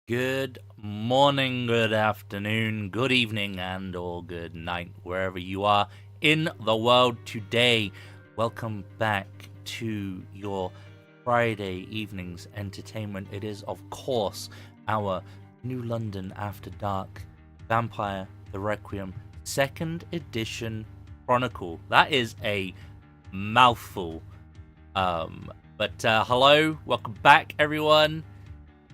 Good morning, good afternoon, good evening, and or good night, wherever you are in the world today. Welcome back to your Friday evening's entertainment. It is, of course, our New London After Dark Vampire the Requiem 2nd edition chronicle. That is a mouthful. But hello, welcome back, everyone.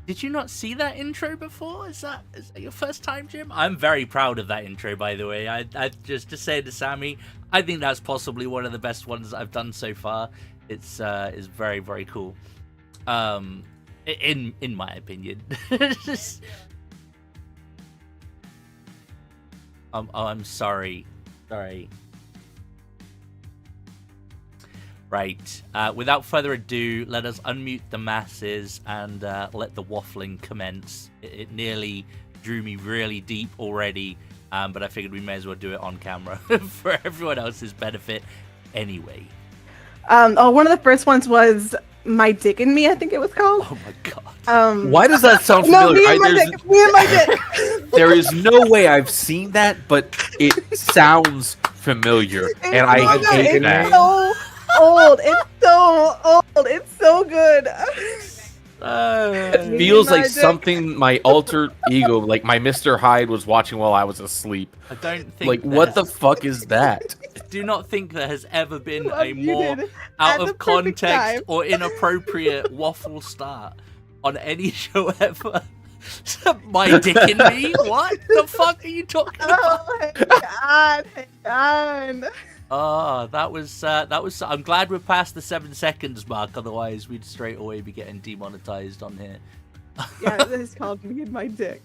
Did you not see that intro before? Is that your first time, Jim? I'm very proud of that intro, by the way. I just to say to Sammy, I think that's possibly one of the best ones I've done so far. It's very, very cool. In my opinion. I'm sorry. Right, without further ado, let us unmute the masses and let the waffling commence. It nearly drew me really deep already, but I figured we may as well do it on camera for everyone else's benefit anyway. One of the first ones was My Dick and Me, I think it was called. Oh my god. Why does that sound familiar? Me and my dick. There is no way I've seen that, but it sounds familiar, and I hate that. So old. It's so old. It's so good. It feels like something my alter ego, like my Mr. Hyde, was watching while I was asleep. I don't think. Like, what the fuck is that? Do not think there has ever been a more out of context or inappropriate waffle start on any show ever. My Dick and Me? What the fuck are you talking about? Oh my god. Oh, that was. I'm glad we're past the 7 seconds mark. Otherwise, we'd straight away be getting demonetized on here. Yeah, this is called Me and My Dick.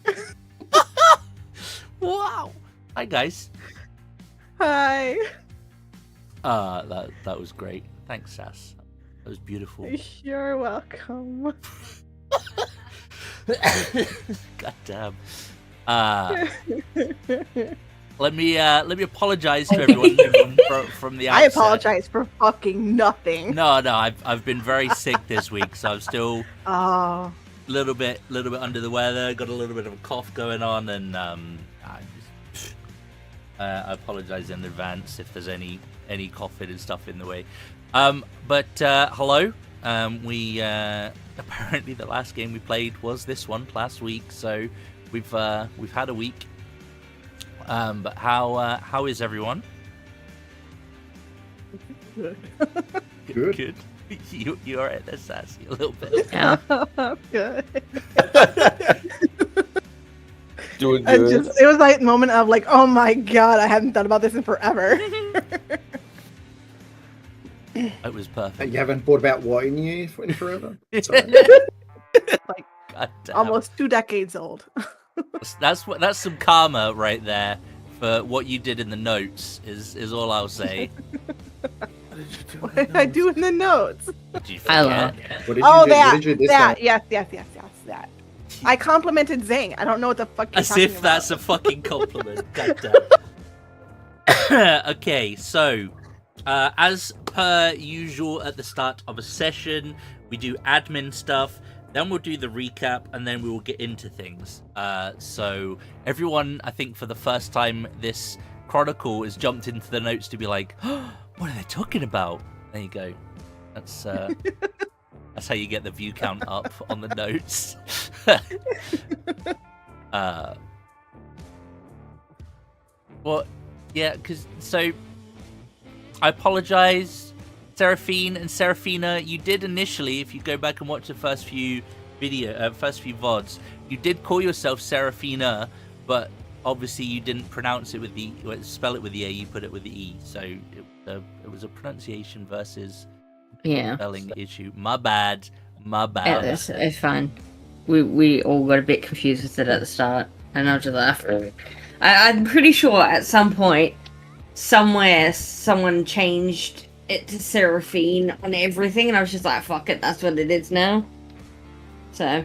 Wow. Hi, guys. Hi. That was great. Thanks, Sass. That was beautiful. You're welcome. God damn. Let me apologize to everyone from the outset. I apologize for fucking nothing. No, I've been very sick this week, so I'm still a little bit under the weather. Got a little bit of a cough going on, and I apologize in advance if there's any coughing and stuff in the way. But hello. We apparently the last game we played was this one last week, so we've had a week. But how is everyone? Good. Good. You alright there, Sassy? A little bit. Yeah. Good. Doing good. It was like a moment of like, oh my god, I haven't thought about this in forever. It was perfect. You haven't thought about what in you in forever? Like God damn. almost 2 decades old. That's some karma right there for what you did in the notes. Is all I'll say. What did I do in the notes? Did you forget? That. Yes, that. I complimented Zane. I don't know what the fuck you're As talking if about. that's a fucking compliment. God damn. Okay, so as per usual at the start of a session, we do admin stuff. then we'll do the recap, and then we will get into things. So everyone, I think for the first time, this chronicle has jumped into the notes to be like, oh, what are they talking about? There you go. That's how you get the view count up on the notes. Well, yeah, so I apologize, Seraphine and Seraphina. You did initially, if you go back and watch the first few VODs, you did call yourself Seraphina, but obviously you didn't pronounce it spell it with the A, you put it with the E. So it was a pronunciation versus spelling issue. My bad. Yeah, it's fine. We all got a bit confused with it at the start, and I was just like, I'm pretty sure at some point, somewhere, someone changed it to Seraphine on everything, and I was just like, fuck it, that's what it is now. So.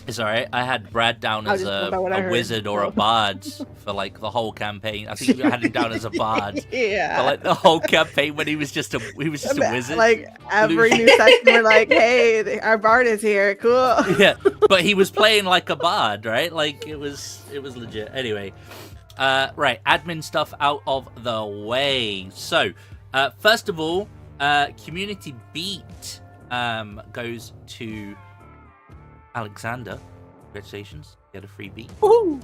It's alright, I had Brad down as a wizard or a bard for like the whole campaign. I think we had him down as a bard for like the whole campaign when he was just a wizard. Like every new section we're like, hey, our bard is here, cool. Yeah, but he was playing like a bard, right? Like it was legit. Anyway, right, admin stuff out of the way. So, first of all, community beat goes to Alexander. Congratulations, get a free beat. Ooh.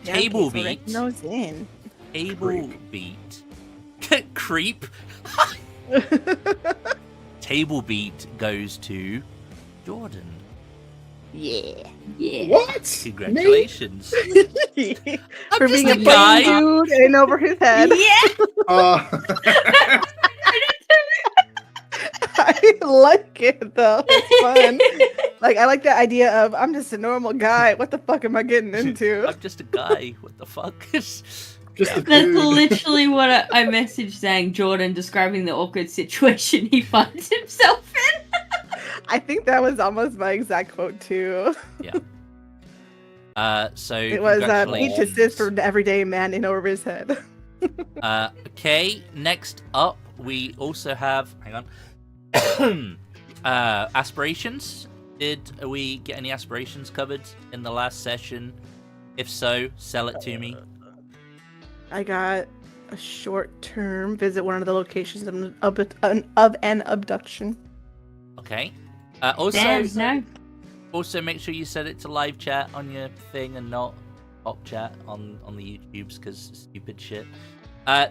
Table beat. Nose in. Table beat. Creep. Table beat goes to Jordan. Yeah. What? Congratulations. For being a plain dude in over his head. Yeah. I like it though. It's fun. Like I like the idea of I'm just a normal guy. What the fuck am I getting into? I'm just a guy. What the fuck? That's literally what I messaged saying. Jordan describing the awkward situation he finds himself in. I think that was almost my exact quote too. Yeah. So it was Peach assist for the everyday man in over his head. Okay. Next up, we also have. Hang on. Aspirations. Did we get any aspirations covered in the last session? If so, sell it to me. I got a short-term visit one of the locations of an abduction. Okay. Also make sure you set it to live chat on your thing and not pop chat on the YouTubes because stupid shit.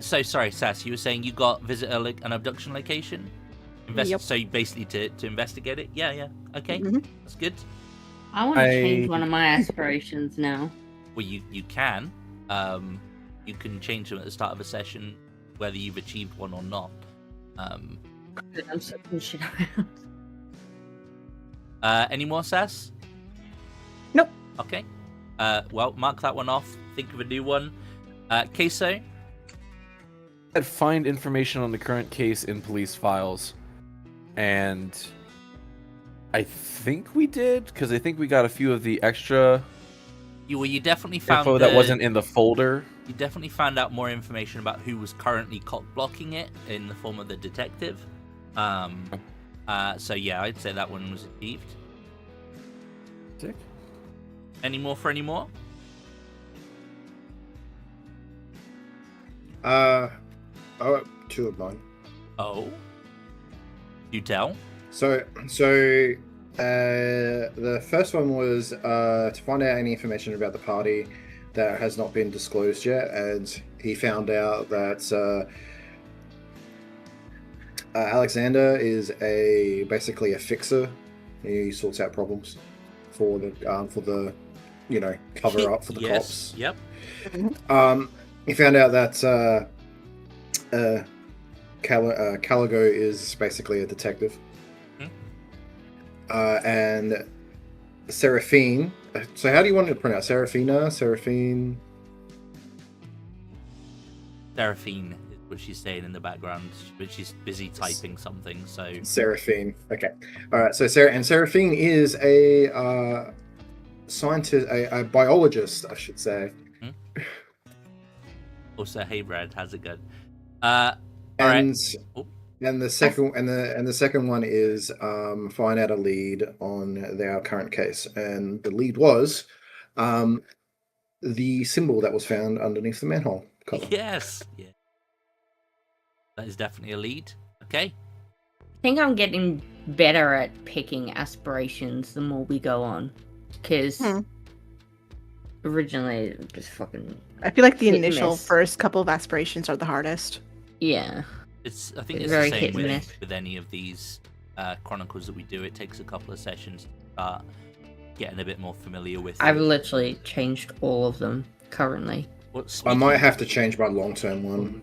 So sorry, Sass, you were saying you got visit an abduction location? Yep. So basically to investigate it? Yeah. Okay, That's good. I want to change one of my aspirations now. Well, you can. You can change them at the start of a session, whether you've achieved one or not. I'm switching shit around. Any more, Sass? Nope. Okay. Well, mark that one off. Think of a new one. Queso? I'd find information on the current case in police files. And I think we did, because I think we got a few of the extra You definitely found info that wasn't in the folder. You definitely found out more information about who was currently cock blocking it in the form of the detective. So yeah, I'd say that one was achieved. Sick. Any more for any more? Two of mine. Oh. You tell. So the first one was to find out any information about the party that has not been disclosed yet, and he found out that Alexander is basically a fixer. He sorts out problems for the cover up for the cops. Yep. He found out that Caligo is basically a detective. And Seraphine. So how do you want it to pronounce? Seraphina? Seraphine? Seraphine is what she's saying in the background, but she's busy typing something, so... Seraphine. Okay. Alright, so Seraphine is a scientist, a biologist, I should say. Also, hey Brad, how's it going? And right. And the second one is find out a lead on their current case, and the lead was the symbol that was found underneath the manhole cover. Yes. Yeah. That is definitely a lead. Okay. I think I'm getting better at picking aspirations the more we go on, because originally it was fucking. I feel like the hit and initial miss. first couple of aspirations are the hardest. Yeah. I think It's it's very the hit same and miss. with any of these chronicles that we do. It takes a couple of sessions to start getting a bit more familiar with. I've it. literally changed all of them currently. Well, I might have to change my long-term one,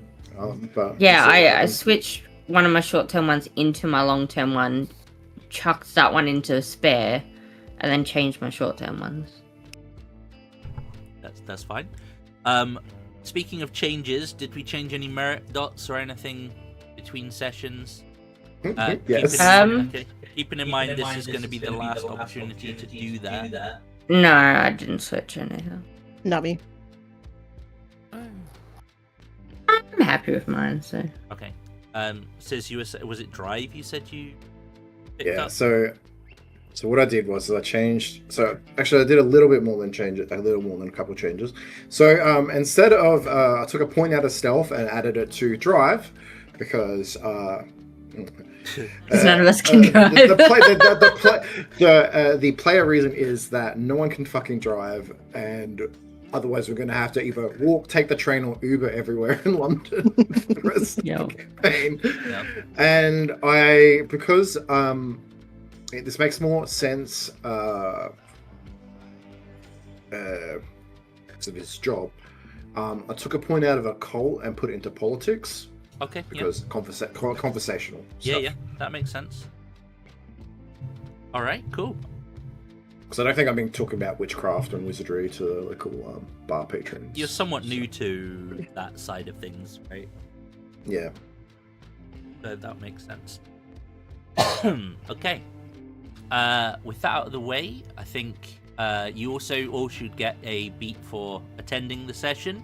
but Yeah, we'll see what I happens. switched one of my short-term ones into my long-term one, chucked that one into a spare, and then changed my short-term ones. That's fine. Speaking of changes, did we change any merit dots or anything between sessions? Yes. Keeping in mind this is going to be the last opportunity to do that. No, I didn't switch anything. Not me. I'm happy with mine, so. Okay. Says was it Drive? You said you picked Yeah. up? So what I did was I changed. So actually, I did a little bit more than change it. A little more than a couple of changes. So instead of I took a point out of stealth and added it to drive, because None of us can drive. The player reason is that no one can fucking drive, and otherwise we're going to have to either walk, take the train, or Uber everywhere in London for the rest of the campaign. Yep. And because this makes more sense to this job, I took a point out of occult and put it into politics. Okay. Because conversational. Yeah, that makes sense. All right, cool. Because I don't think I'm being talking about witchcraft and wizardry to the local bar patrons. You're somewhat new to that side of things, right? Yeah. So that makes sense. Okay. With that out of the way, I think you also all should get a beat for attending the session.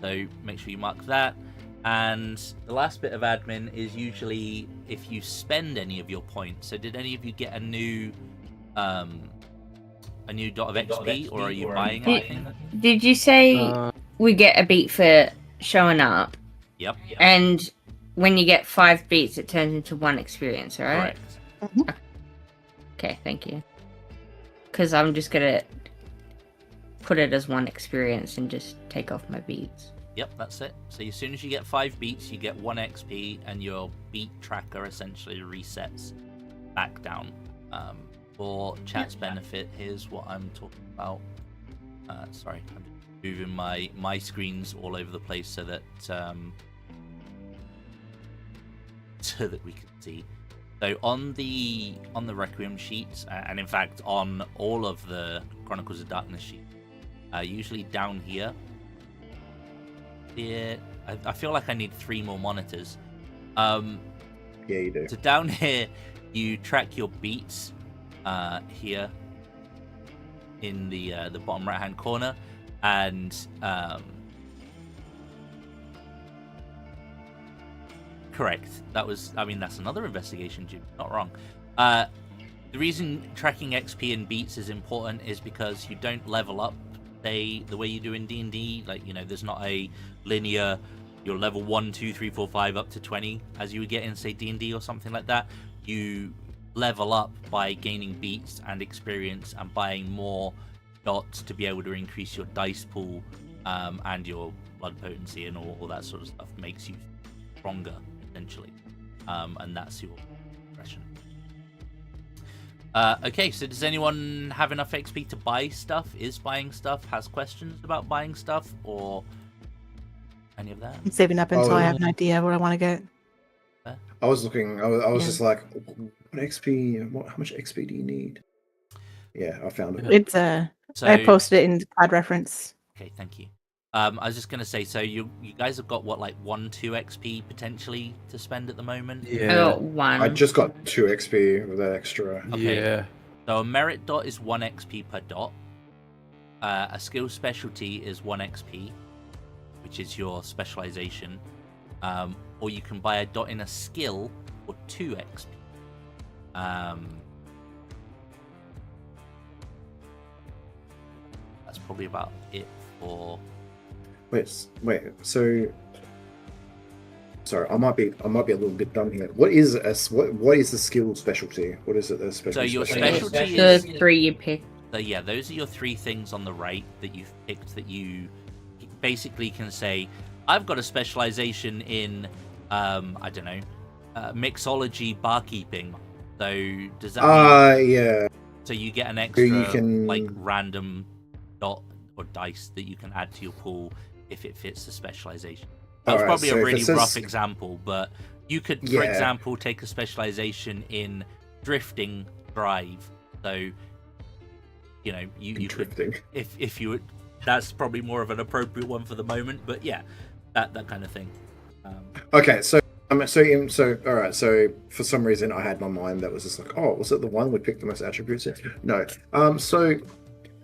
So make sure you mark that. And the last bit of admin is usually if you spend any of your points. So did any of you get a new dot of XP, or are you buying anything? Did you say we get a beat for showing up? Yep. And when you get 5 beats, it turns into 1 experience, right? Correct. Okay, thank you. Because I'm just gonna put it as 1 experience and just take off my beats. Yep, that's it. So as soon as you get 5 beats, you get 1 XP, and your beat tracker essentially resets back down. For chat's benefit, here's what I'm talking about. Sorry, I'm just moving my screens all over the place so that we can see. So on the Requiem sheets, and in fact on all of the Chronicles of Darkness sheets, usually down here. Yeah, I feel like I need 3 more monitors. Yeah, you do. So down here, you track your beats here in the bottom right hand corner, and correct. That's another investigation, Jim. Not wrong. The reason tracking XP and beats is important is because you don't level up the way you do in D&D. Like, there's not a linear, you're level 1, 2, 3, 4, 5 up to 20 as you would get in, say, D&D or something like that. You level up by gaining beats and experience and buying more dots to be able to increase your dice pool, and your blood potency and all that sort of stuff makes you stronger, essentially. And that's your progression. Okay, so does anyone have enough XP to buy stuff? Is buying stuff? Has questions about buying stuff? Or any of that? I'm saving up until I have an idea of what I want to get. I was looking. I was just like, what XP? How much XP do you need? Yeah, I found it. It's So, I posted it in the pod reference. okay, thank you. I was just gonna say, so you guys have got what, like 1, 2 XP potentially to spend at the moment? I Yeah. got 1. I just got 2 XP with that extra. Okay. Yeah. So a merit dot is 1 XP per dot. A skill specialty is 1 XP, which is your specialization. Or you can buy a dot in a skill for 2 XP. That's probably about it for. Wait. So, sorry, I might be a little bit dumb here. What is what is the skill specialty? What is it? The specialty. So your specialty? specialty The is 3 you pick. So yeah, those are your 3 things on the right that you've picked that you basically can say, I've got a specialization in, I don't know, mixology barkeeping. So does that mean... yeah. So you get an extra, you can... like, random dot or dice that you can add to your pool if it fits the specialization. That's probably a really rough example, but you could, for example, take a specialization in drifting drive. So... You know, you could, if you would, that's probably more of an appropriate one for the moment. But yeah, that kind of thing. Okay, so all right. So for some reason, I had my mind that was just like, oh, was it the one we picked the most attributes in? No. So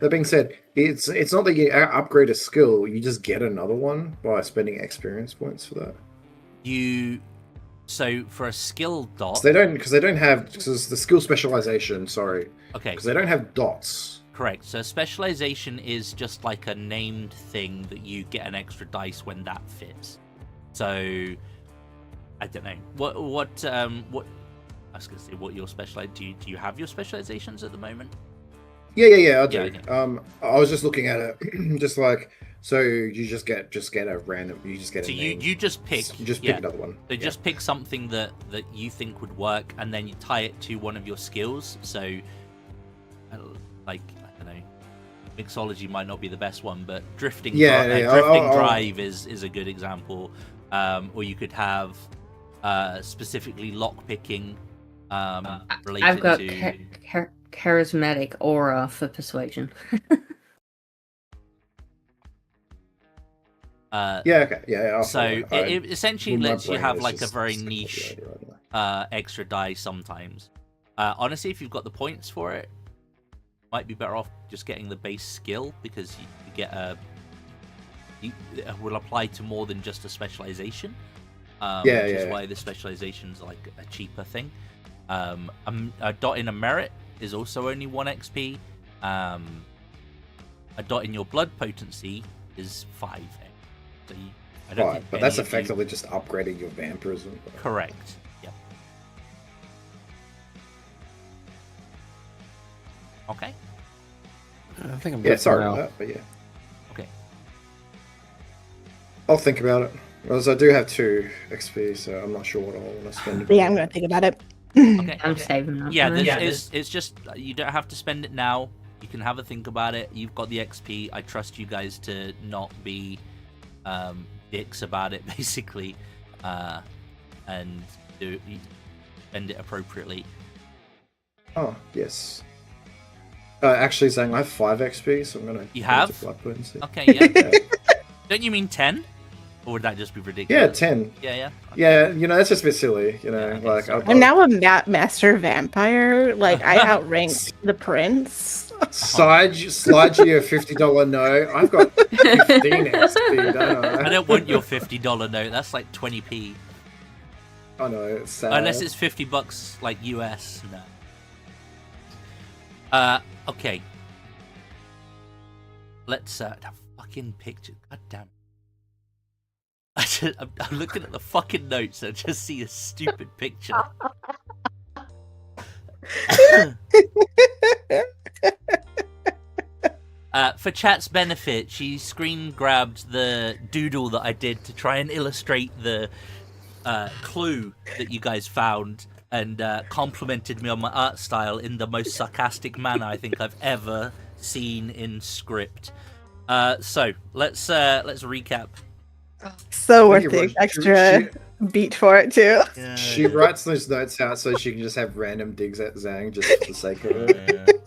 that being said, it's not that you upgrade a skill; you just get another one by spending experience points for that. So for a skill dot, they don't have because the skill specialization. Sorry. Okay. Because they don't have dots. Correct. So specialization is just like a named thing that you get an extra dice when that fits. So I don't know what I was gonna say. What your specialize? Do you have your specializations at the moment? Yeah. I do. Okay. I was just looking at it, just like so. You just get a random. You just get. So a you name. just pick. You just pick another one. So just pick something that you think would work, and then you tie it to one of your skills. So, like I don't know, mixology might not be the best one, but drifting drive is a good example. Or you could have specifically lock picking. Related I've got to charismatic aura for persuasion. It essentially lets you have like a very niche extra die sometimes. Honestly, if you've got the points for it, might be better off just getting the base skill because you get it will apply to more than just a specialization. Which is why the specialization's like a cheaper thing. A dot in a merit is also only 1 XP. A dot in your blood potency is 5. So but that's effectively just upgrading your vampirism. Correct. Yeah. Okay. I think I'm good sorry now. about that, but yeah. Okay. I'll think about it. Whereas I do have 2 XP, so I'm not sure what I want to spend it. Yeah, I'm gonna think about it. Okay. I'm saving up. Yeah, it's just you don't have to spend it now. You can have a think about it. You've got the XP. I trust you guys to not be dicks about it, basically, and spend it appropriately. Oh yes. Actually, saying I have 5 XP, so I'm gonna. You have? Blood potency. Okay, yeah. Don't you mean 10? Or would that just be ridiculous? Yeah, 10. Yeah. Okay. Yeah, that's just a bit silly, I'm now a master vampire. Like, I outranked the prince. Slide you a $50 note. I've got 15 XP, don't I? I don't want your $50 note. That's like 20p. I know, it's sad. Unless it's $50 like US. No. Okay. Let's that fucking picture. God damn. I'm looking at the fucking notes and I just see a stupid picture. For chat's benefit, she screen grabbed the doodle that I did to try and illustrate the clue that you guys found and complimented me on my art style in the most sarcastic manner I think I've ever seen in script. So let's recap. So worth the extra beat for it too. Yeah. She writes those notes out so she can just have random digs at Zhang just for the sake of it.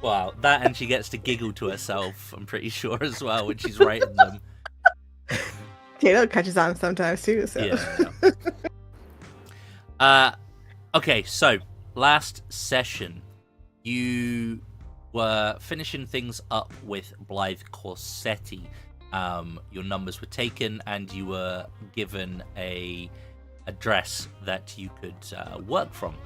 Wow, that and she gets to giggle to herself, I'm pretty sure, as well, when she's writing them. Tato catches on sometimes too, so. Yeah. Okay, so last session, you were finishing things up with Blythe Corsetti. Your numbers were taken, and you were given a address that you could work from.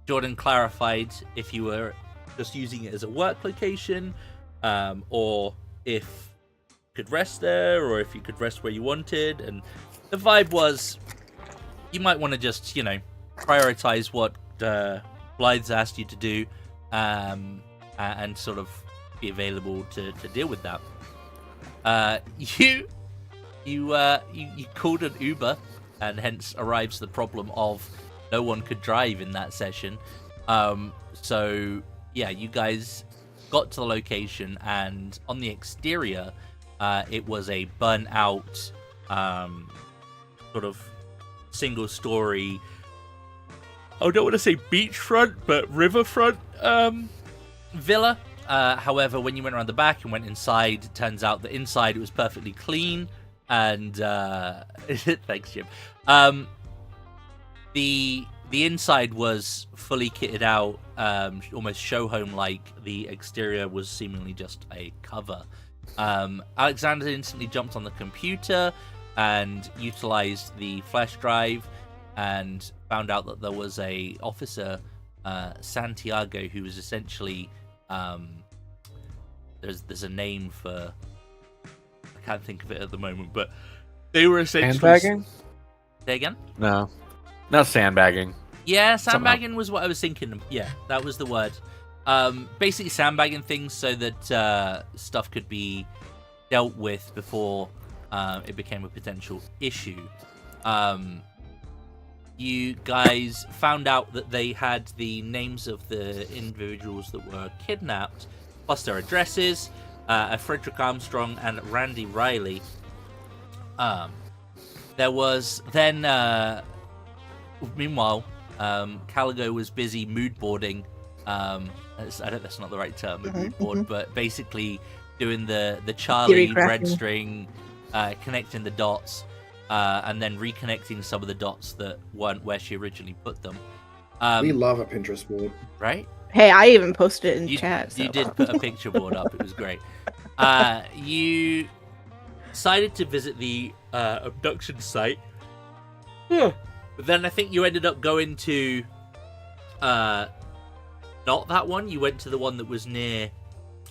Jordan clarified if you were just using it as a work location, or if you could rest there, or if you could rest where you wanted. And the vibe was you might want to just, prioritize what Blythe's asked you to do, and sort of be available to deal with that. You called an Uber, and hence arrives the problem of no one could drive in that session. So yeah, you guys got to the location, and on the exterior, it was a burnt out, sort of single story. I don't want to say beachfront, but riverfront villa. However, when you went around the back and went inside, it turns out that inside it was perfectly clean. And thanks, Jim. The inside was fully kitted out, almost show home like. The exterior was seemingly just a cover. Alexander instantly jumped on the computer and utilized the flash drive, and found out that there was a officer, Santiago, who was essentially there's a name for, I can't think of it at the moment, but they were essentially Sandbagging? Say again? No, not sandbagging. Yeah, sandbagging was what I was thinking. Yeah, that was the word. Basically sandbagging things so that stuff could be dealt with before it became a potential issue. You guys found out that they had the names of the individuals that were kidnapped, plus their addresses, Frederick Armstrong and Randy Riley. There was then, meanwhile, Caligo was busy mood boarding. That's not the right term, mood board, but basically doing the Charlie red string, connecting the dots. And then reconnecting some of the dots that weren't where she originally put them. We love a Pinterest board. Right? Hey, I even posted it in chat. So. You did put a picture board up. It was great. You decided to visit the abduction site. But then I think you ended up going to... not that one. You went to the one that was near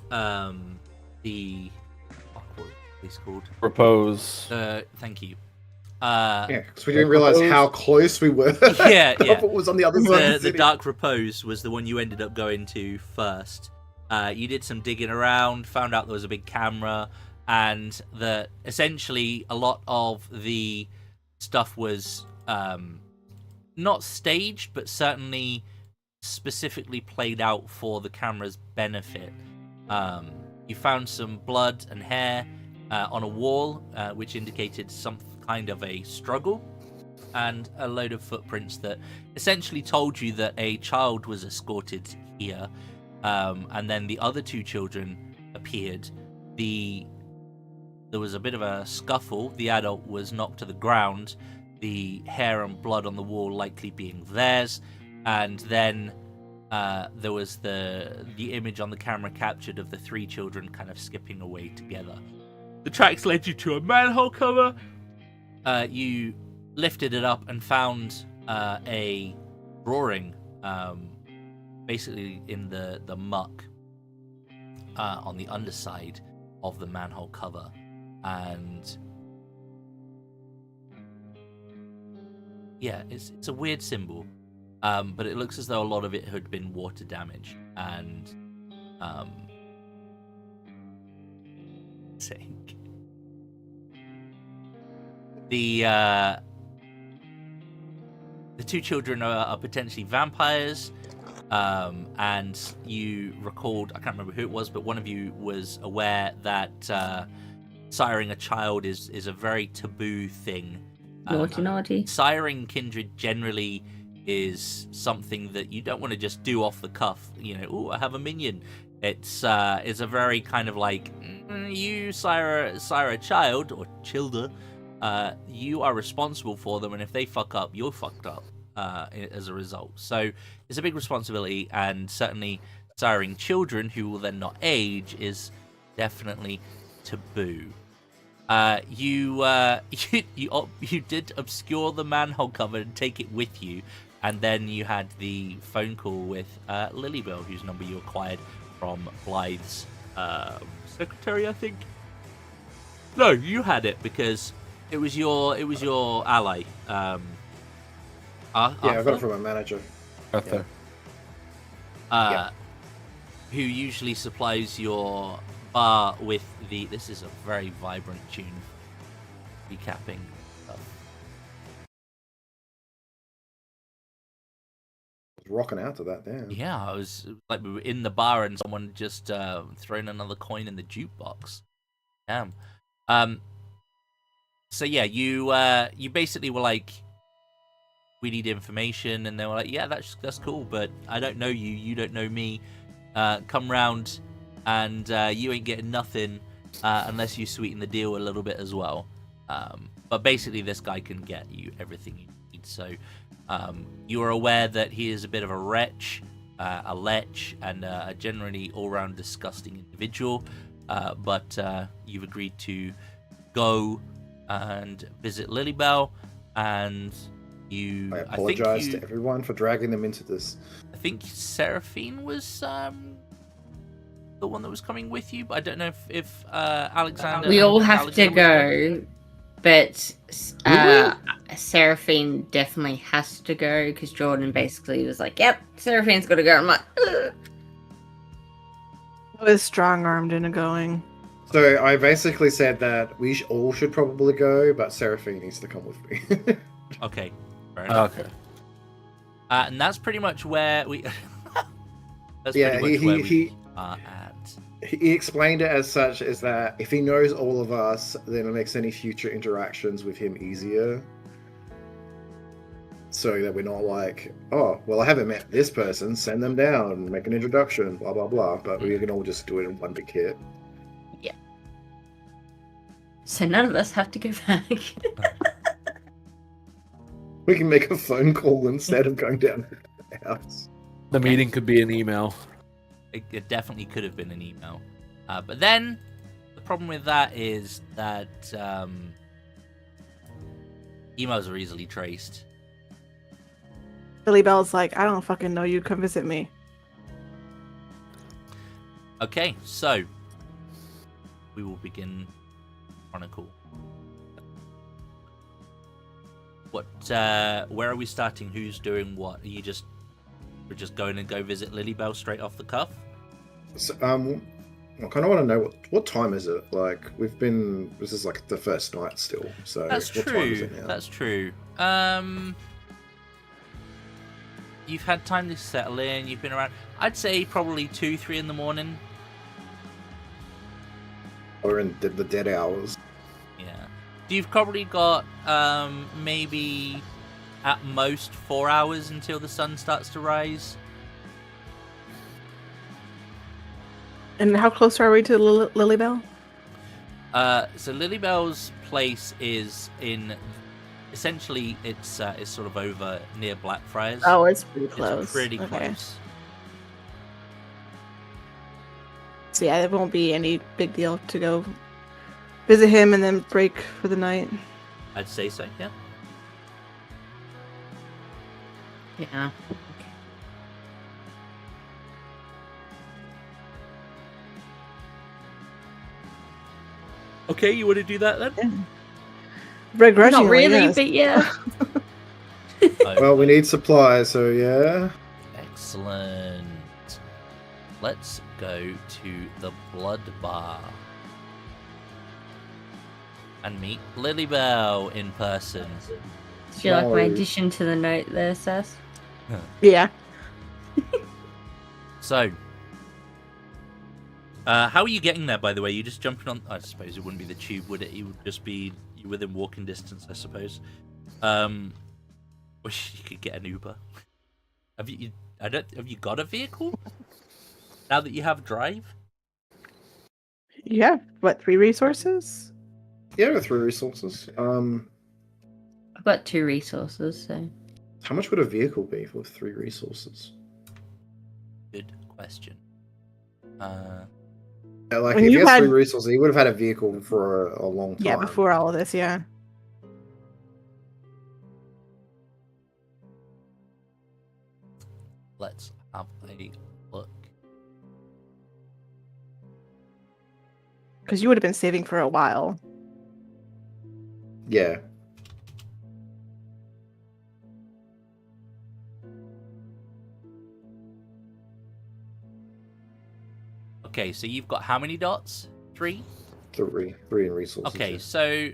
the... what was it called? Repose. Thank you. Yeah, because we didn't realize how close we were. Yeah. It was on the other side of the The city. Dark Repose was the one you ended up going to first. You did some digging around, found out there was a big camera, and that essentially a lot of the stuff was not staged, but certainly specifically played out for the camera's benefit. You found some blood and hair on a wall, which indicated some kind of a struggle, and a load of footprints that essentially told you that a child was escorted here, and then the other two children appeared. There was a bit of a scuffle. The adult was knocked to the ground, the hair and blood on the wall likely being theirs, and then there was the image on the camera captured of the three children kind of skipping away together. The tracks led you to a manhole cover. You lifted it up and found a drawing, basically in the muck on the underside of the manhole cover. And yeah, it's a weird symbol, but it looks as though a lot of it had been water damage. And the two children are potentially vampires, and you recalled, I can't remember who it was, but one of you was aware that siring a child is a very taboo thing. Naughty. Siring kindred generally is something that you don't want to just do off the cuff. Oh, I have a minion. It's a very kind of like, you sire a child or childer, you are responsible for them, and if they fuck up, you're fucked up as a result. So it's a big responsibility, and certainly siring children who will then not age is definitely taboo. You did obscure the manhole cover and take it with you, and then you had the phone call with Lilybell, whose number you acquired from Blythe's secretary, I think. No, you had it because it was your ally. Yeah, I got it from a manager. Arthur. Who usually supplies your bar with the. This is a very vibrant tune. Recapping stuff. Rocking out to that, damn. Yeah, I was like we were in the bar and someone just thrown another coin in the jukebox. Damn. So yeah, you basically were like, we need information, and they were like, yeah, that's cool, but I don't know you, you don't know me. Come round, and you ain't getting nothing unless you sweeten the deal a little bit as well. But basically, this guy can get you everything you need. So you are aware that he is a bit of a wretch, a lech, and a generally all-round disgusting individual. But you've agreed to go and visit Lilybell, and I apologize to everyone for dragging them into this. I think Seraphine was the one that was coming with you, but I don't know if Alexander. We all and have to Alexander go, but Seraphine definitely has to go because Jordan basically was like, "Yep, Seraphine's got to go." I'm like, ugh. I was strong-armed into going. So I basically said that we all should probably go, but Seraphine needs to come with me. Okay. Fair enough. Okay. And that's pretty much where we. That's Yeah, pretty much where he we are at. He explained it as such as that if he knows all of us, then it makes any future interactions with him easier. So that we're not like, oh, well, I haven't met this person, send them down, make an introduction, blah, blah, blah. But we can all just do it in one big hit. Yeah. So none of us have to go back. We can make a phone call instead of going down to the house. The meeting could be an email. It definitely could have been an email. But then, the problem with that is that emails are easily traced. Lilybell's like, I don't fucking know you. Come visit me. Okay, so we will begin Chronicle. What? Where are we starting? Who's doing what? We're just going to go visit Lilybell straight off the cuff? So, I kind of want to know what time is it? Like this is like the first night still. So That's what time is true. it now? That's true. You've had time to settle in. You've been around. I'd say probably 2-3 in the morning. We're in the dead hours. Yeah. You've probably got maybe at most 4 hours until the sun starts to rise. And how close are we to Lilybell? So Lilybell's place is in. Essentially, it's sort of over near Blackfriars. Oh, it's pretty close. It's pretty Okay. close. So yeah, it won't be any big deal to go visit him and then break for the night. I'd say so. Yeah. Yeah. Okay, you want to do that then? Begrudgingly, Not really, yes. but yeah. Well, we need supplies, so yeah. Excellent. Let's go to the Blood Bar and meet Lilybell in person. Do you like my No. addition to the note there, Sass? Yeah. So, how are you getting there, by the way? You just jumping on? I suppose it wouldn't be the tube, would it? You would just be within walking distance, I suppose. Wish you could get an Uber. Have you got a vehicle now that you have Drive? You have, what, 3 resources? Yeah, with 3 resources. I've got 2 resources, so. How much would a vehicle be with 3 resources? Good question. Like When if he you has had- 3 resources, he would have had a vehicle for a long time. Yeah, before all of this, yeah. Let's have a look. Because you would have been saving for a while. Yeah. Okay, so you've got how many dots? 3? 3 in resources. Okay, yeah. so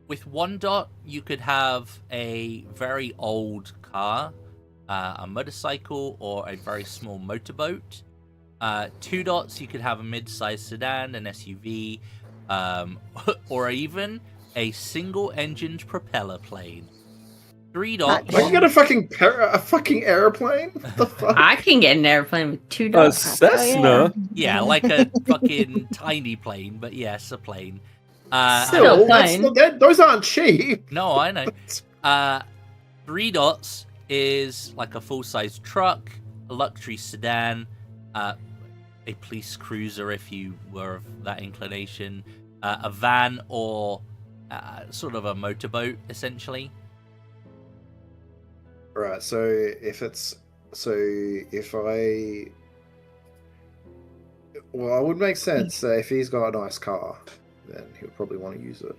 with 1 dot, you could have a very old car, a motorcycle, or a very small motorboat. 2 dots, you could have a mid-sized sedan, an SUV, or even a single-engined propeller plane. 3 dots. Like you got a fucking airplane? What the fuck? I can get an airplane with 2 A dots. Cessna. Yeah, like a fucking tiny plane, but yes, a plane. Still No, that's fine. not, those aren't cheap. No, I know. 3 dots is like a full-size truck, a luxury sedan, a police cruiser if you were of that inclination, a van, or sort of a motorboat, essentially. Right, so if I, well, it would make sense if he's got a nice car, then he'll probably want to use it.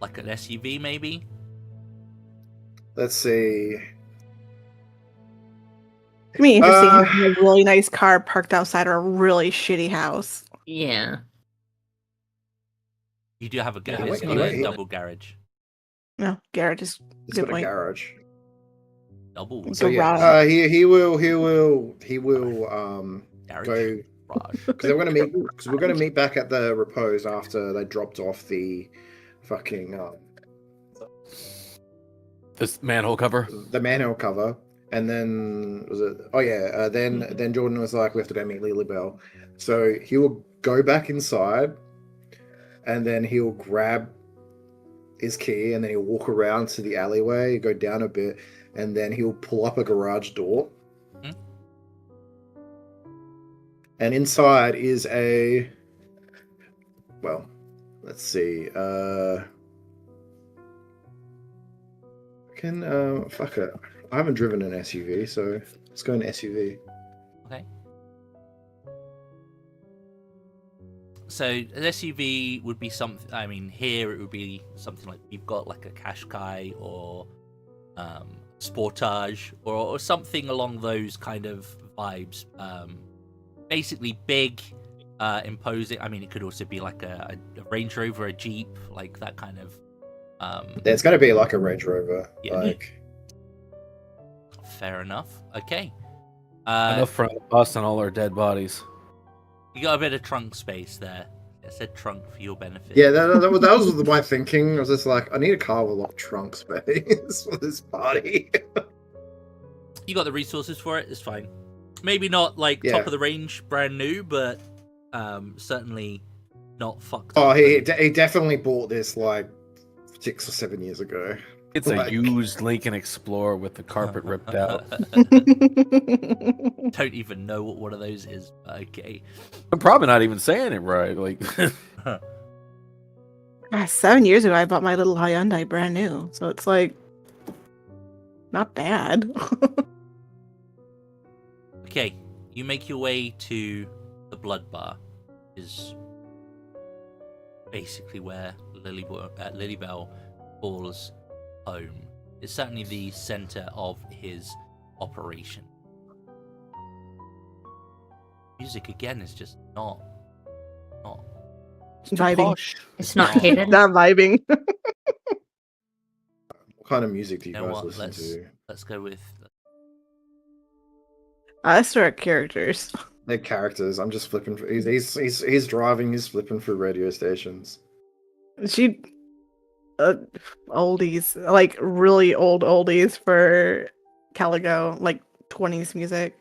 Like an SUV, maybe? Let's see. It's gonna be interesting having a really nice car parked outside of a really shitty house. Yeah. You do have a, Yeah, it's wait, got wait. a double garage. No, Garrett is He's good got a point. garage. Double So yeah, Garage. he will garage. go Garage. because we're gonna meet back at the repose after they dropped off the fucking This manhole cover. the manhole cover, and then was it? Oh yeah, then Jordan was like, we have to go meet Lilybell, so he will go back inside, and then he'll grab his key, and then he'll walk around to the alleyway, go down a bit, and then he'll pull up a garage door. Hmm. And inside is a, well, let's see, fuck it. I haven't driven an SUV, so let's go in SUV. Okay. So an SUV would be something. I mean, here it would be something like you've got like a Qashqai or Sportage or something along those kind of vibes. Basically big, imposing. I mean, it could also be like a Range Rover, a Jeep, like that kind of. It's going to be like a Range Rover. Yeah. Like, Fair enough. Okay. Enough for us and all our dead bodies. You got a bit of trunk space there. I said trunk for your benefit. yeah, that was my thinking. I was just like, I need a car with a lot of trunk space for this party. You got the resources for it. It's fine. Maybe not like Yeah. top of the range, brand new, but certainly not fucked. Oh, up. he definitely bought this like 6 or 7 years ago. It's Like- a used Lincoln Explorer with the carpet ripped out. Don't even know what one of those is. But okay. I'm probably not even saying it right. Like, 7 years ago, I bought my little Hyundai brand new, so it's like not bad. Okay, you make your way to the Blood Bar, which is basically where Lilybell falls home. It's certainly the center of his operation. Music again is just not. Vibing. It's not hidden. Not vibing. What kind of music do you You know guys what, listen to? Let's go with. Historic characters. They're characters. I'm just flipping. He's driving. He's flipping through radio stations. She oldies, like really old oldies for Caligo, like 20s music.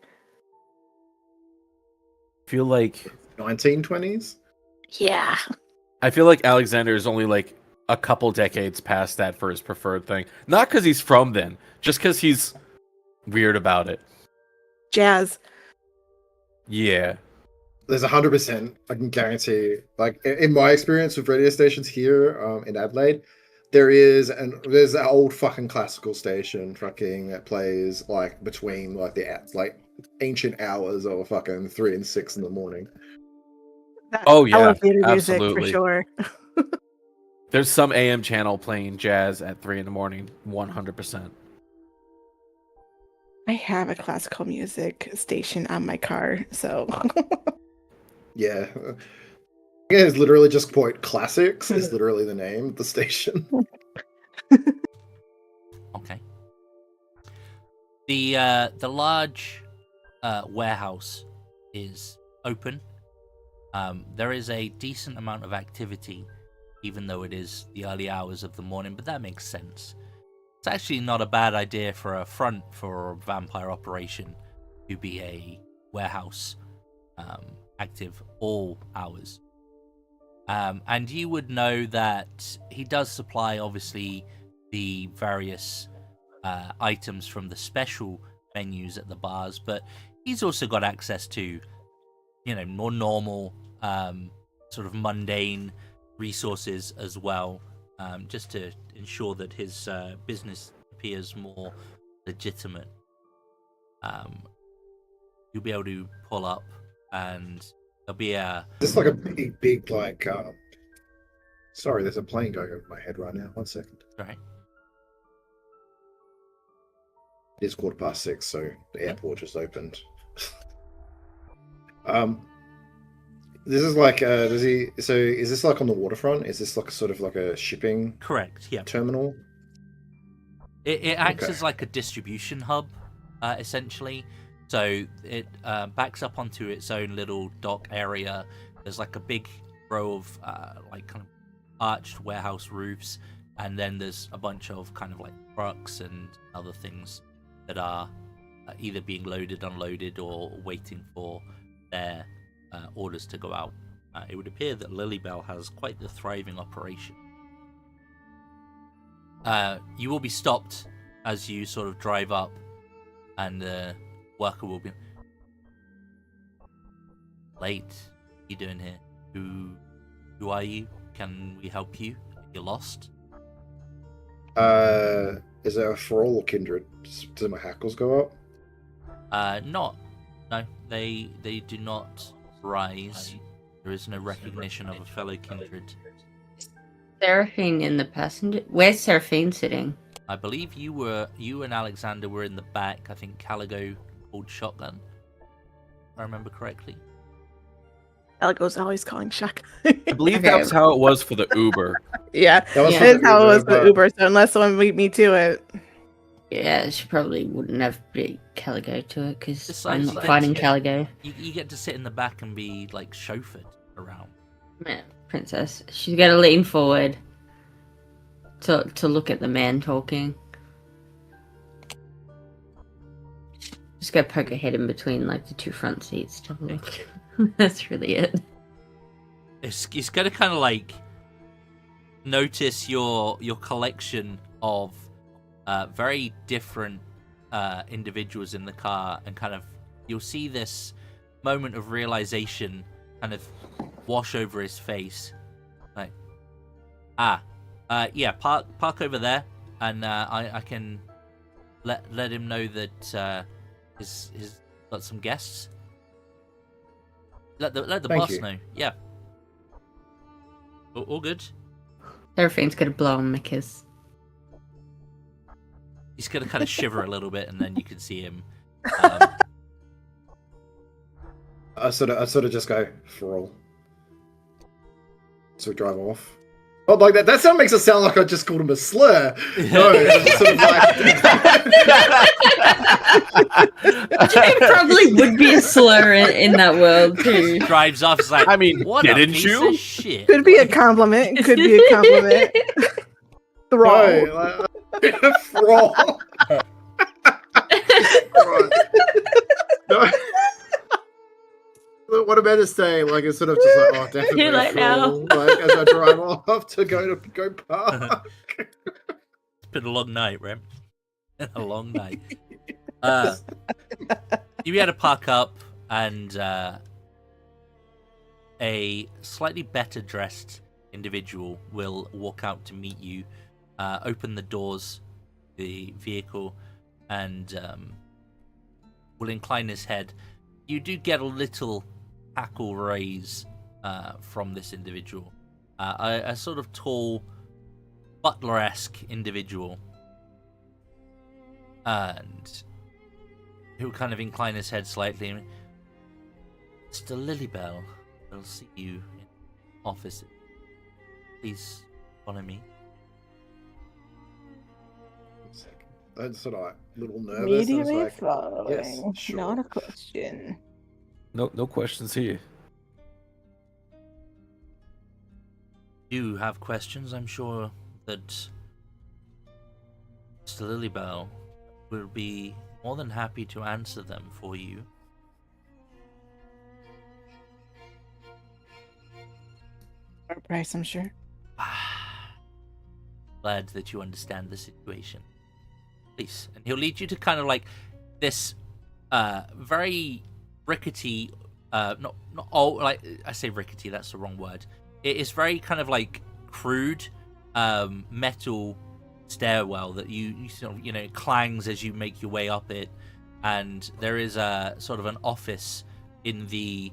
feel like 1920s. Yeah. I feel like Alexander is only like a couple decades past that for his preferred thing. Not because he's from then, just because he's weird about it. Jazz. Yeah. there's 100%. I can guarantee. Like in my experience with radio stations here in Adelaide, there's an old fucking classical station fucking that plays like between like the like ancient hours of fucking 3 and 6 in the morning. Oh, yeah, elevator music absolutely. for sure. There's some AM channel playing jazz at 3 in the morning, 100%. I have a classical music station on my car, so Yeah. It's literally just quote classics is literally the name of the station. Okay. The large warehouse is open. There is a decent amount of activity, even though it is the early hours of the morning, but that makes sense. It's actually not a bad idea for a front for a vampire operation to be a warehouse active all hours. And you would know that he does supply, obviously, the various items from the special menus at the bars, but he's also got access to, more normal, sort of mundane resources as well, just to ensure that his business appears more legitimate. You'll be able to pull up, and there'll be a... This is like a big like... Sorry, there's a plane going over my head right now. 1 second. Right. It is 6:15, so the airport just opened. This is like, so is this like on the waterfront? Is this like sort of like a shipping Correct, yeah. terminal? It acts Okay. as like a distribution hub, essentially. So it backs up onto its own little dock area. There's like a big row of like kind of arched warehouse roofs, and then there's a bunch of kind of like trucks and other things that are either being loaded, unloaded, or waiting for their orders to go out. It would appear that Lilybell has quite the thriving operation. You will be stopped as you sort of drive up, and the worker will be... Late. What are you doing here? Who are you? Can we help you? You're lost? Is there a thrall or kindred? Do my hackles go up? Not. No, they do not rise. There is no recognition of a fellow kindred. Seraphine in the passenger. Where's Seraphine sitting? I believe you and Alexander were in the back. I think Caligo pulled shotgun, if I remember correctly. Algo's always calling Chuck. I believe that's how it was for the Uber. Yeah, That was Yeah. for that's the how it was Uber, for Uber. So unless someone beat me to it, Yeah, she probably wouldn't have beat Caligo to it because I'm Besides, not you fighting get- Calico. You get to sit in the back and be like chauffeured around. Man, princess. She's got to lean forward to look at the man talking. Just go poke her head in between like the two front seats to have a look. That's really it. It's gonna kind of like notice your collection of very different individuals in the car, and kind of you'll see this moment of realization kind of wash over his face, like, yeah, park over there, and I can let him know that he's got some guests. Let the Thank boss you. know. Yeah. All good. Seraphine's gonna blow him a kiss. He's gonna kind of shiver a little bit, and then you can see him. I sort of just go thrall. So we drive off. Oh, like that. That sound makes it sound like I just called him a slur. No, it's sort of like. It probably would be a slur in that world too. Drives off. It's like, I mean, what a didn't piece you? of shit. could be a compliment. Could be a compliment. Thrall. No, thrall. No. What about to say? Like it's sort of just like, oh, definitely You're like, thrall. Like as I drive off to go park. It's been a long night, right? A long night. You had to park up, and a slightly better dressed individual will walk out to meet you, open the doors, the vehicle, and will incline his head. You do get a little hackle raise from this individual, a sort of tall, butler-esque individual, and he'll kind of incline his head slightly. Mr. Lilybell, I'll see you in office. Please follow me. That's sort of like a little nervous. And it's Immediately like, following. yes, sure. Not a question. No questions here. You have questions, I'm sure that Mr. Lilybell will be more than happy to answer them for you. Our price, I'm sure. Glad that you understand the situation. Please. And he'll lead you to kind of like this very rickety, not old, like I say rickety, that's the wrong word. It is very kind of like crude metal stairwell that you sort of, it clangs as you make your way up it, and there is a sort of an office in the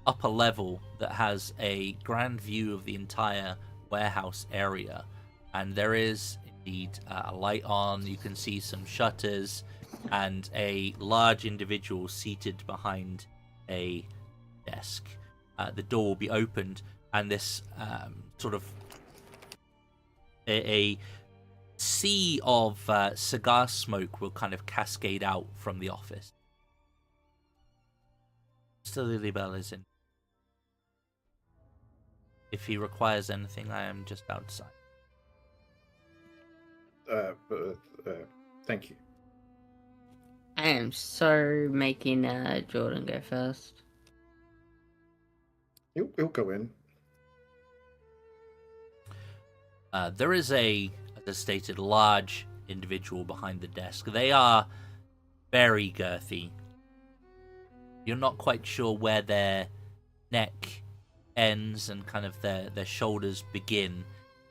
upper level that has a grand view of the entire warehouse area, and there is indeed a light on. You can see some shutters and a large individual seated behind a desk. The door will be opened, and this sort of a sea of cigar smoke will kind of cascade out from the office. Mr. Lilybell is in. If he requires anything, I am just outside. Thank you. I am so making Jordan go first. He'll go in. There is as I stated, large individual behind the desk. They are very girthy. You're not quite sure where their neck ends and kind of their shoulders begin,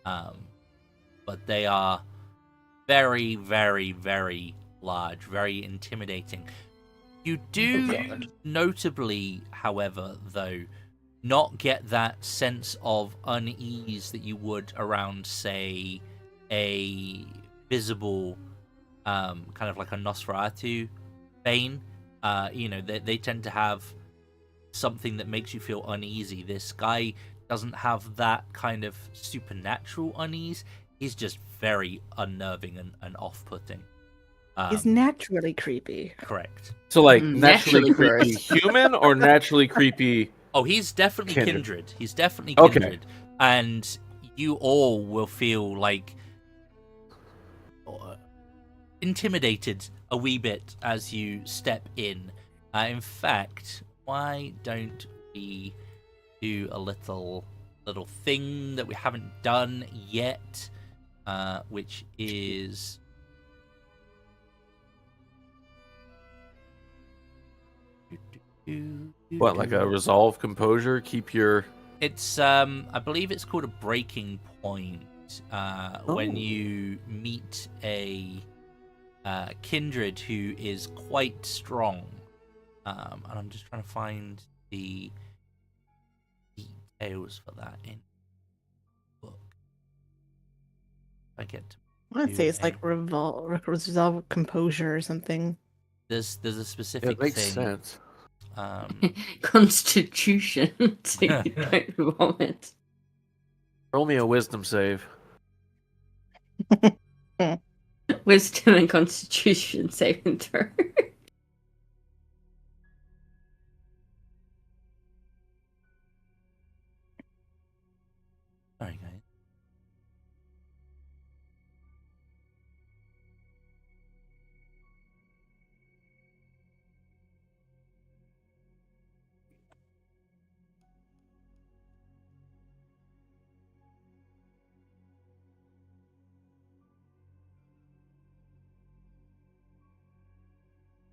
but they are very, very, very large, very intimidating. You do notably, however, though, not get that sense of unease that you would around, say, a visible kind of like a Nosferatu bane. They tend to have something that makes you feel uneasy. This guy doesn't have that kind of supernatural unease. He's just very unnerving and off-putting. He's naturally creepy. Correct. So, like, Naturally naturally creepy human or naturally creepy? Oh, he's definitely Kindred. kindred. He's definitely Okay. kindred. And you all will feel like intimidated a wee bit as you step in. In fact, why don't we do a little thing that we haven't done yet, which is What, like a resolve, composure, keep your... It's I believe it's called a breaking point. When you meet a kindred who is quite strong, and I'm just trying to find the details for that in the book. I get to I'd say it's like resolve composure or something. there's a specific It makes thing. sense. Constitution, so you don't vomit. Roll me a wisdom save. Wisdom and Constitution saving throw. Sorry, guys.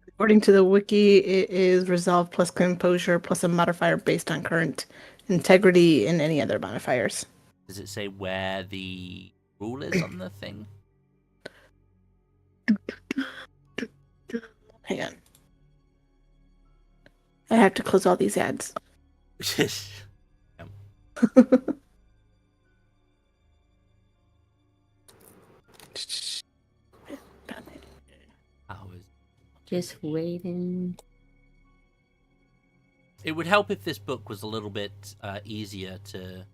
According to the wiki, it is resolve plus composure plus a modifier based on current integrity, and any other modifiers. Does it say where the rule is on the thing? Hang on. I have to close all these ads. Just waiting. It would help if this book was a little bit easier to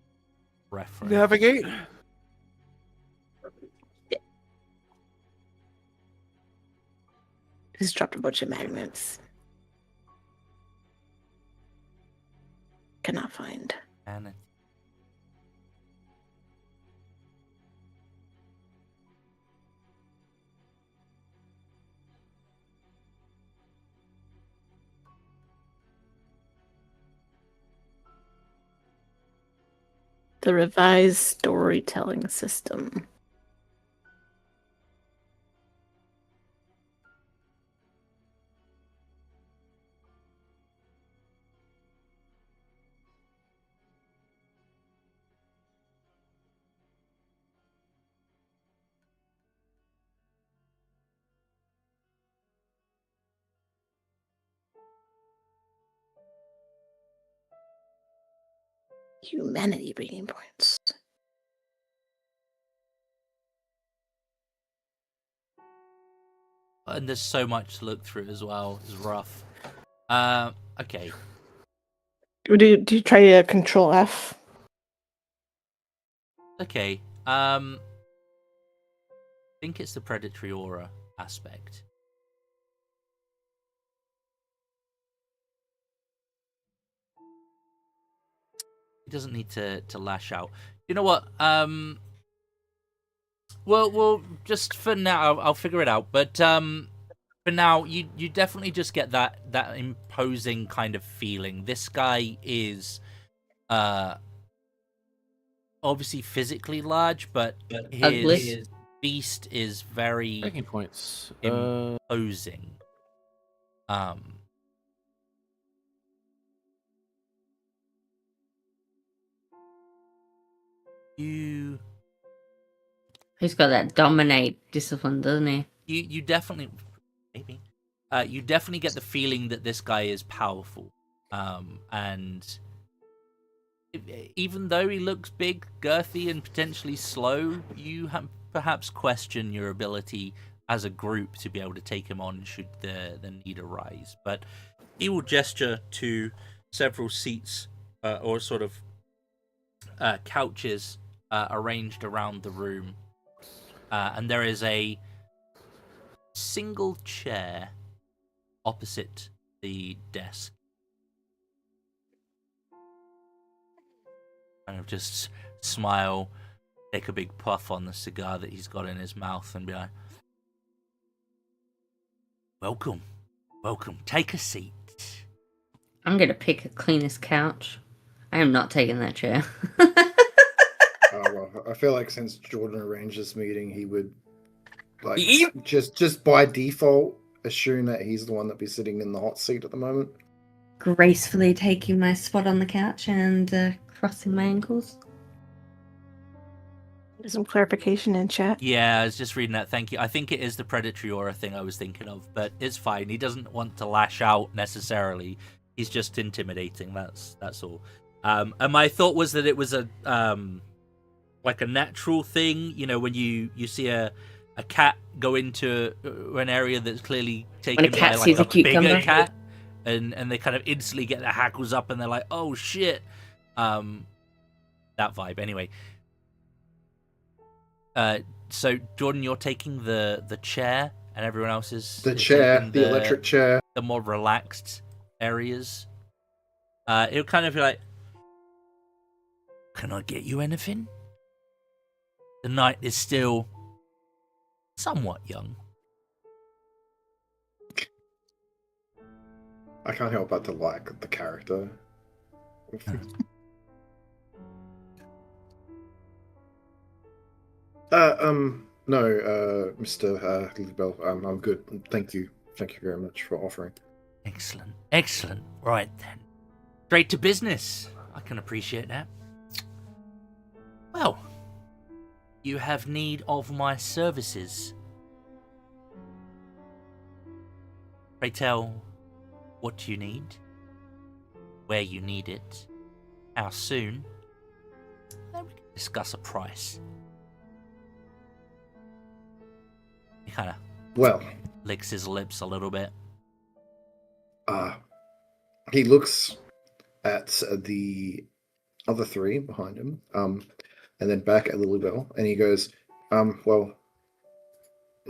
reference. Navigate. Just dropped a bunch of magnets. Cannot find. And The revised storytelling system. Humanity reading points. and there's so much to look through as well. It's rough. Okay. Do you try to control F? Okay. I think it's the predatory aura aspect. He doesn't need to lash out. You know what? Well, just for now, I'll figure it out. But for now, you definitely just get that imposing kind of feeling. This guy is obviously physically large, but his beast is very Making points. imposing. He's got that dominate discipline, doesn't he? You definitely maybe you definitely get the feeling that this guy is powerful, and even though he looks big, girthy, and potentially slow, you perhaps question your ability as a group to be able to take him on should the need arise. But he will gesture to several seats or sort of couches arranged around the room, and there is a single chair opposite the desk. Kind of just smile, take a big puff on the cigar that he's got in his mouth, and be like, "Welcome, take a seat." I'm gonna pick the cleanest couch. I am not taking that chair. Well, I feel like since Jordan arranged this meeting, he would like Yep. just by default assume that he's the one that be sitting in the hot seat at the moment. Gracefully taking my spot on the couch and crossing my ankles. There's some clarification in chat. Yeah, I was just reading that. Thank you. I think it is the predatory aura thing I was thinking of, but it's fine. He doesn't want to lash out necessarily. He's just intimidating. That's all. And my thought was that it was a like a natural thing. You know, when you see a cat go into an area that's clearly taken by like a bigger cat, and they kind of instantly get their hackles up and they're like, "Oh shit!" That vibe. Anyway. So Jordan, you're taking the chair, and everyone else is The electric chair, the more relaxed areas. It'll kind of be like, "Can I get you anything? The night is still somewhat young." I can't help but to like the character. No, Mr. Lilybell, I'm good. Thank you very much for offering. Excellent. Right then, straight to business. I can appreciate that. Well, you have need of my services. Pray tell what you need, where you need it, how soon, then we can discuss a price. He kind of Well, licks his lips a little bit. he looks at the other three behind him, and then back at Lilybell, and he goes, well,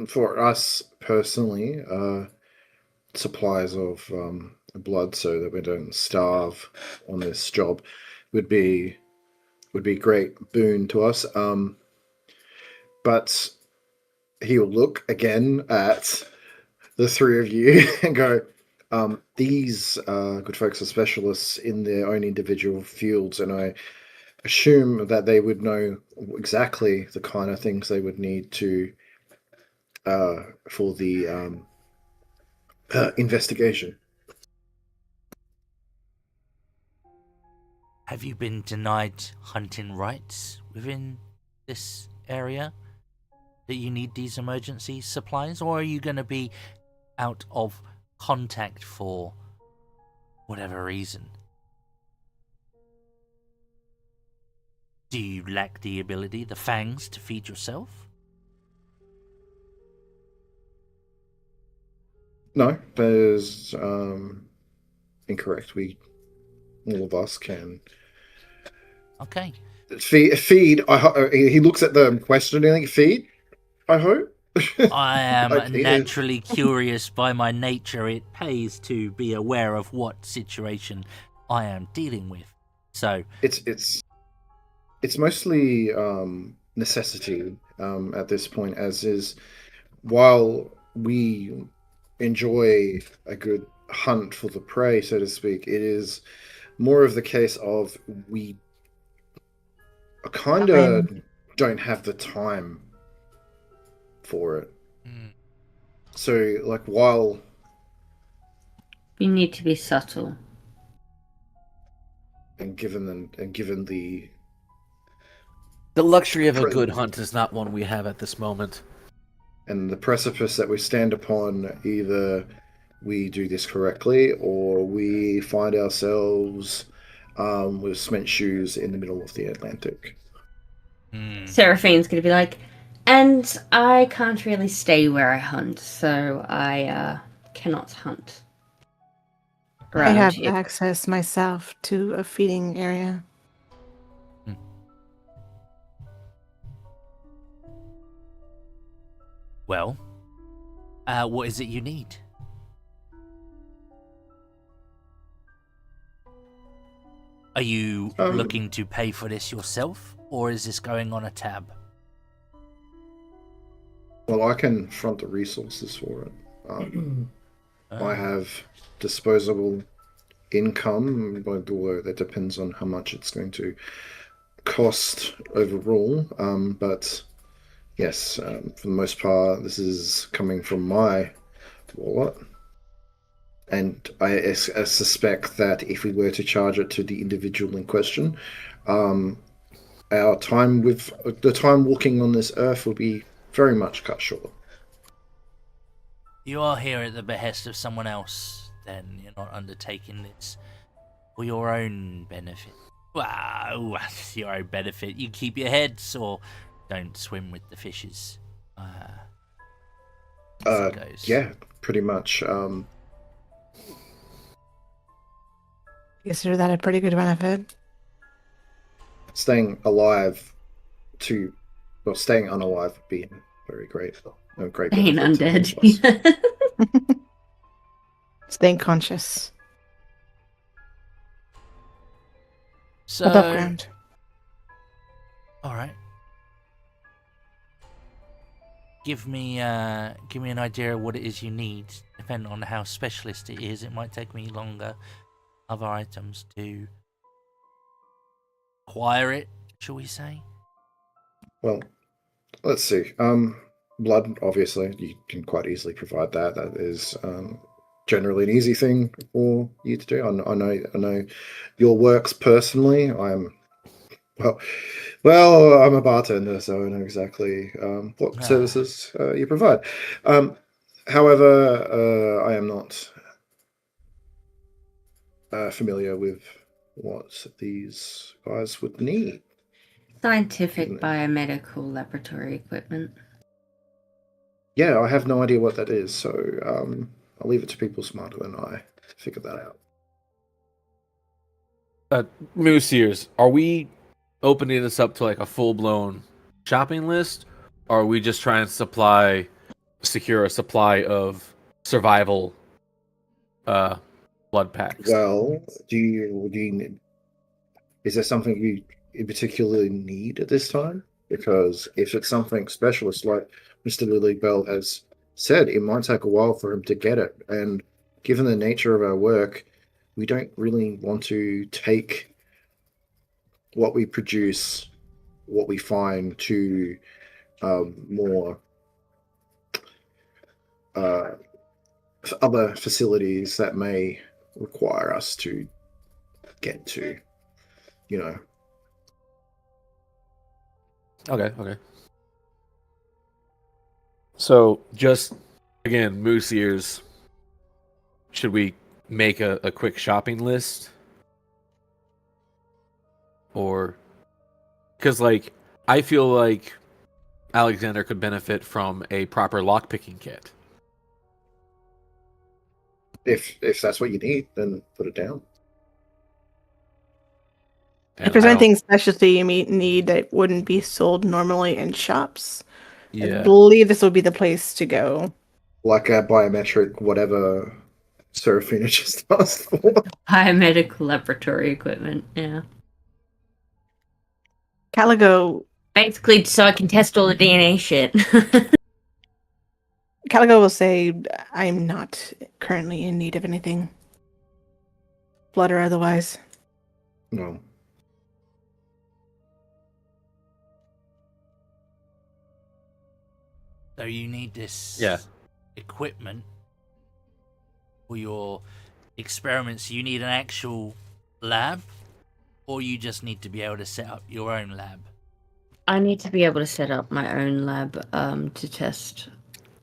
for us personally, supplies of blood so that we don't starve on this job would be great boon to us. But he'll look again at the three of you and go, these good folks are specialists in their own individual fields, and I assume that they would know exactly the kind of things they would need to for the investigation. Have you been denied hunting rights within this area that you need these emergency supplies, or are you going to be out of contact for whatever reason? Do you lack the ability, the fangs, to feed yourself? No, that is incorrect. All of us can Okay. feed. He looks at the questioning. Feed. I hope. I am Okay. naturally curious by my nature. It pays to be aware of what situation I am dealing with. So It's mostly necessity at this point, as is while we enjoy a good hunt for the prey, so to speak, it is more of the case of we kind of don't have the time for it. So, like, while You need to be subtle. given the The luxury of a good hunt is not one we have at this moment. and the precipice that we stand upon, either we do this correctly or we find ourselves with cement shoes in the middle of the Atlantic. Seraphine's gonna be like, and I can't really stay where I hunt, so I cannot hunt. I around have here. access myself to a feeding area. Well, what is it you need? Are you looking to pay for this yourself, or is this going on a tab? Well, I can front the resources for it. I have disposable income, although that depends on how much it's going to cost overall. But yes, for the most part, this is coming from my wallet. And I suspect that if we were to charge it to the individual in question, our time walking on this earth will be very much cut short. You are here at the behest of someone else, then you're not undertaking this for your own benefit. Wow, your own benefit. You keep your heads or don't swim with the fishes. As it goes. Yeah, pretty much. Consider that a pretty good benefit. Staying unalive would be very great. A great Being benefit to all of us. undead. Staying conscious. So, Above ground. all right. Give me an idea of what it is you need. Depending on how specialist it is, it might take me longer. Other items to acquire it, shall we say? Well, let's see. Blood, obviously, you can quite easily provide that. That is generally an easy thing for you to do. I know your works personally. Well, I'm a bartender, so I know exactly what services you provide. However, I am not familiar with what these guys would need. Scientific biomedical laboratory equipment. Yeah, I have no idea what that is, so I'll leave it to people smarter than I to figure that out. Moose ears, are we opening this up to like a full-blown shopping list, or are we just trying to secure a supply of survival blood packs? Well, do you need, is there something you in particular need at this time? Because if it's something specialist, like Mr. Lily Bell has said, it might take a while for him to get it. And given the nature of our work, we don't really want to take what we produce, what we find, to more other facilities that may require us to get to, you know. Okay. So, just again, moose ears. Should we make a quick shopping list, or because like I feel like Alexander could benefit from a proper lockpicking kit. If that's what you need, then put it down. And If there's I don't- anything specialty you need that wouldn't be sold normally in shops, I yeah, believe this would be the place to go. Like a biometric, whatever Serafina just asked for. Biomedical laboratory equipment, yeah. Caligo Basically, so I can test all the DNA shit. Caligo will say, I'm not currently in need of anything. Blood or otherwise. No. So you need this equipment for your experiments. You need an actual lab, or you just need to be able to set up your own lab? I need to be able to set up my own lab to test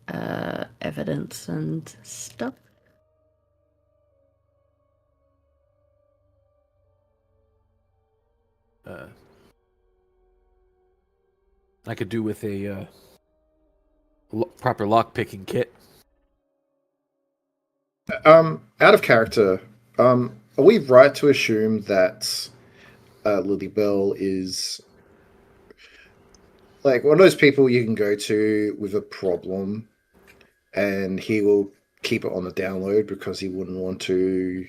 evidence and stuff. I could do with a proper lockpicking kit. Out of character, are we right to assume that Lily Bell is like one of those people you can go to with a problem, and he will keep it on the download because he wouldn't want to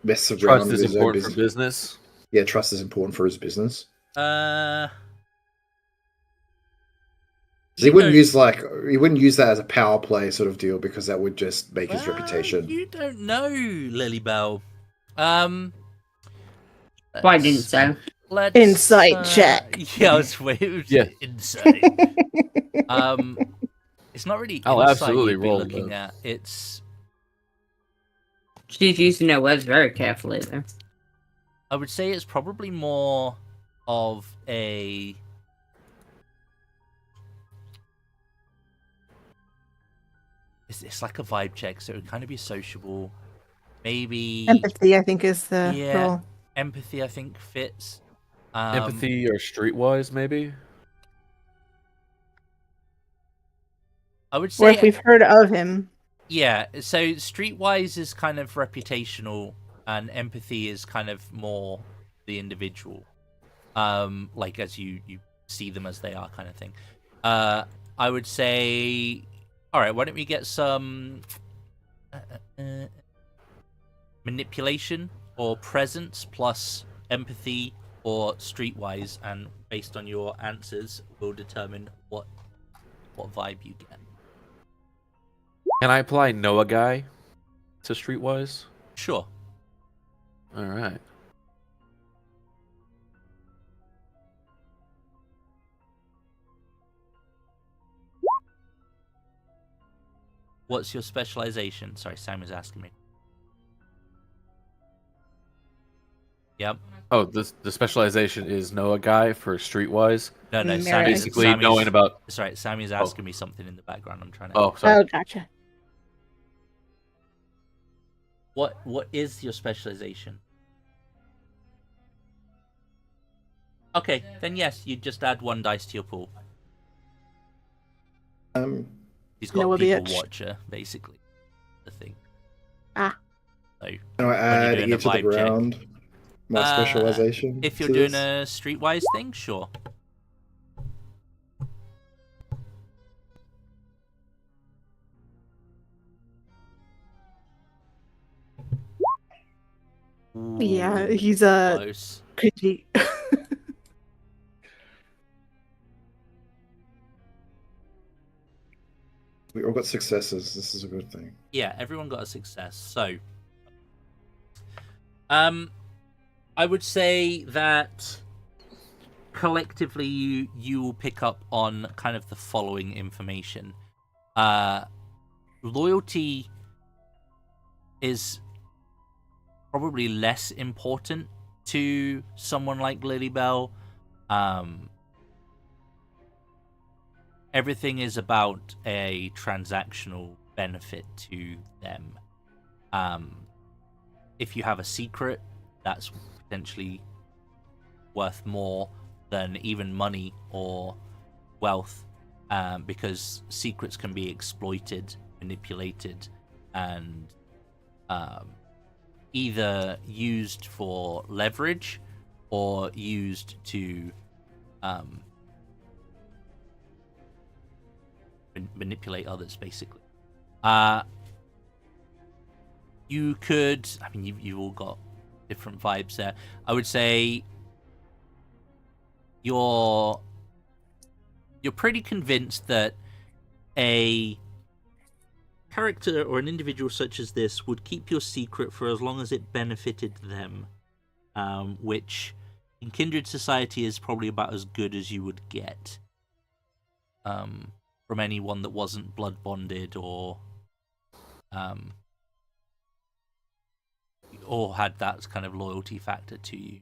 mess around Trust with is his own important for business? business. Yeah, trust is important for his business. So he wouldn't use that as a power play sort of deal, because that would just make his reputation. You don't know, Lily Bell. Why didn't so? Let's Insight check. Yeah, I was waiting. Yeah. Insight. It's not really I'll insight absolutely you'd be roll looking both. at. It's, She's using her words very carefully, though. I would say it's probably more of a it's like a vibe check, so it would kind of be sociable. Maybe Empathy, I think, is the Yeah. role. empathy, I think, fits. Empathy or streetwise, maybe. I would Or say if we've heard of him. yeah. So streetwise is kind of reputational, and empathy is kind of more the individual. Like as you see them as they are, kind of thing. I would say, all right. Why don't we get some manipulation or presence plus empathy or streetwise, and based on your answers, we'll determine what vibe you get. Can I apply know a guy to streetwise? Sure. All right. What's your specialization? Sorry, Sam was asking me. Yep. Oh, the specialization is know a guy for streetwise. No, Merit. Sammy's, Basically, Sammy's, knowing about. Sorry, Sammy's asking me something in the background. I'm trying to. Oh, sorry. Oh, gotcha. What is your specialization? Okay, then yes, you just add 1 dice to your pool. He's got Noah people bitch. watcher, basically. The thing. Ah. So Can I add doing a ear to the vibe check. ground? My specialization. if you're to doing this? a streetwise thing, sure. Yeah, Ooh, he's close. cringy. We all got successes. This is a good thing. Yeah, everyone got a success. So, I would say that collectively you will pick up on kind of the following information. Loyalty is probably less important to someone like Lilybell. Everything is about a transactional benefit to them. If you have a secret, that's potentially worth more than even money or wealth, because secrets can be exploited, manipulated, and either used for leverage or used to manipulate others, basically. You could, I mean, you've all got different vibes there. I would say you're pretty convinced that a character or an individual such as this would keep your secret for as long as it benefited them, which in kindred society is probably about as good as you would get from anyone that wasn't blood bonded or had that kind of loyalty factor to you.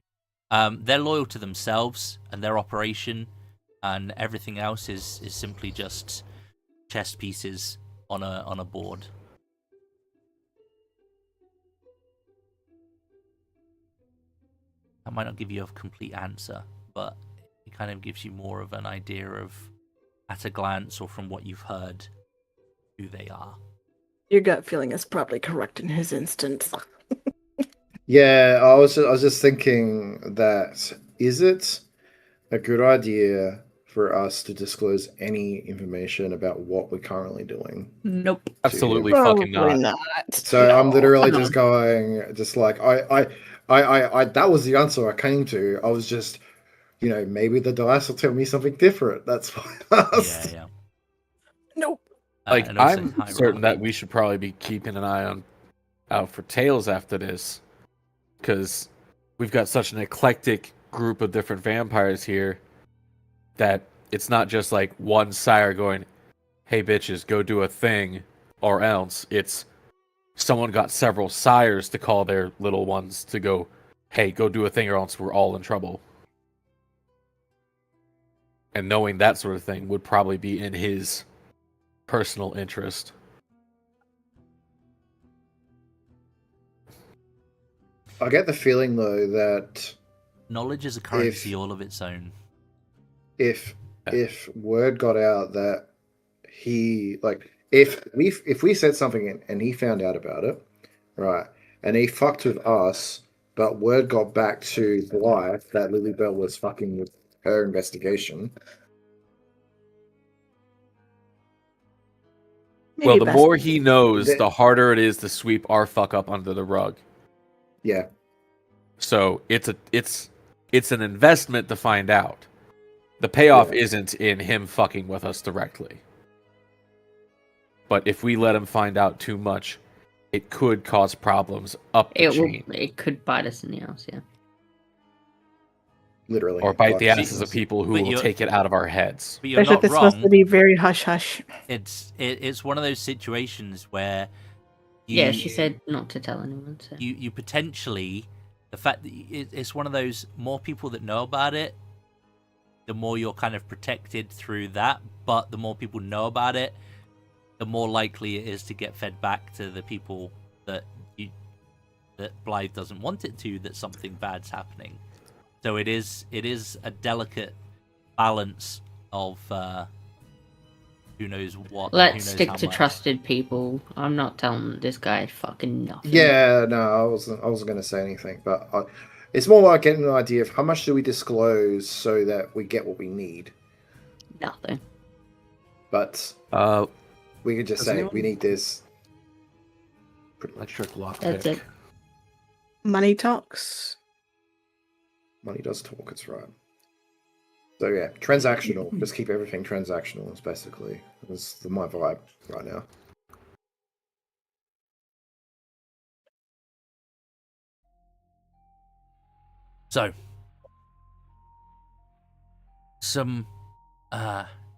They're loyal to themselves and their operation, and everything else is simply just chess pieces on a board. That might not give you a complete answer, but it kind of gives you more of an idea of, at a glance or from what you've heard, who they are. Your gut feeling is probably correct in his instance. Yeah, I was just thinking that is it a good idea for us to disclose any information about what we're currently doing? Nope. Absolutely Probably fucking not. So I'm literally No. just going, just like I that was the answer I came to. I was just, maybe the dice will tell me something different. That's why I asked. Yeah. Nope. Like, And also I'm high certain that roll. we should probably be keeping an eye out for tails after this, because we've got such an eclectic group of different vampires here that it's not just like one sire going, "Hey bitches, go do a thing," or else it's someone got several sires to call their little ones to go, "Hey, go do a thing, or else we're all in trouble." And knowing that sort of thing would probably be in his personal interest. I get the feeling though that Knowledge is a currency all of its own. if word got out that he if we said something and he found out about it, right, and he fucked with us, but word got back to Blythe that Lilybell was fucking with her investigation. Well, the Maybe more best- he knows, The- the harder it is to sweep our fuck up under the rug. Yeah. So it's an investment to find out. The payoff Yeah. isn't in him fucking with us directly. But if we let him find out too much, it could cause problems up the chain. It could bite us in the ass, yeah. literally. Or bite the Like, asses of people who But will you're- take it out of our heads. But you're Especially not if it's supposed to wrong. be very hush hush. It's one of those situations where Yeah, she said not to tell anyone. So. you potentially, the fact that it's one of those, more people that know about it, the more you're kind of protected through that. But the more people know about it, the more likely it is to get fed back to the people that Blythe doesn't want it to, that something bad's happening. So it is a delicate balance of who knows what. Let's who knows stick how to much. trusted people. I'm not telling this guy fucking nothing. Yeah, no, I wasn't going to say anything, but it's more like getting an idea of how much do we disclose so that we get what we need. Nothing. But we could just Does say anyone- we need this. Pretty much. Electric lockpick. That's it. Money talks. Money does talk. It's right. So yeah, transactional. Just keep everything transactional. Is basically that's my vibe right now. So, some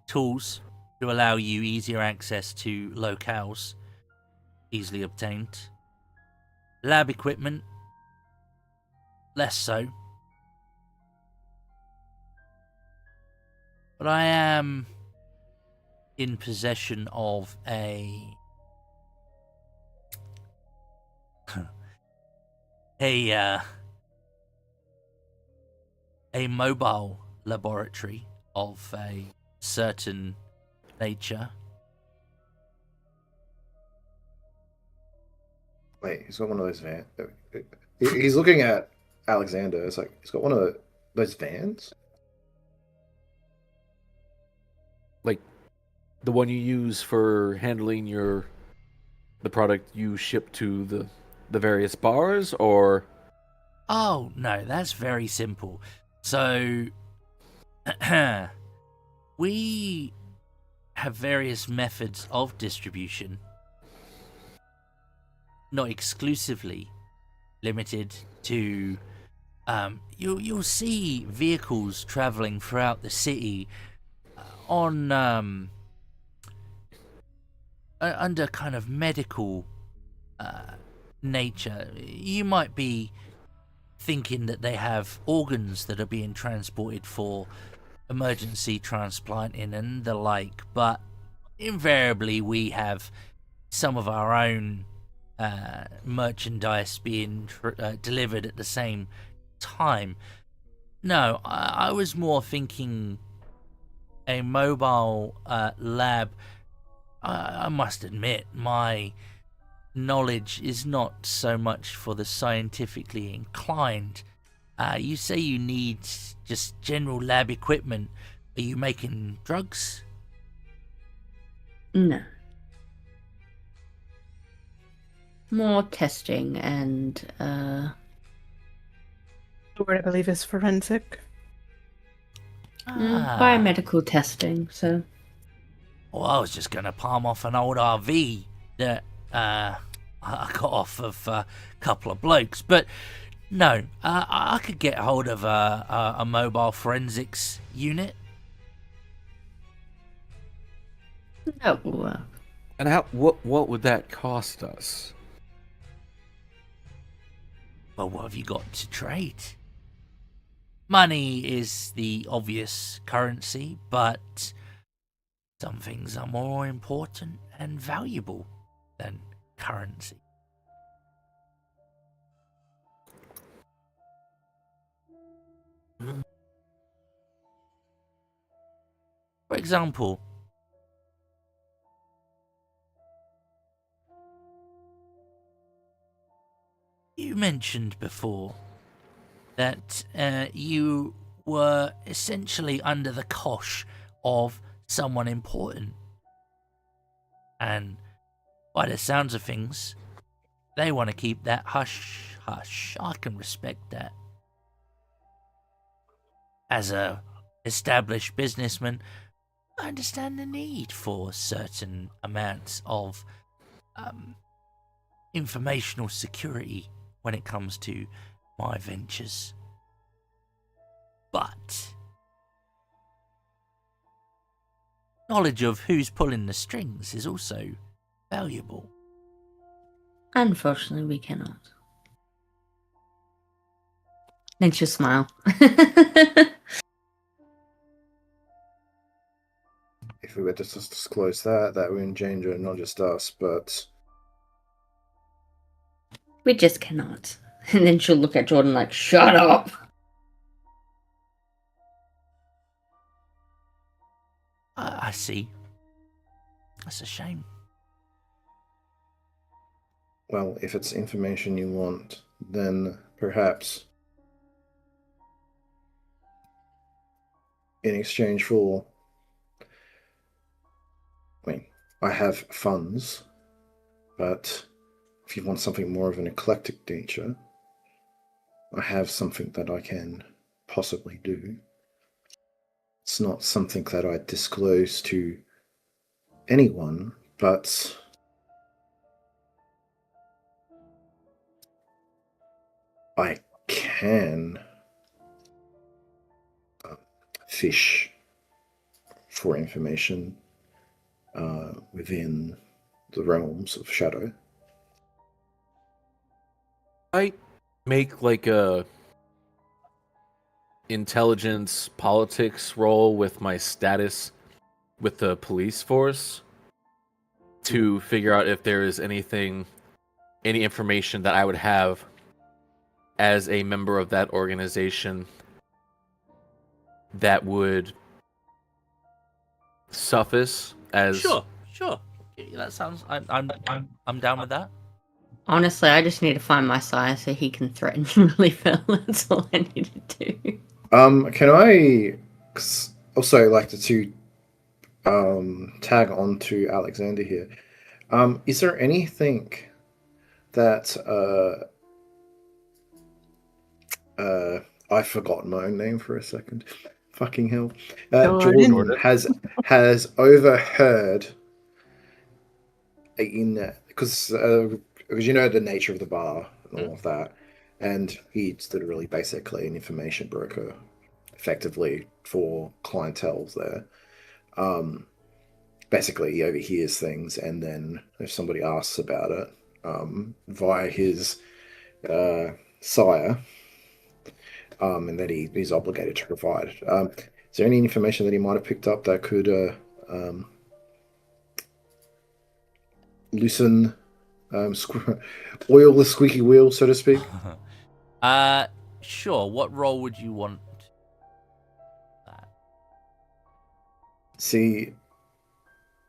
tools to allow you easier access to locales, easily obtained. Lab equipment, less so. But I am in possession of a mobile laboratory of a certain nature. Wait, he's got one of those vans. He's looking at Alexander. It's like he's got one of those vans. Like the one you use for handling the product you ship to the various bars, or Oh, no, that's very simple. So, we have various methods of distribution, not exclusively limited to. You'll see vehicles traveling throughout the city on under kind of medical nature. You might be thinking that they have organs that are being transported for emergency transplanting and the like, but invariably we have some of our own merchandise being delivered at the same time. No, I was more thinking a mobile lab. I must admit, my knowledge is not so much for the scientifically inclined. You say you need just general lab equipment. Are you making drugs? No. More testing and The word I believe is forensic. biomedical testing. So Well, I was just going to palm off an old RV that I got off of a couple of blokes. But no, I could get hold of a mobile forensics unit. that will work. and what would that cost us? Well, what have you got to trade? Money is the obvious currency, but some things are more important and valuable than currency. For example, you mentioned before that you were essentially under the cosh of someone important. And by the sounds of things, they want to keep that hush hush. I can respect that. As a established businessman, I understand the need for certain amounts of informational security when it comes to my ventures. but knowledge of who's pulling the strings is also valuable. Unfortunately, we cannot. Then she'll smile. If we were to just disclose that, that would endanger not just us, but We just cannot. And then she'll look at Jordan like, shut up. I see. That's a shame. well, if it's information you want, then perhaps in exchange for, I mean, I have funds, but if you want something more of an eclectic nature, I have something that I can possibly do. It's not something that I disclose to anyone, but I can fish for information within the realms of shadow. I make like a intelligence politics roll with my status with the police force to figure out if there is any information that I would have as a member of that organization that would suffice as Sure. Yeah, that sounds. I'm down with that. Honestly, I just need to find my sire so he can threaten really well. That's all I need to do. Can I also like to tag on to Alexander here? Is there anything that I've forgotten my own name for a second. Fucking hell. Jordan has overheard because you know the nature of the bar and all of that, and he's literally basically an information broker, effectively for clientele there. Basically, he overhears things, and then if somebody asks about it via his sire, and that he's obligated to provide. Is there any information that he might have picked up that could loosen, oil the squeaky wheel, so to speak? Sure. What role would you want? See,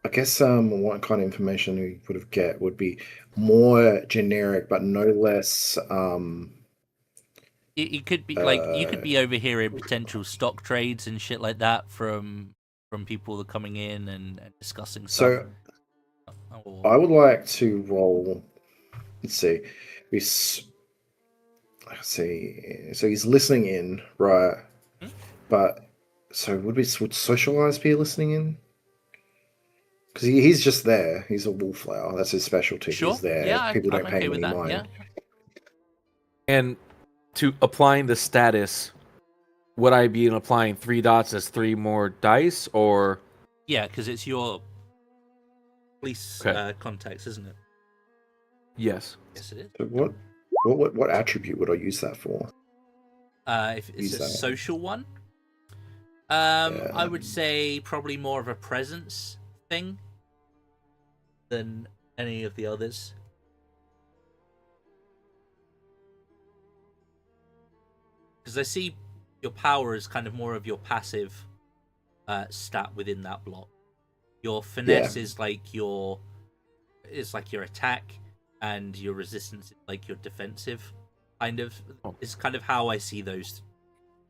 I guess what kind of information we would have get would be more generic, but no less. It could be like you could be overhearing potential stock trades and shit like that from people that are coming in and discussing stuff. So I would like to roll. Let's see. So he's listening in, right? But so would socialize be listening in? Because he's just there. He's a wallflower. That's his specialty. Sure. He's there. Yeah, People I'm don't pay okay him with any that. mind. Yeah. and to applying the status, would I be applying 3 dots as 3 more dice, or Yeah, because it's your police context, isn't it? yes? Yes, it is. So what attribute would I use that for? If it's Use a that. social one, I would say probably more of a presence thing than any of the others. Because I see your power as kind of more of your passive stat within that block. Your finesse is like your attack, and your resistance is like your defensive. Kind of is kind of how I see those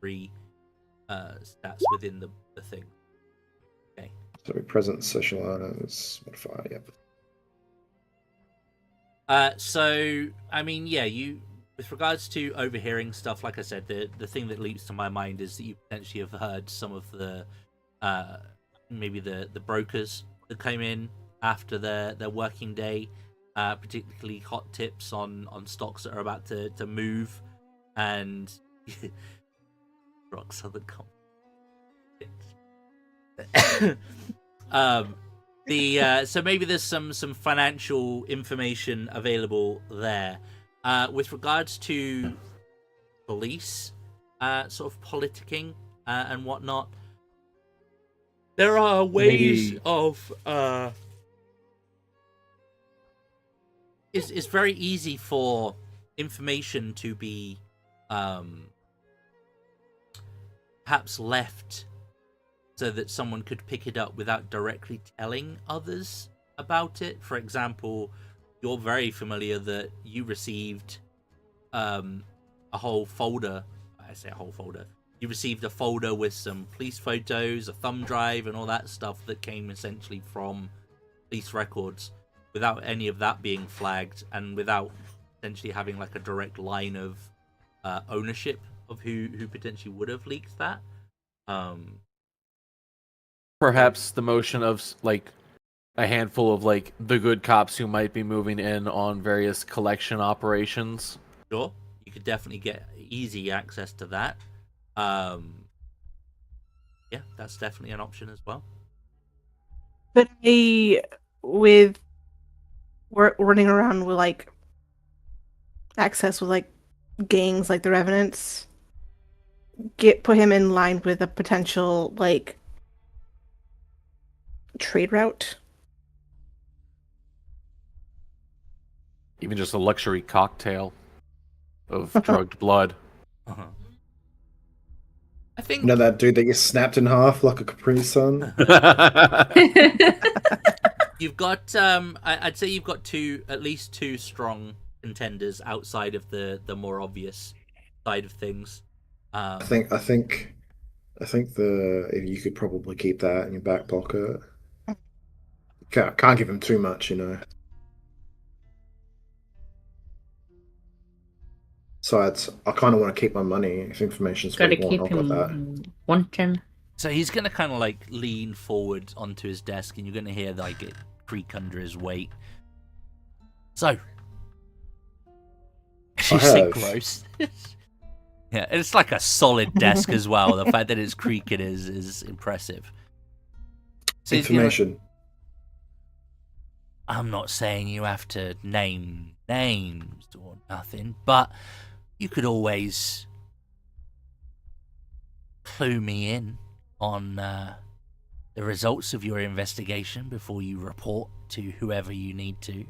3 stats within the thing. Okay. So presence, socialize, modify. Yep. So I mean, yeah, with regards to overhearing stuff, like I said, the thing that leaps to my mind is that you potentially have heard some of the maybe the brokers that came in after their working day, particularly hot tips on stocks that are about to move, and rock southern continent. So maybe there's some financial information available there. With regards to police, sort of politicking and whatnot, there are ways of. It's very easy for information to be perhaps left so that someone could pick it up without directly telling others about it. For example, you're very familiar that you received a whole folder. I say a whole folder. You received a folder with some police photos, a thumb drive, and all that stuff that came essentially from police records without any of that being flagged and without essentially having like a direct line of ownership of who potentially would have leaked that. Perhaps the motion of like a handful of like the good cops who might be moving in on various collection operations. Sure, you could definitely get easy access to that. Yeah, that's definitely an option as well. But with running around with like access with like gangs like the Revenants, put him in line with a potential like trade route. Even just a luxury cocktail of drugged blood. Uh-huh. I think You know that dude that you snapped in half like a Capri Sun? you've got I'd say you've got at least two strong contenders outside of the more obvious side of things. I think you could probably keep that in your back pocket. Can't give him too much, you know. Besides, I kind of want to keep my money if information's Gotta really keep I've got that. him wanting. So he's gonna kind of like lean forward onto his desk, and you're gonna hear like it creak under his weight. So, you sit close. Yeah, it's like a solid desk as well. The fact that it's creaking is impressive. So Information. I'm not saying you have to name names or nothing, but you could always clue me in on the results of your investigation before you report to whoever you need to.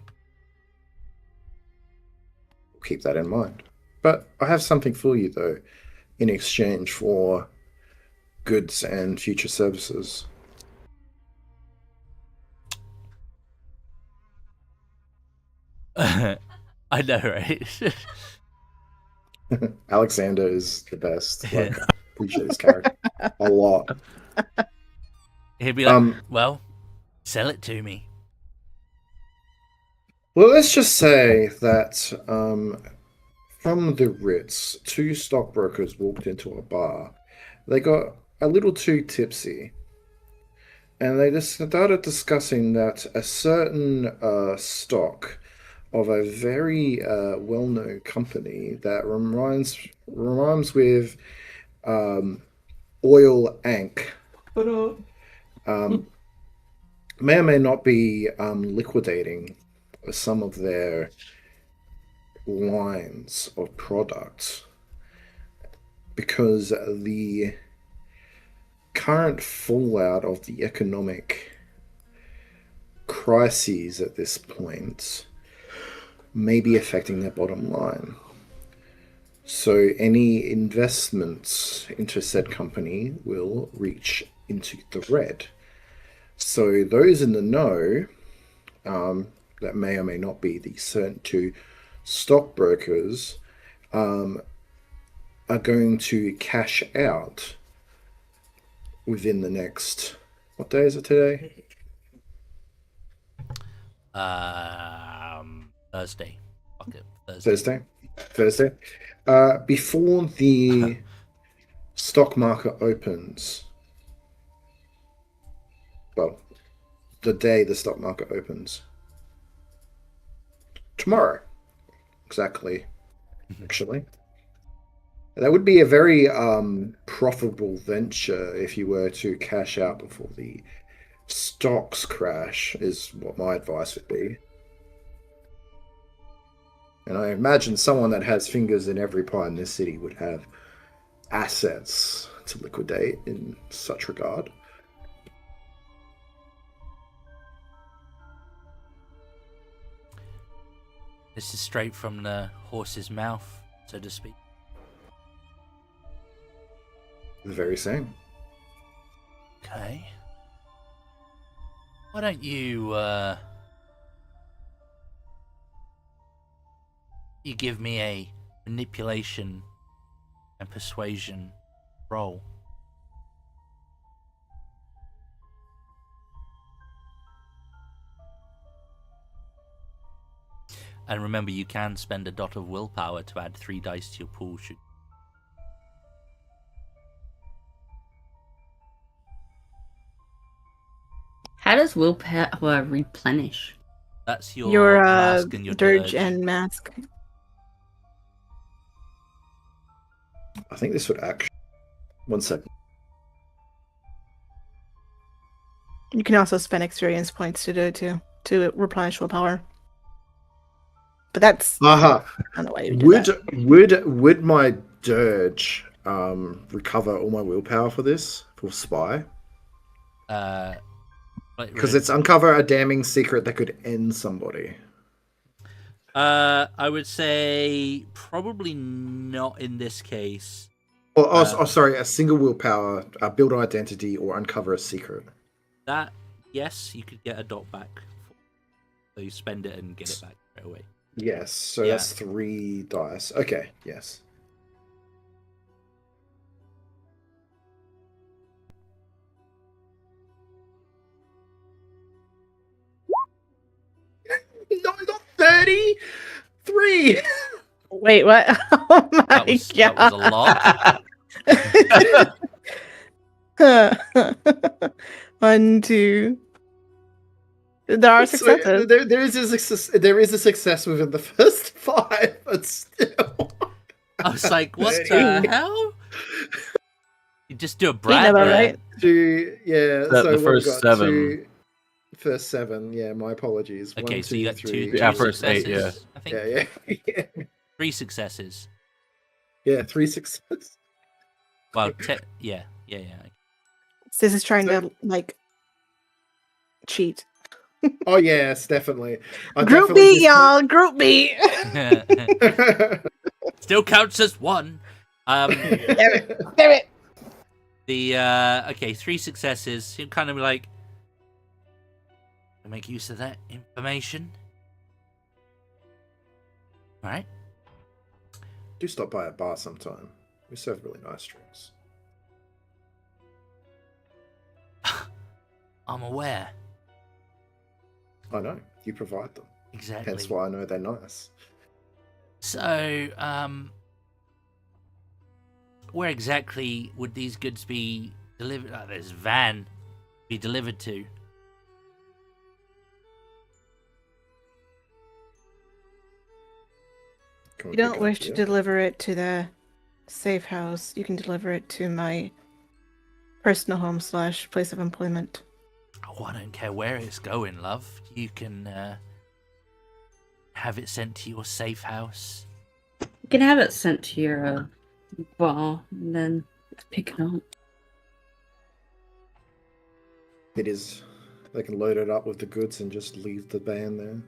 Keep that in mind. But I have something for you, though, in exchange for goods and future services. I know, right? Alexander is the best. Like, I appreciate his character a lot. He'd be like, well, sell it to me. Well, let's just say that from the Ritz, two stockbrokers walked into a bar. They got a little too tipsy. And they just started discussing that a certain stock of a very well-known company that rhymes with Oil Ank may or may not be liquidating some of their lines of products because the current fallout of the economic crises at this point may be affecting their bottom line. So any investments into said company will reach into the red. So those in the know, that may or may not be the certain two stockbrokers, are going to cash out within the next, what day is it today? Thursday. Fuck it. Thursday. Before the stock market opens. Well, the day the stock market opens. Tomorrow. Exactly. Actually. That would be a very profitable venture if you were to cash out before the stocks crash, is what my advice would be. And I imagine someone that has fingers in every pie in this city would have assets to liquidate in such regard. This is straight from the horse's mouth, so to speak. The very same. Okay. Why don't you, you give me a manipulation and persuasion roll? And remember, you can spend a dot of willpower to add 3 dice to your pool. How does willpower replenish? That's your mask and your dirge dirge. and mask. I think this would actually... 1 second. You can also spend experience points to do it too, to replenish willpower. But that's Aha. I don't know why you would do that. Would my dirge recover all my willpower for this? For spy? Because it's uncover a damning secret that could end somebody. I would say probably not in this case. Sorry, a single willpower, build an identity, or uncover a secret. That, yes, you could get a dot back. So you spend it and get it back straight away. Yes, so Yeah. that's 3 dice. Okay, yes. No, not 33! Wait, what? Oh my That was a lot. 1, 2. There are successes. There is a success within the first 5, but still. I was like, what the Thirty. hell? You just do a You brag, know that, there. right? The The first 7. First 7, yeah, my apologies. Okay, 1, so you got 3. two Yeah, first 8, successes. I think Yeah. 3 successes. Yeah, 3 successes. Well, yeah. This is trying to cheat. Oh yes, definitely. Group B, y'all. Group B. Still counts as 1. Damn it. Okay, 3 successes. You're kind of like, make use of that information. All right. Do stop by a bar sometime. We serve really nice drinks. I'm aware. I know you provide them. Exactly. Hence why I know they're nice. So, where exactly would these goods be delivered? This van be delivered to? Can we You don't pick wish up to here? deliver it to the safe house. You can deliver it to my personal home / place of employment. Oh, I don't care where it's going, love. You can have it sent to your safe house. You can have it sent to your bar and then pick it up. It is. They can load it up with the goods and just leave the van there.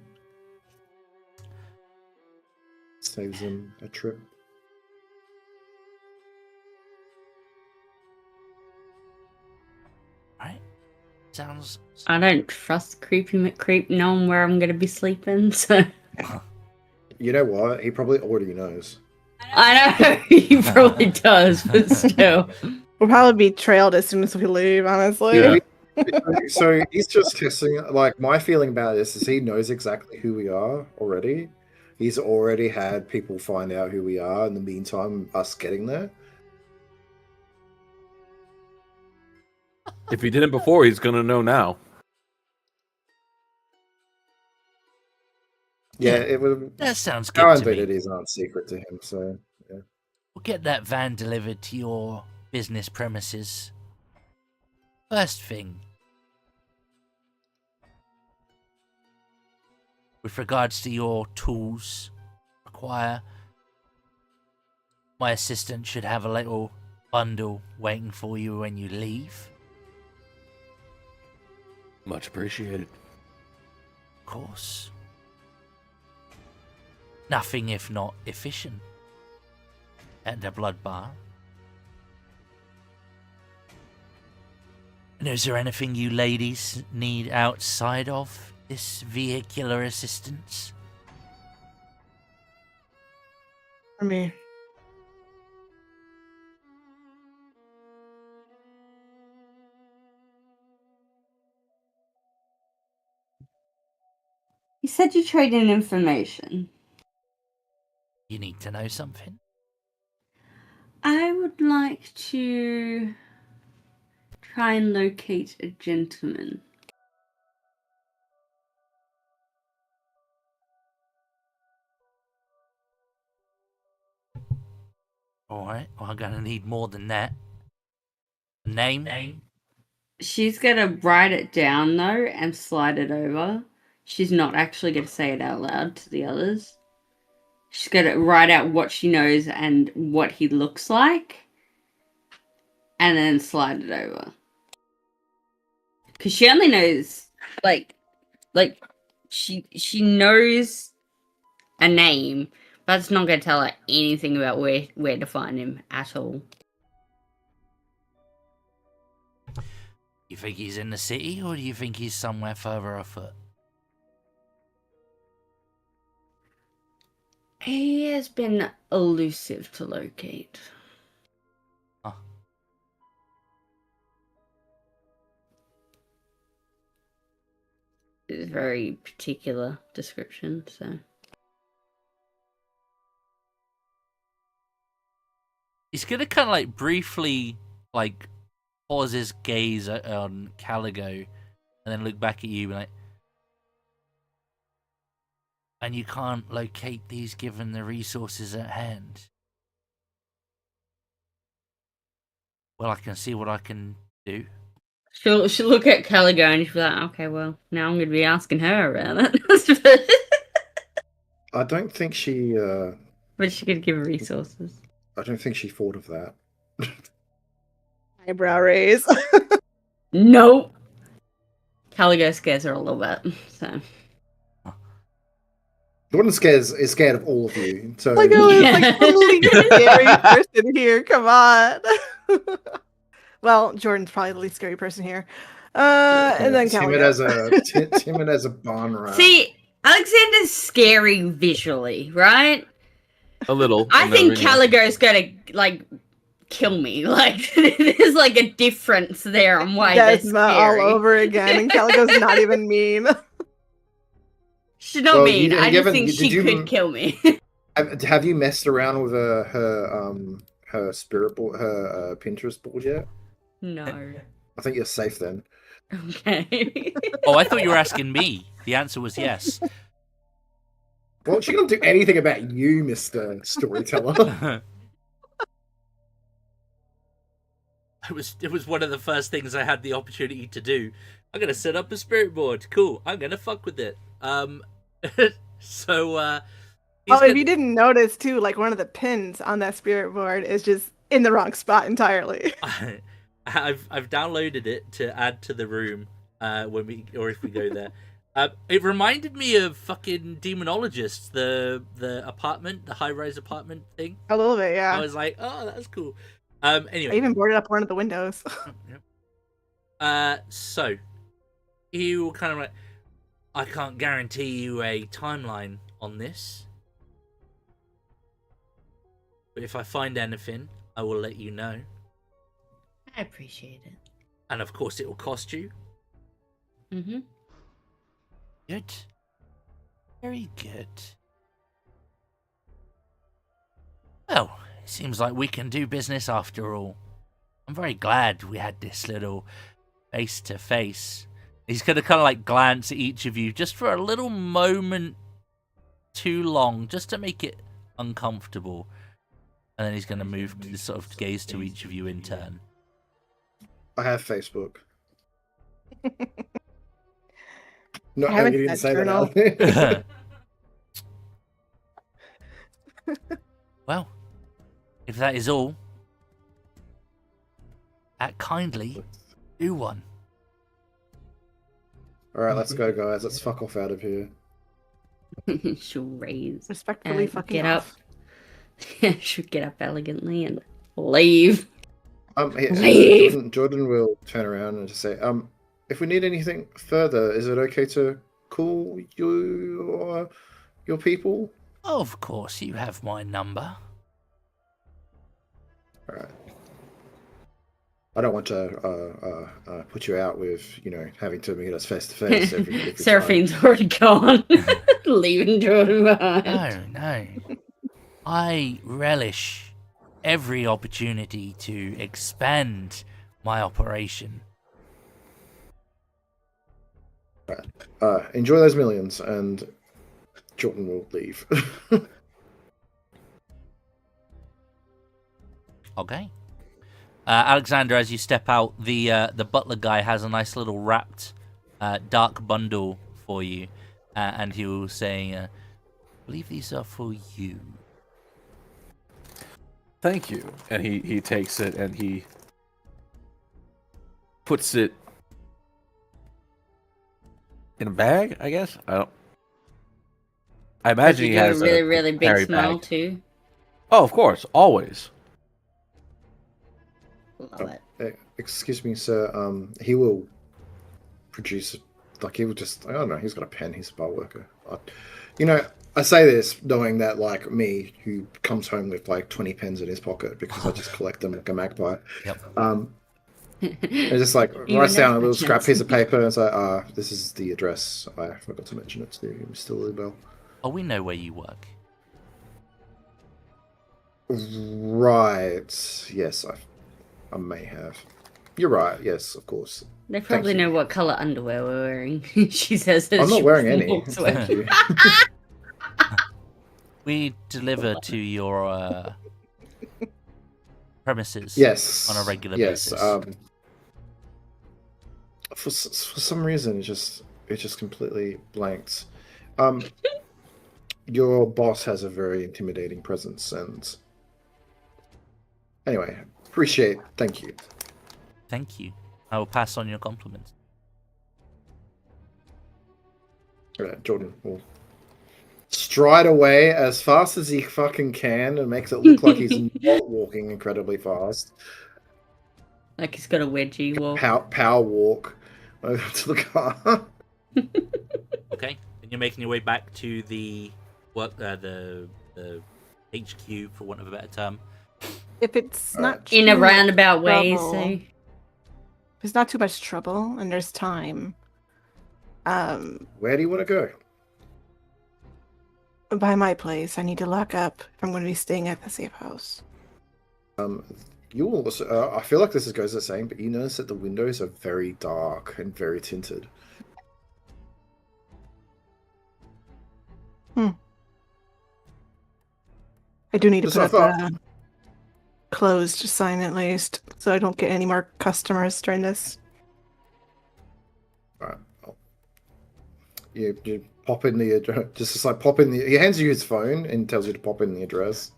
Saves them a trip. Right? Sounds. I don't trust Creepy McCreep knowing where I'm going to be sleeping, so... You know what? He probably already knows. I know, he probably does, but still. We'll probably be trailed as soon as we leave, honestly. Yeah. So he's just testing. Like, my feeling about this is he knows exactly who we are already. He's already had people find out who we are in the meantime, us getting there. If he didn't before, he's gonna know now. Yeah, it would. That sounds Our good to me. identities aren't secret to him, so yeah. We'll get that van delivered to your business premises. First thing, with regards to your tools require, my assistant should have a little bundle waiting for you when you leave. Much appreciated. Of course. Nothing if not efficient at the blood bar. And is there anything you ladies need outside of this vehicular assistance? For me. You said you trade in information. You need to know something? I would like to try and locate a gentleman. Alright, well, I'm gonna need more than that. Name? She's gonna write it down though and slide it over. She's not actually gonna say it out loud to the others. She's gonna write out what she knows and what he looks like, and then slide it over. Cause she only knows like she knows a name, but it's not gonna tell her anything about where to find him at all. You think he's in the city, or do you think he's somewhere further afoot? He has been elusive to locate. Huh. It's a very particular description, so. He's gonna kind of like briefly like pause his gaze on Caligo and then look back at you and like, and you can't locate these given the resources at hand. Well, I can see what I can do. She'll look at Caligo and she'll be like, okay, well, now I'm going to be asking her about it. I don't think she. But she could give her resources. I don't think she thought of that. Eyebrow raise. Nope. Caligo scares her a little bit, so. The one that is scared of all of you. So Like, oh, it's like the least scary person here. Come on. Well, Jordan's probably the least scary person here. And then timid Caligo. timid as a barn rat. See, Alexander's scary visually, right? A little. I think Caligo's gonna, like, kill me. Like, there's, like, a difference there on why they're Desma scary. all over again, and Caligo's not even mean. She's not Well, mean. you I just haven't- think did she you- could kill me. Have you messed around with her spirit board, her Pinterest board yet? No. I think you're safe then. Okay. Oh, I thought you were asking me. The answer was yes. Well, she don't do anything about you, Mr. Storyteller. It was one of the first things I had the opportunity to do. I'm gonna set up a spirit board. Cool. I'm gonna fuck with it. So If you didn't notice too, like one of the pins on that spirit board is just in the wrong spot entirely. I've downloaded it to add to the room if we go there. It reminded me of fucking Demonologist, the apartment, the high-rise apartment thing. A little bit, yeah. I was like, oh, that's cool. I Anyway. even boarded up one of the windows. So he will kind of like, I can't guarantee you a timeline on this, but if I find anything, I will let you know. I appreciate it. And of course, it will cost you. Mm-hmm. Good. Very good. Well, it seems like we can do business after all. I'm very glad we had this little face-to-face. He's going to kind of like glance at each of you just for a little moment too long, just to make it uncomfortable. And then he's going to move to sort of gaze to each of you in turn. I have Facebook. No, I haven't you didn't had say that journal. out. Well, if that is all, kindly do one. All right, let's go, guys. Let's fuck off out of here. She'll raise. Respectfully fucking get up. off. She'll get up elegantly and leave. Here, Leave. Jordan will turn around and just say, if we need anything further, is it okay to call your people? Of course, you have my number. All right. I don't want to put you out with, having to meet us face to face every time. Seraphine's already gone. Leaving Jordan behind. No. I relish every opportunity to expand my operation. Enjoy those millions, and Jordan will leave. Okay. Alexander, as you step out, the butler guy has a nice little wrapped dark bundle for you, and he will say, "I believe these are for you." Thank you. And he takes it and he puts it in a bag, I guess. I imagine You he do a has really, a really big carry smile bag. too. Oh, of course, always. Love it. Excuse me, sir. He will produce, he will just, I don't know, he's got a pen, he's a bar worker. I say this knowing that, me, who comes home with 20 pens in his pocket because I just collect them like a magpie. Yep. It's just You writes down a never little scrap chance. piece of paper and say, this is the address. I forgot to mention it to you, Mr. Lilybell. Oh, we know where you work. Right. Yes, I may have. You're right. Yes, of course. They probably you. know what color underwear we're wearing. She says as I'm not she wearing any. walks away. Thank you. We deliver to your premises Yes. on a regular yes. basis. For some reason, it just completely blanked. Your boss has a very intimidating presence, and anyway, appreciate. Thank you. Thank you. I will pass on your compliments. Jordan will stride away as fast as he fucking can and makes it look like he's not walking incredibly fast. Like he's got a wedgie walk. Power walk over to the car. Okay, and you're making your way back to the the HQ, for want of a better term. If it's not In a too much roundabout way, trouble- so if it's not too much trouble and there's time, Where do you want to go? by my place, I need to lock up if I'm going to be staying at the safe house. You will also, I feel like this goes the same, but you notice that the windows are very dark and very tinted. I do need to Just put what I up a closed sign at least, so I don't get any more customers during this. Alright. You pop in the address. Just like pop in the. He hands you his phone and tells you to pop in the address.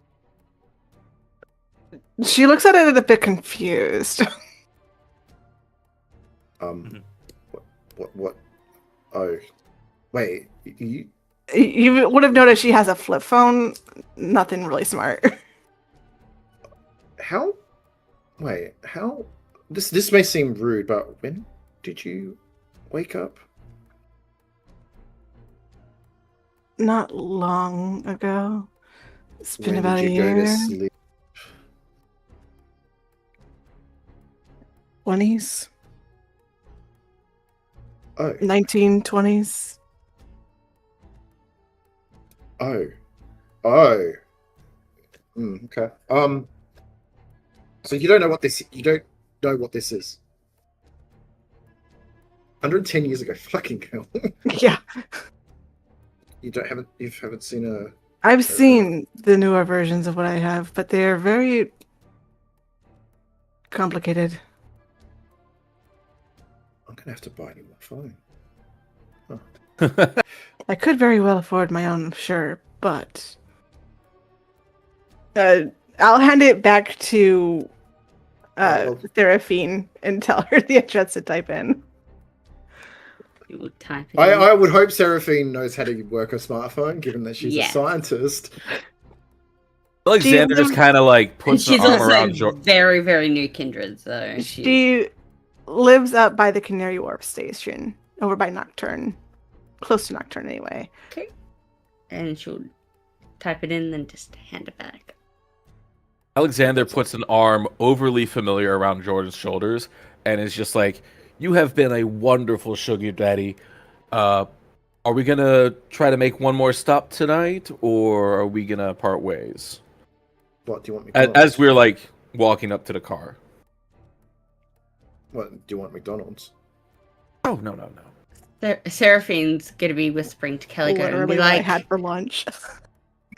She looks at it a bit confused. What? Oh, wait. You? You would have noticed she has a flip phone. Nothing really smart. How? Wait. How? This may seem rude, but when did you wake up? Not long ago. It's been When about a did you go year. to sleep? 20s, Oh. 1920s. Oh. Okay. So you don't know what this is. 110 years ago. Fucking hell. Yeah. You haven't seen I've seen the newer versions of what I have, but they're very complicated. I'm gonna have to buy you a phone. I could very well afford my own, sure, but I'll hand it back to Seraphine and tell her the address to type in. You would type it in. I would hope Seraphine knows how to work a smartphone, given that she's Yeah. a scientist. Alexander just kind of like puts She's an arm around also Jordan. very, very new kindred, so She lives up by the Canary Wharf station, over by Nocturne. Close to Nocturne, anyway. and she'll type it in, then just hand it back. Alexander puts an arm overly familiar around Jordan's shoulders and is just like, "You have been a wonderful sugar daddy. Are we gonna try to make one more stop tonight, or are we gonna part ways?" What do you want McDonald's? As we're like walking up to the car. What do you want McDonald's? Oh no. Seraphine's gonna be whispering to Calico and Literally be what I like, had for lunch.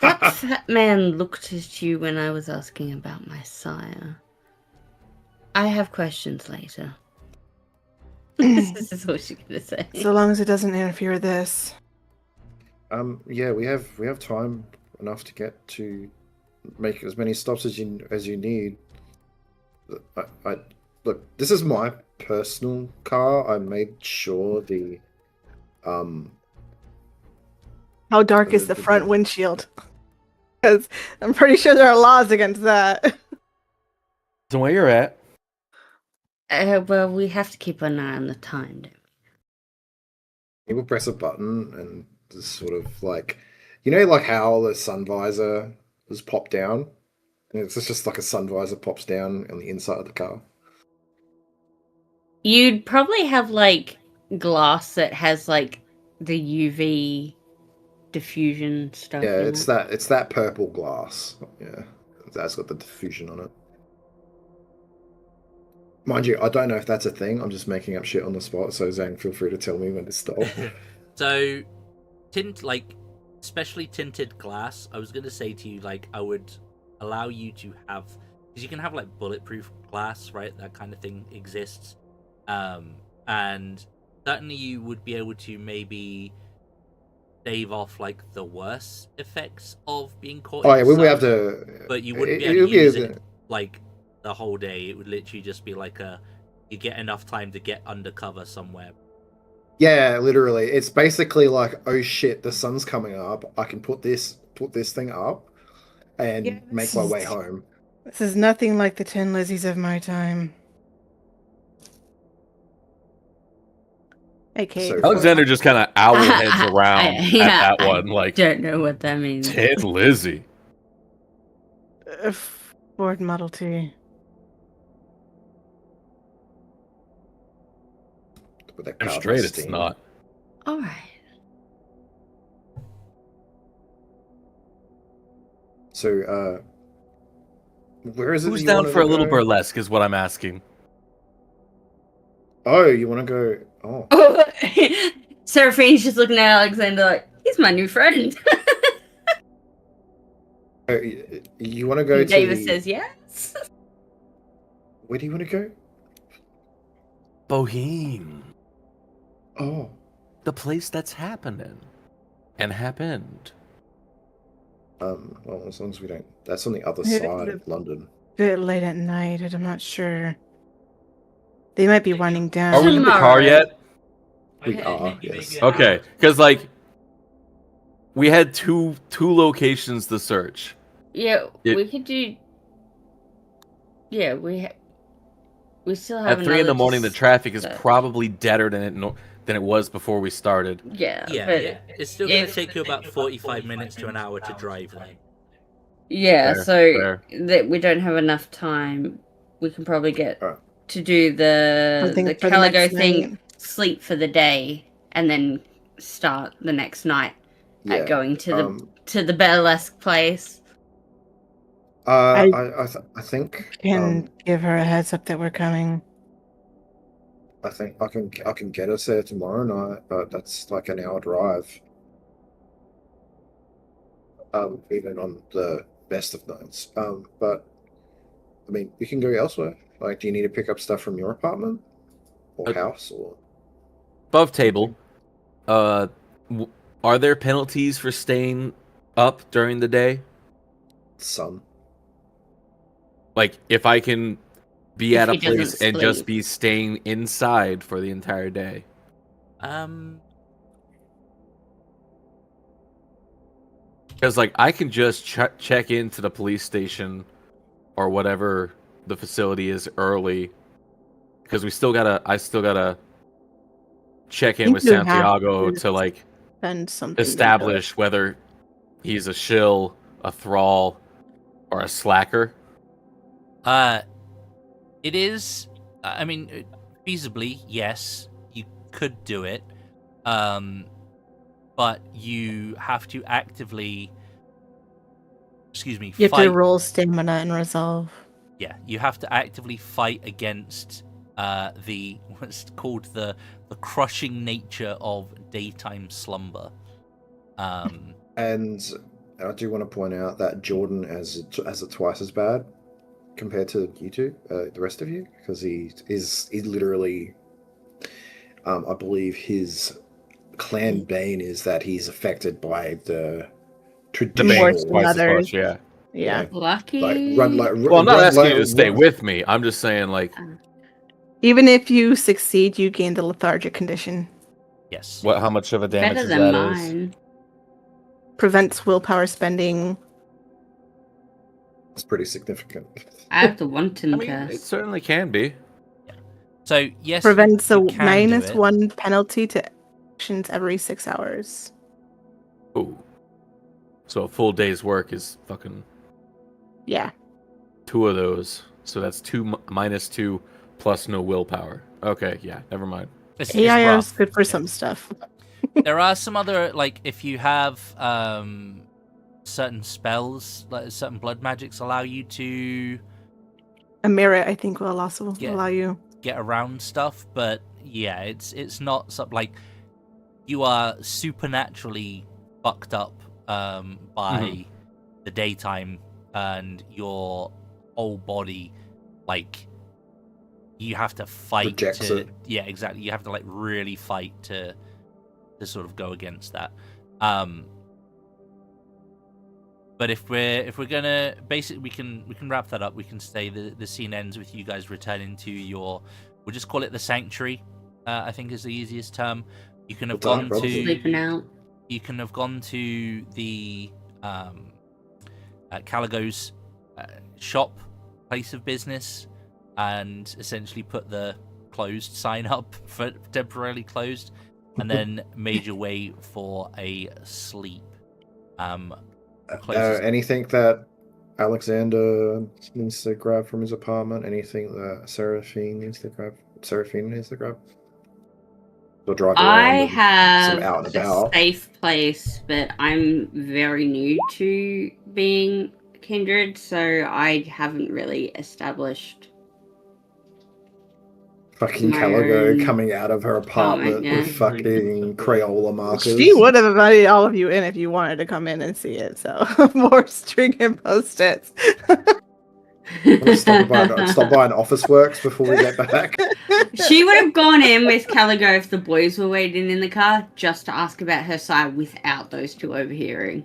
"That fat man looked at you when I was asking about my sire. I have questions later." This is what she's gonna say. So long as it doesn't interfere with this. Yeah, we have time enough to get to make as many stops as you need. I look. This is my personal car. I made sure the How dark is the front windshield? Because I'm pretty sure there are laws against that. So where you're at? Well, we have to keep an eye on the time. you will press a button and just sort of like, like how the sun visor was popped down. And it's just like a sun visor pops down on the inside of the car. You'd probably have like glass that has like the UV diffusion stuff. Yeah, in it's it. that purple glass. Yeah, that's got the diffusion on it. Mind you, I don't know if that's a thing. I'm just making up shit on the spot. So Zhang, feel free to tell me when to stop. So, especially tinted glass, I was going to say to you, like, I would allow you to have, because you can have, like, bulletproof glass, right? That kind of thing exists. And certainly you would be able to maybe stave off, like, the worst effects of being caught Oh in yeah, the we would have sun, to. but you wouldn't be it'll able to use a- it, like, the whole day. It would literally just be like you get enough time to get undercover somewhere. Yeah, literally. It's basically like, oh shit, the sun's coming up. I can put this thing up and Yeah, make this my is- way home. This is nothing like the 10 Lizzies of my time. Okay. So- Alexander just kind of owl heads around Yeah, at that I one, like, don't know what that means. Ted Lizzie. Ford Model T. With that I'm carbon straight, it's steam. not. All right. So, where is it? Who's that you down wanna for a little go? burlesque is what I'm asking. Oh, you want to go? Oh, Oh, Seraphine's just looking at Alexander like, he's my new friend. you want to go to? Davis says yes. Where do you want to go? Boheme. Oh, The place that's happening. And happened. well, as long as we don't. That's on the other Yeah, side the- of London. A bit late at night, and I'm not sure. They might be winding down. Are we in the car yet? We are, yes. Okay, because like we had two locations to search. Yeah, It- we could do. Yeah, we still have At 3 in the another morning, the traffic is search. probably deader than it was before we started. Yeah, Yeah, but yeah. It's still going to if- take you about 45 minutes to an hour to drive there. yeah, Fair, so fair. that we don't have enough time. We can probably get Alright. to do the Something for the Calico next thing, night. sleep for the day, and then start the next night Yeah. at going to the um, burlesque place. I I think Can give her a heads up that we're coming. I think I can get us there tomorrow night, but that's like an hour drive. even on the best of nights. But I mean, we can go elsewhere. Like, do you need to pick up stuff from your apartment or house or Above table, are there penalties for staying up during the day? some? Like, if I can be If at a he doesn't place and just sleep. be staying inside for the entire day. Because, like, I can just check into the police station or whatever the facility is early. Because I still gotta check in think with you have Santiago to to, like, Spend something. to do it. establish whether he's a shill, a thrall, or a slacker. It is. I mean, feasibly, yes, you could do it. But you have to actively. Excuse me. You have fight. to roll stamina and resolve. Yeah, you have to actively fight against the what's called the crushing nature of daytime slumber. And I do want to point out that Jordan has it twice as bad compared to you two, the rest of you, because he's literally, I believe his clan bane is that he's affected by the traditional. Worse than twice as others. much, yeah. Yeah. Lucky. Well, I'm not asking you to stay with me. I'm just saying, like, Even if you succeed, you gain the lethargic condition. Yes. how much of a damage Better is than that? mine. Prevents willpower spending. It's pretty significant. I have the wanton I mean, it curse. certainly can be. So yes, Prevents a you can do it. -1 penalty to actions every 6 hours. Ooh. So a full day's work is fucking Yeah. 2 of those. So that's 2 -2 plus no willpower. Okay, yeah, never mind. It's AIR is rough. good for Yeah. some stuff. There are some other, like, if you have certain spells, like certain blood magics allow you to A merit, I think, will also Yeah. allow you. get around stuff, but yeah, it's not something like you are supernaturally fucked up by the daytime, and your whole body, like, you have to fight Rejects to it. yeah, exactly, you have to, like, really fight to sort of go against that. But if we're gonna basically, we can wrap that up. We can say the scene ends with you guys returning to your, we'll just call it the sanctuary. I think is the easiest term. You can have The dark gone brotherhood. to Sleeping out. you can have gone to the Caligo's shop, place of business, and essentially put the closed sign up for temporarily closed, and then made your way for a sleep. Closest- Anything that Alexander needs to grab from his apartment? Anything that Seraphine needs to grab? Or drive around I and have some out and a about. safe place, but I'm very new to being kindred, so I haven't really established. Fucking My Caligo own coming out of her apartment yeah. with fucking Crayola markers. She would have invited all of you in if you wanted to come in and see it. So more string and post-its. Stop by an Office Works before we get back. She would have gone in with Caligo if the boys were waiting in the car just to ask about her side without those two overhearing.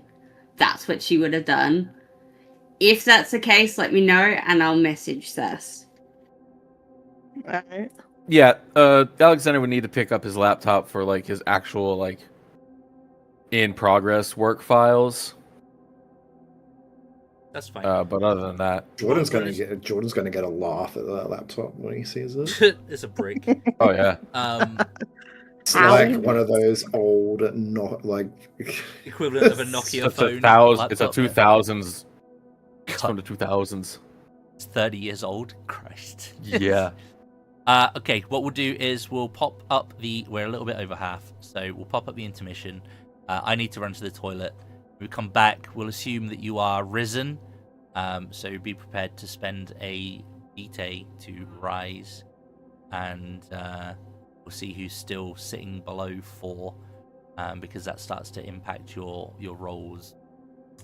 That's what she would have done. If that's the case, let me know and I'll message Sess. Alright. Yeah, Alexander would need to pick up his laptop for, like, his actual, like, in progress work files. That's fine. But other than that, Jordan's gonna get a laugh at that laptop when he sees it. It's a brick. oh yeah, It's Ow. like one of those old, not like Equivalent of a Nokia it's phone. It's a laptop, 2000s. It's God. from the 2000s. It's 30 years old. Christ. Yeah. Okay, what we'll do is we'll pop up we're a little bit over half, so we'll pop up the intermission. I need to run to the toilet. When we come back, we'll assume that you are risen, so be prepared to spend a vitae to rise, and we'll see who's still sitting below 4, because that starts to impact your rolls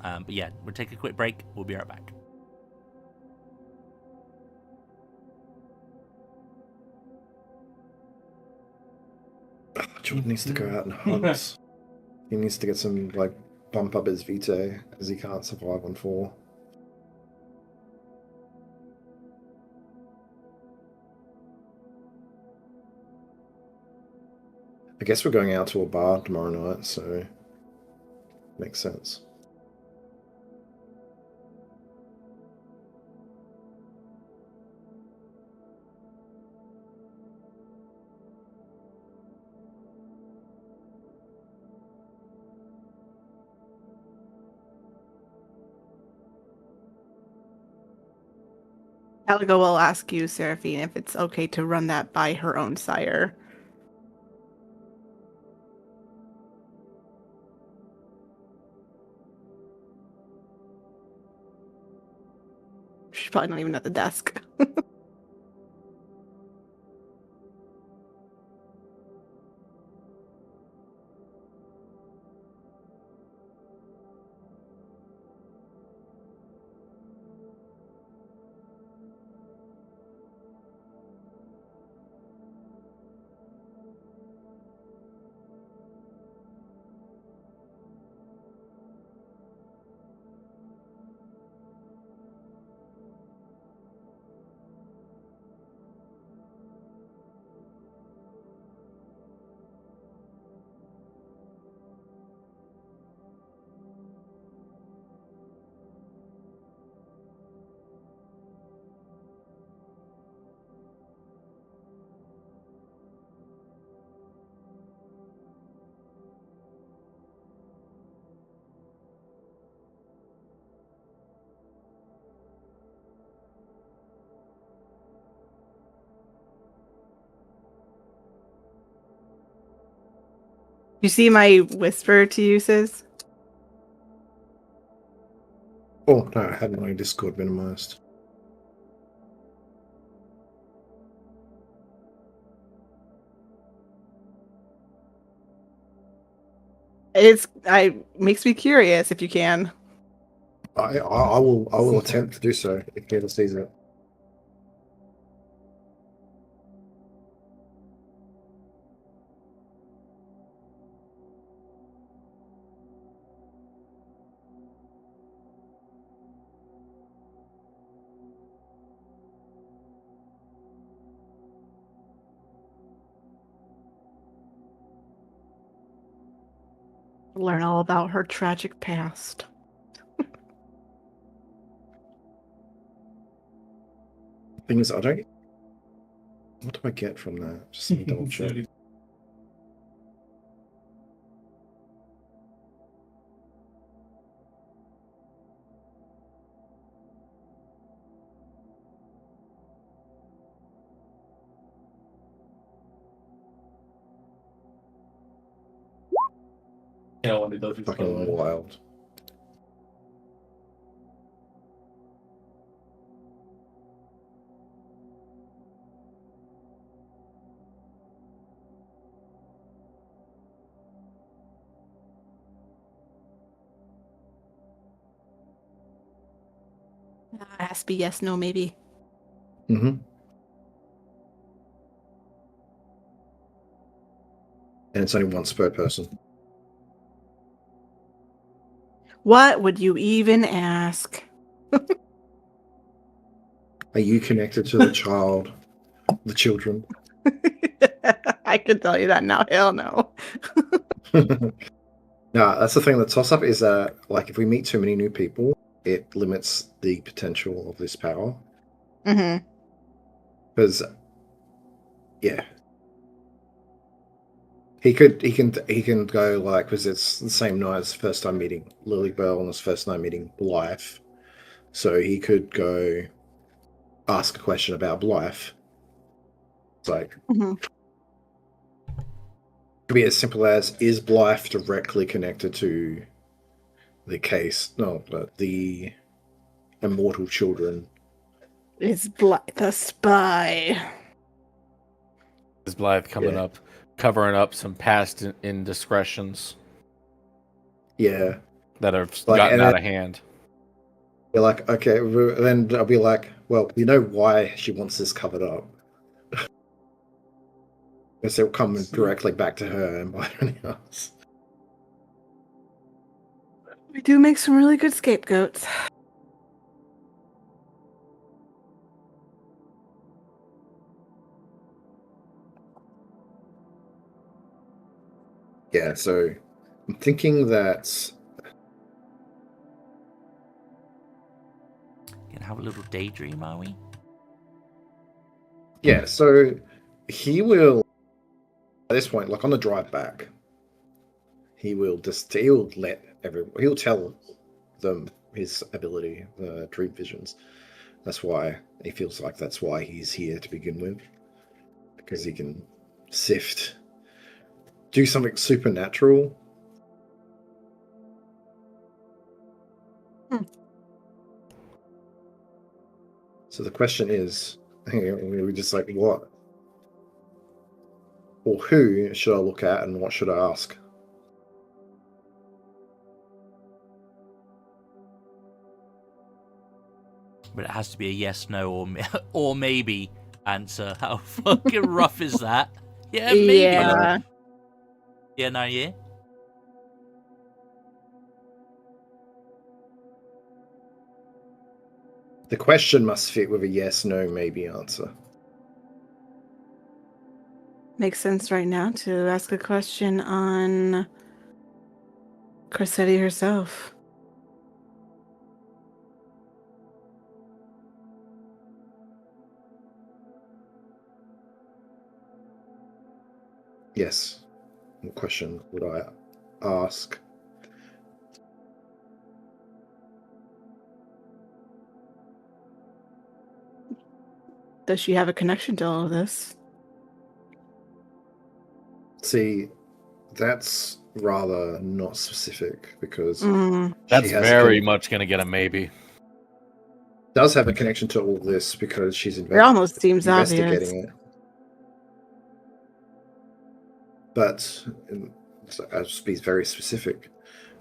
But yeah, we'll take a quick break. We'll be right back. Jordan needs to go out and hunt. He needs to get some, like, bump up his vitae, as he can't survive on 4. I guess we're going out to a bar tomorrow night, so makes sense. Caligo will ask you, Seraphine, if it's okay to run that by her own sire. She's probably not even at the desk. You see my whisper to you, sis? Oh, no, I had my Discord minimized. Makes me curious if you can. I will attempt to do so if he ever sees it. Learn all about her tragic past. Thing is, I don't. What do I get from that? Just let me double check. Fucking wild. It has to be yes, no, maybe. Mm-hmm. And it's only once per person. What would you even ask? Are you connected to the child? The children? I could tell you that now. Hell no. No, that's the thing. The toss-up is that, like, if we meet too many new people, it limits the potential of this power. Mm-hmm. Because, yeah, he can go, like, because it's the same night as first time meeting Lily Bell and his first night meeting Blythe, so he could go ask a question about Blythe. It's like, Mm-hmm. could be as simple as, is Blythe directly connected to the case? No, but the immortal children. Is Blythe a spy? Is Blythe coming Yeah. up, covering up some past indiscretions? Yeah. that have Like, gotten and out then- of hand. You're like, okay, then I'll be like, well, you know why she wants this covered up. Because it'll come directly back to her and by anyone else. We do make some really good scapegoats. Yeah, so I'm thinking that Gonna have a little daydream, are we? yeah, so he will at this point, like on the drive back, he'll tell them his ability, the dream visions. That's why he feels like that's why he's here to begin with. Because he can do something supernatural. So the question is, we just like, what or who should I look at and what should I ask? But it has to be a yes, no, or maybe answer. How fucking rough is that? Yeah, maybe. Yeah. Yeah, no, yeah. The question must fit with a yes, no, maybe answer. Makes sense right now to ask a question on Corsetti herself. Yes. What question would I ask? Does she have a connection to all of this? See, that's rather not specific because That's she has very much going to get a maybe. does have a connection to all this because she's It almost seems investigating obvious. it. But I'll be very specific.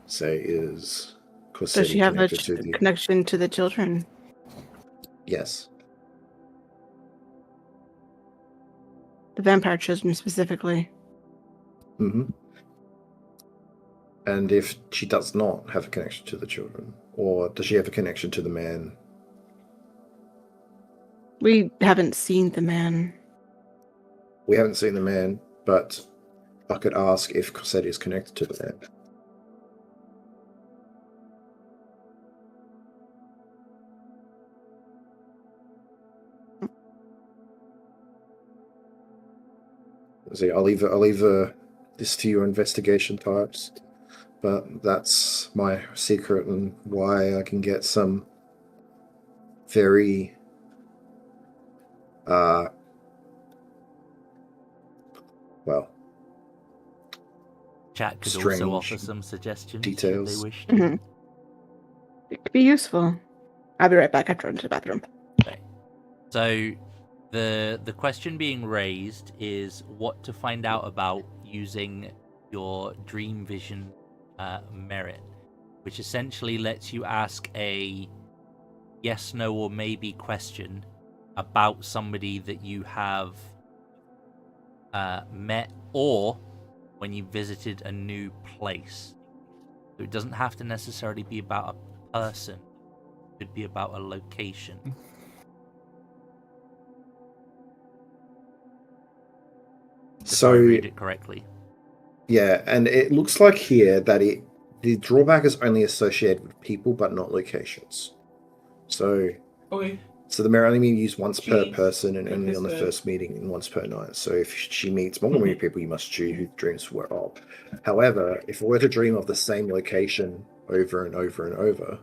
Say, is Does Corsetti she have a connected to the... connection to the children? Yes. The vampire children specifically. Mm-hmm. And if she does not have a connection to the children, or does she have a connection to the man? We haven't seen the man. We haven't seen the man, but I could ask if Corsetti is connected to the man. See, I'll leave this to your investigation types, but that's my secret and why I can get some very well, Chat could strange also offer some suggestions details. if they wish. Mhm. It could be useful. I'll be right back. I have to run to the bathroom. Okay. So, the question being raised is what to find out about using your dream vision merit, which essentially lets you ask a yes, no, or maybe question about somebody that you have met or when you visited a new place. So it doesn't have to necessarily be about a person. It could be about a location. If I read it correctly. Yeah, and it looks like here that the drawback is only associated with people but not locations. So Okay. So the mirror only being used once per Jeez. person and only on the Goodness. first meeting and once per night. So if she meets more than people, you must choose who dreams were of. However, if we were to dream of the same location over and over and over,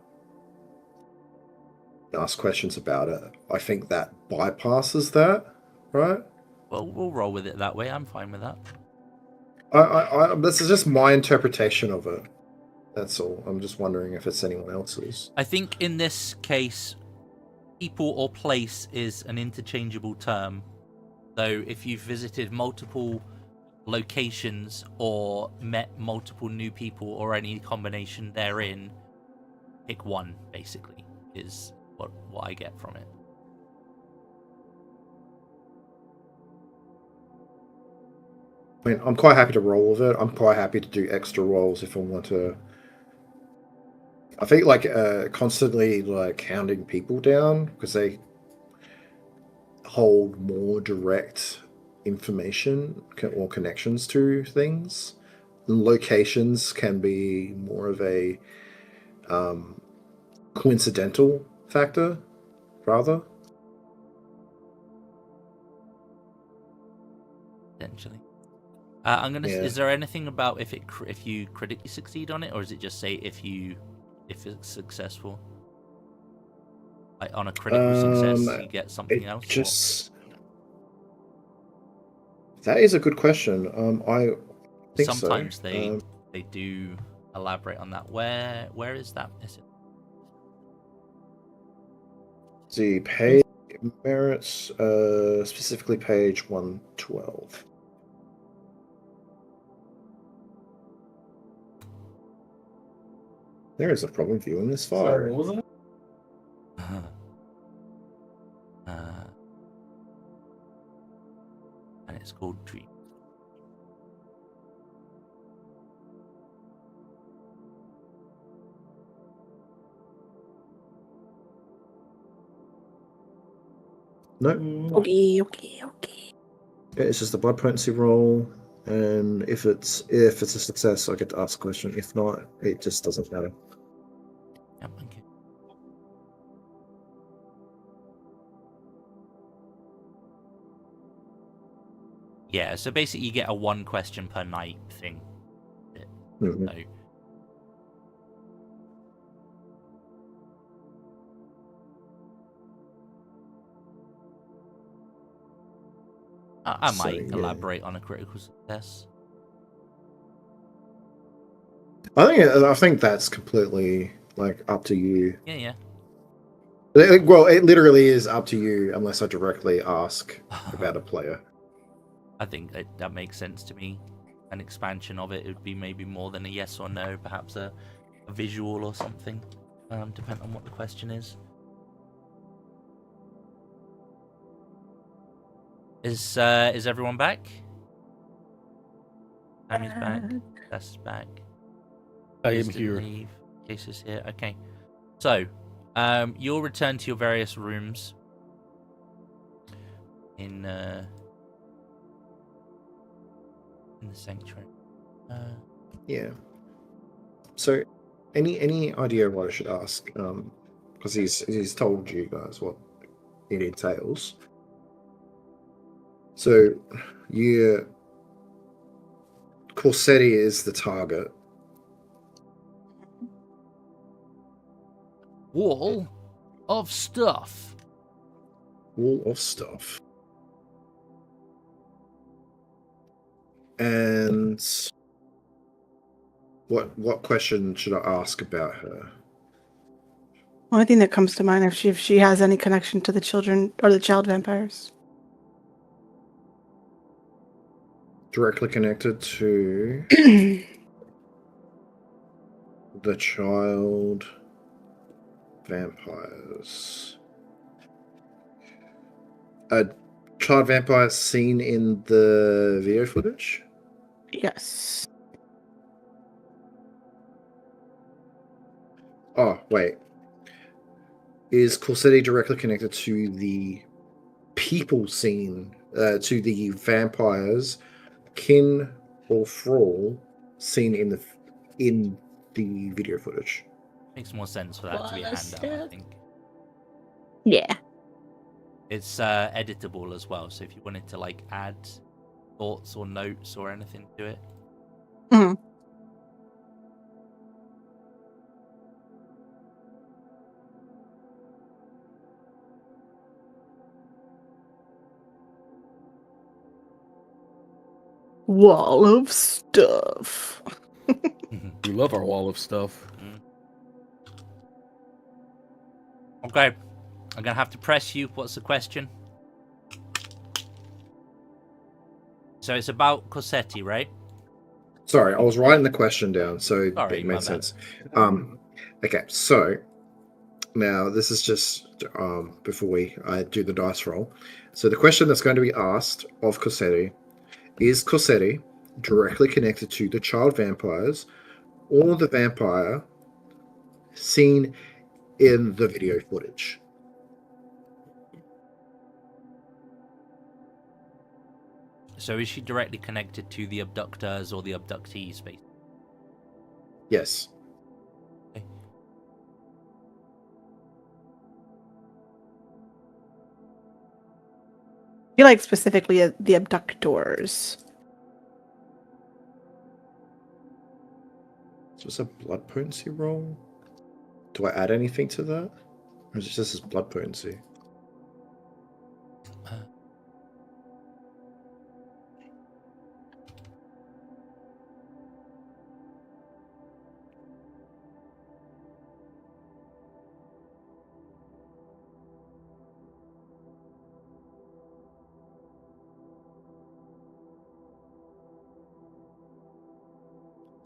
and ask questions about it, I think that bypasses that, right? Well, we'll roll with it that way. I'm fine with that. I this is just my interpretation of it. That's all. I'm just wondering if it's anyone else's. I think in this case, people or place is an interchangeable term. So if you've visited multiple locations or met multiple new people or any combination therein, pick one, basically, is what I get from it. I mean, I'm quite happy to roll with it. I'm quite happy to do extra rolls if I want to. I think like constantly like counting people down because they hold more direct information or connections to things. Locations can be more of a coincidental factor, rather. Potentially. I'm gonna. Yeah. Is there anything about if you critically succeed on it, or does it just say if it's successful? Like on a critical success, you get something else. Just that is a good question. I think sometimes so. they do elaborate on that. Where is that? Is it? The page merits, specifically page 112. There is a problem viewing this file. Sorry, what was that? And it's called Dream. No, Okay. yeah, it's just a blood potency roll, and if it's a success, I get to ask a question. If not, it just doesn't matter. Yep, okay. Yeah, so basically you get a 1 question per night thing. Mhm. So, I So, might yeah. elaborate on a critical success. I think that's completely like up to you. Yeah. Well, it literally is up to you unless I directly ask about a player. I think that makes sense to me. An expansion of it would be maybe more than a yes or no, perhaps a visual or something, depending on what the question is. Is everyone back? Tammy's back. Tess is back. I am Liz didn't here. leave. Case is here. Okay. So, you'll return to your various rooms in the sanctuary. Yeah. So, any idea what I should ask? Because he's told you guys what it entails. So, Corsetti is the target. Wall of stuff. Wall of stuff. And what question should I ask about her? Only thing that comes to mind if she has any connection to the children or the child vampires. Directly connected to the child vampires. A child vampire seen in the video footage? Yes. Oh, wait. Is Corsetti directly connected to the people seen, to the vampires, kin or thrall, seen in the video footage? Makes more sense for that to be a handout, I think. Yeah. It's editable as well, so if you wanted to like add thoughts or notes or anything to it. Mhm. Wall of stuff. We love our wall of stuff. Okay, I'm gonna have to press you. What's the question? So it's about Corsetti, right? Sorry, I was writing the question down, so Sorry, it my made bad. sense. Okay, so now this is just before I do the dice roll. So the question that's going to be asked of Corsetti is Corsetti directly connected to the child vampires or the vampire seen in the video footage? So is she directly connected to the abductors or the abductees, basically? Yes. Okay. I feel like specifically the abductors. So it's a blood potency roll. Do I add anything to that? Or is it just as blood potency?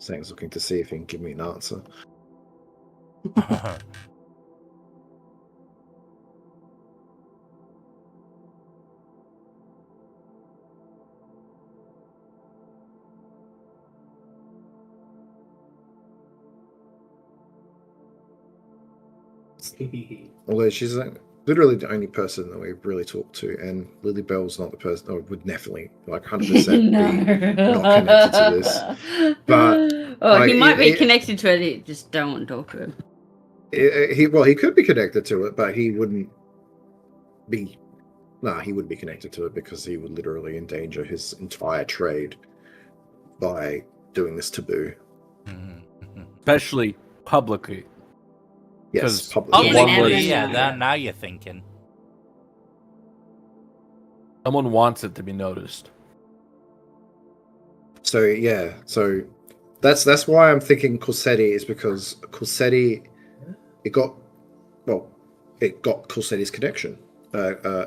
Zang's looking to see if he can give me an answer. Although she's literally the only person that we really talk to, and Lily Bell's not the person, or would definitely, like, 100% be not connected to this. But he like, might be connected to it. He just don't want to talk to him. He could be connected to it, but he wouldn't be. Nah, he wouldn't be connected to it because he would literally endanger his entire trade by doing this taboo. Especially publicly. Yes, 'Cause publicly. Yeah, Publicly, never yeah, know. now you're thinking. Someone wants it to be noticed. So yeah, so that's why I'm thinking Corsetti is because Corsetti it got Corsetti's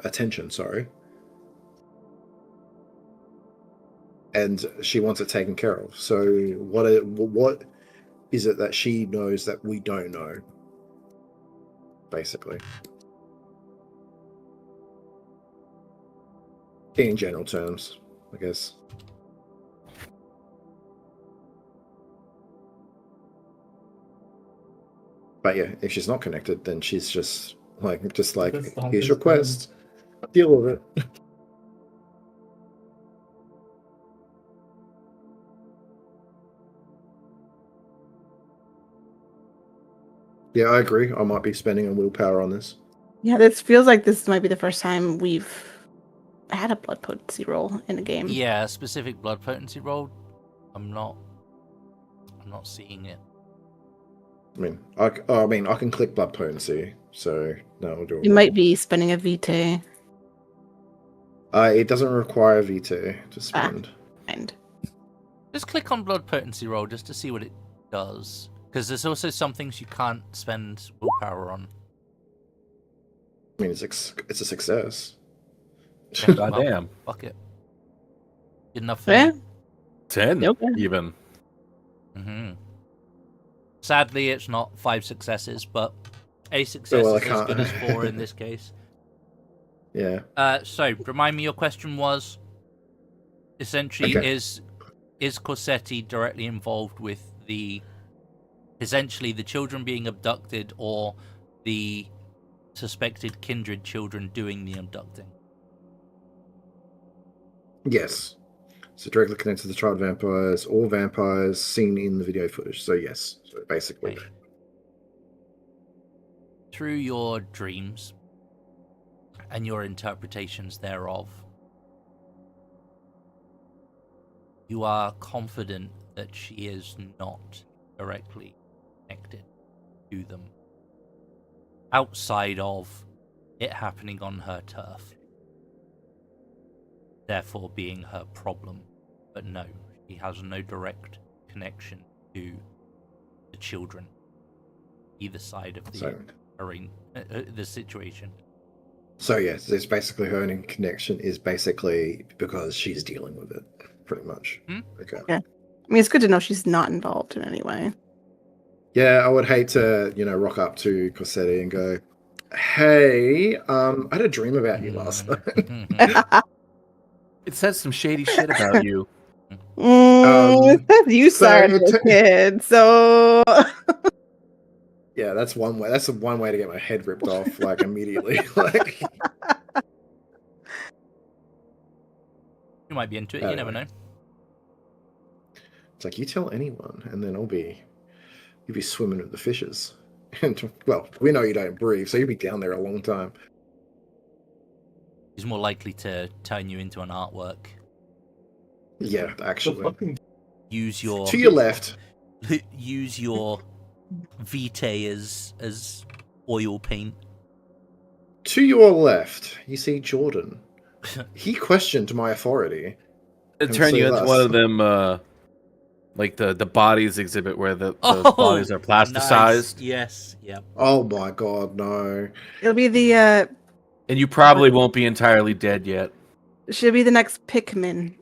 attention, sorry. And she wants it taken care of. So what is it that she knows that we don't know? Basically. In general terms, I guess. But yeah, if she's not connected, then she's just like, here's your quest. Deal with it. Yeah, I agree. I might be spending a willpower on this. Yeah, this feels like this might be the first time we've had a blood potency roll in a game. Yeah, a specific blood potency roll. I'm not seeing it. I mean, I can click blood potency, so no, we'll do it. You might be spending a vitae. It doesn't require vitae to spend. And Just click on blood potency roll just to see what it does. Because there's also some things you can't spend willpower on. I mean, it's a success. Goddamn. Fuck it. Good enough for yeah, me. 10 Okay. even. Mm-hmm. Sadly, it's not 5 successes, but a success well, I is as can't- good as 4 in this case. Yeah. So, remind me, your question was essentially Okay. is Corsetti directly involved with essentially the children being abducted or the suspected kindred children doing the abducting? Yes. So directly connected to the child vampires, all vampires seen in the video footage. So yes. So basically. Okay. Through your dreams and your interpretations thereof, you are confident that she is not directly connected to them outside of it happening on her turf, therefore being her problem. But no, she has no direct connection to the children, either side of So the situation. So yes, it's basically her only connection is basically because she's dealing with it, pretty much. Hmm? Okay. Yeah. I mean, it's good to know she's not involved in any way. Yeah, I would hate to, rock up to Corsetti and go, "Hey, I had a dream about you last night." It says some shady shit about you. It says you so started it a kid, so Yeah, that's one way. That's the one way to get my head ripped off, like immediately. Like, You might be into it. You never know. it's like you tell anyone, and then you'll be swimming with the fishes. And well, we know you don't breathe, so you'll be down there a long time. He's more likely to turn you into an artwork. Yeah, actually. Use your To your left. use your vitae as oil paint. To your left, you see Jordan. He questioned my authority. It turn you into one of them, like the bodies exhibit where the bodies are plasticized. Nice. Yes. Yep. Oh my god, no. it'll be the And you probably won't be entirely dead yet. should be the next Pikmin.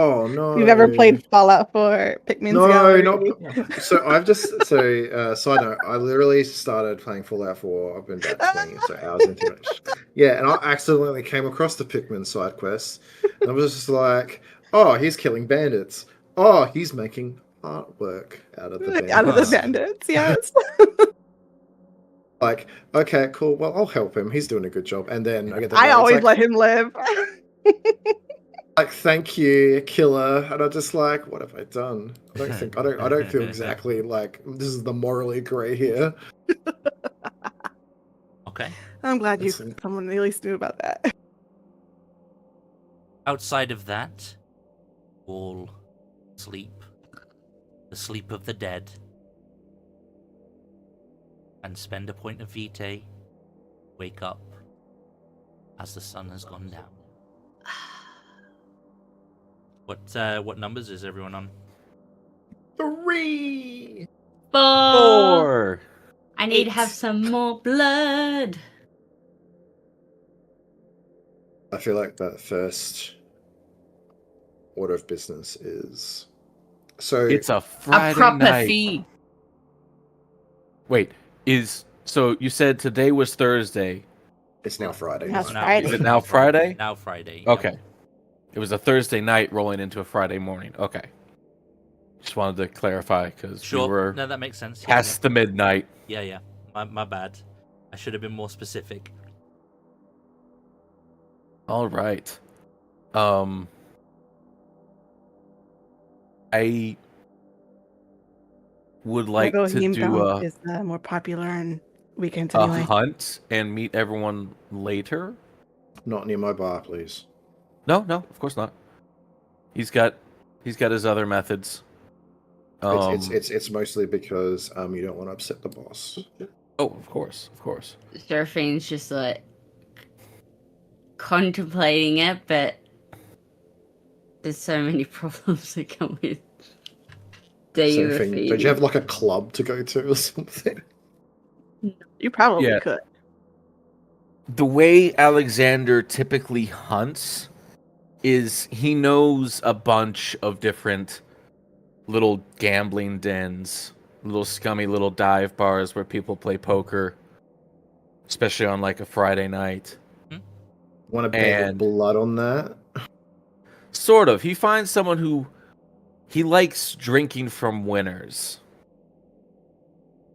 Oh no. You've ever played Fallout 4 Pikmin's No, Gallery? not. So I've just side note. I literally started playing Fallout 4. I've been about 20 or so hours into it. Yeah, and I accidentally came across the Pikmin side quest, and I was just like, "Oh, he's killing bandits. Oh, he's making artwork out of the bandits." Out of the bandits, yes. Like, okay, cool. Well, I'll help him. He's doing a good job. And then I get the I note, it's always like, let him live. like, thank you, killer. And I'm just like, what have I done? I don't feel exactly like this is the morally grey here. Okay. I'm glad That's- someone at least knew about that. Outside of that, all sleep. The sleep of the dead. And spend a point of vitae. Wake up as the sun has gone down. What numbers is everyone on? 3. 4. I need to have 8. some more blood. I feel like that first order of business is so It's a A Friday proper night. feed. Wait, so you said today was Thursday. it's now Friday. Now it's Now- Friday. Is it now Friday? Now Friday. Okay. It was a Thursday night rolling into a Friday morning. Okay. Just wanted to clarify because Sure. we were No, that makes sense. Yeah, past the midnight. yeah. My bad. I should have been more specific. All right. I would like to do is more popular on weekends a anyway. hunt and meet everyone later. Not near my bar, please. No, of course not. He's got his other methods. It's mostly because you don't want to upset the boss. Oh, of course. Seraphine's just like contemplating it, but there's so many problems that come with daily Don't feeding. you have like a club to go to or something? You probably Yeah. could. The way Alexander typically hunts is he knows a bunch of different little gambling dens, little scummy little dive bars where people play poker, especially on like a Friday night. Want to bet your And- blood on that? Sort of. He finds someone who he likes drinking from winners.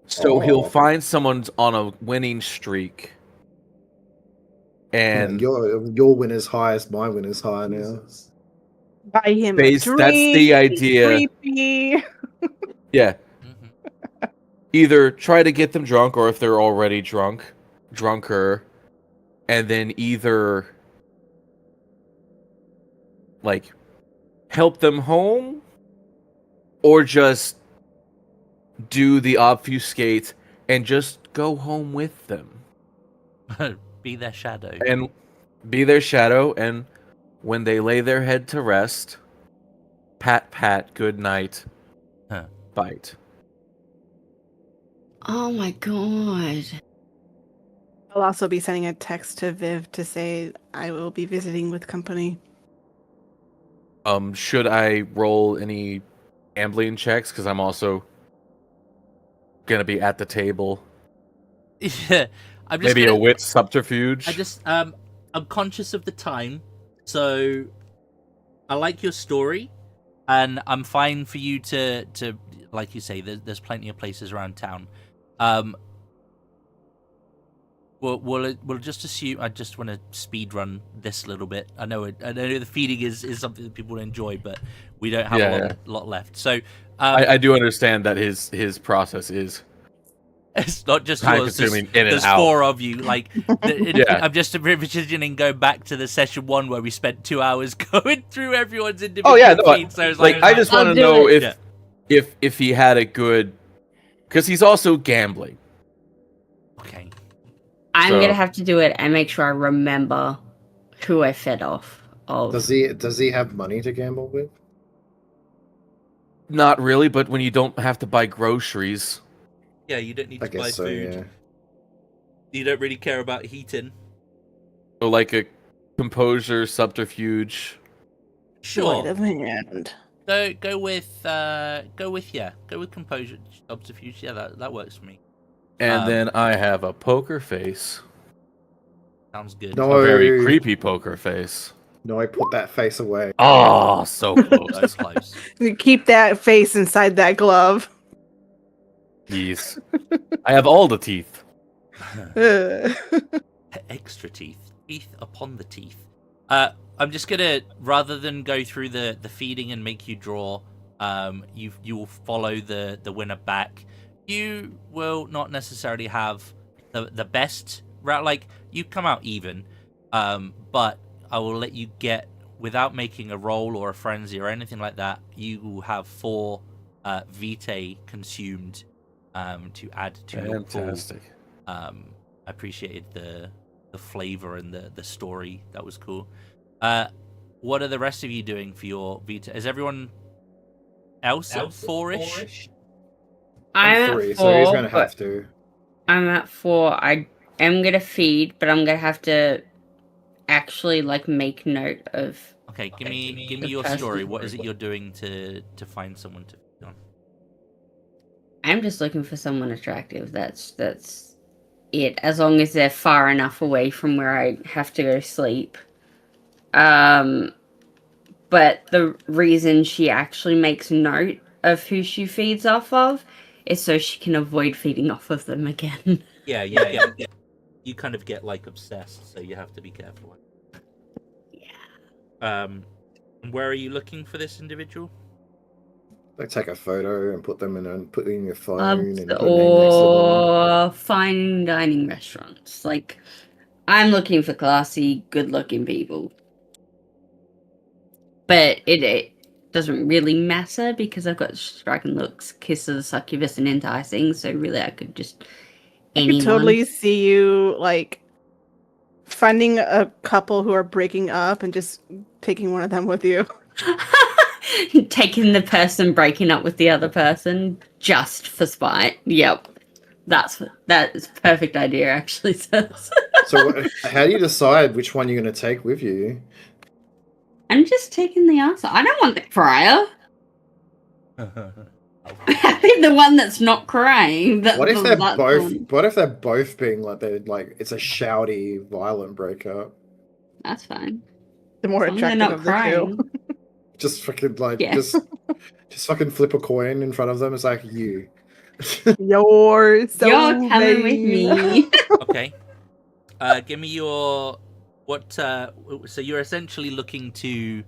So he'll Oh. find someone's on a winning streak. And Your win is high as my win is high now. Buy him Base- a drink. that's the idea. Creepy. yeah, Mhm. either try to get them drunk, or if they're already drunker, and then either like help them home, or just do the obfuscate and just go home with them Be their shadow. and be their shadow. And when they lay their head to rest, pat, good night, Huh. bite. Oh my god. I'll also be sending a text to Viv to say I will be visiting with company. Should I roll any gambling checks? Because I'm also gonna be at the table. Yeah, I'm just Maybe gonna, a wit subterfuge. I'm conscious of the time, so I like your story, and I'm fine for you to like you say. There's plenty of places around town. We'll just assume. I just want to speed run this a little bit. I know the feeding is something that people enjoy, but we don't have a lot left. So I do understand that his process is. It's not just time yours. consuming in and There's out. 4 of you. Like, Yeah. I'm just envisioning going back to the session 1 where we spent 2 hours going through everyone's individual Oh yeah, no, feeds. So it's like I just want to I'll do know it. if he had a good, because he's also gambling. Okay. I'm So- gonna have to do it and make sure I remember who I fed off of. Does he have money to gamble with? Not really, but when you don't have to buy groceries, Yeah, you don't need I to buy guess so. food. Yeah. You don't really care about heating. so like a composure subterfuge. Sure. Sleight of hand. Go with composure subterfuge. Yeah, that works for me. And then I have a poker face. Sounds good. No. A very creepy poker face. No, I put that face away. Oh, so close. That's close. You keep that face inside that glove. Yes. I have all the teeth. Extra teeth upon the teeth. I'm just gonna, rather than go through the feeding and make you draw, you will follow the winner back. You will not necessarily have the best route. Like, you come out even, but I will let you get, without making a roll or a frenzy or anything like that. You will have 4 vitae consumed to add to your pool. Fantastic. I appreciated the flavor and the story. That was cool. What are the rest of you doing for your Vita? Is everyone else at 4-ish? I'm three, at 4, so he's gonna but have to. I'm at 4. I am gonna feed, but I'm gonna have to actually like make note of. Okay, give me your person. story. What is it you're doing to find someone to feed on? I'm just looking for someone attractive. That's it. As long as they're far enough away from where I have to go to sleep. But the reason she actually makes note of who she feeds off of is so she can avoid feeding off of them again. Yeah. You kind of get like obsessed, so you have to be careful. Yeah. Where are you looking for this individual? Like, take a photo and put them put it in your phone Pubs and put a name next to them. or fine dining restaurants. Like, I'm looking for classy, good-looking people. But it doesn't really matter because I've got striking looks, kiss of the succubus, and enticing. So really, I could just I anyone. could totally see you like finding a couple who are breaking up and just taking one of them with you. Taking the person breaking up with the other person just for spite. Yep. That's perfect idea, actually. So, how do you decide which one you're going to take with you? I'm just taking the answer. I don't want the crier. I think the one that's not crying. What if they're both? What if they're both being like it's a shouty, violent breakup? That's fine. The more As long as they're attractive not of the crying. two. Just fucking like Yeah. just fucking flip a coin in front of them. It's like you. You're so You're coming with me. Okay. Give me your what? So you're essentially looking to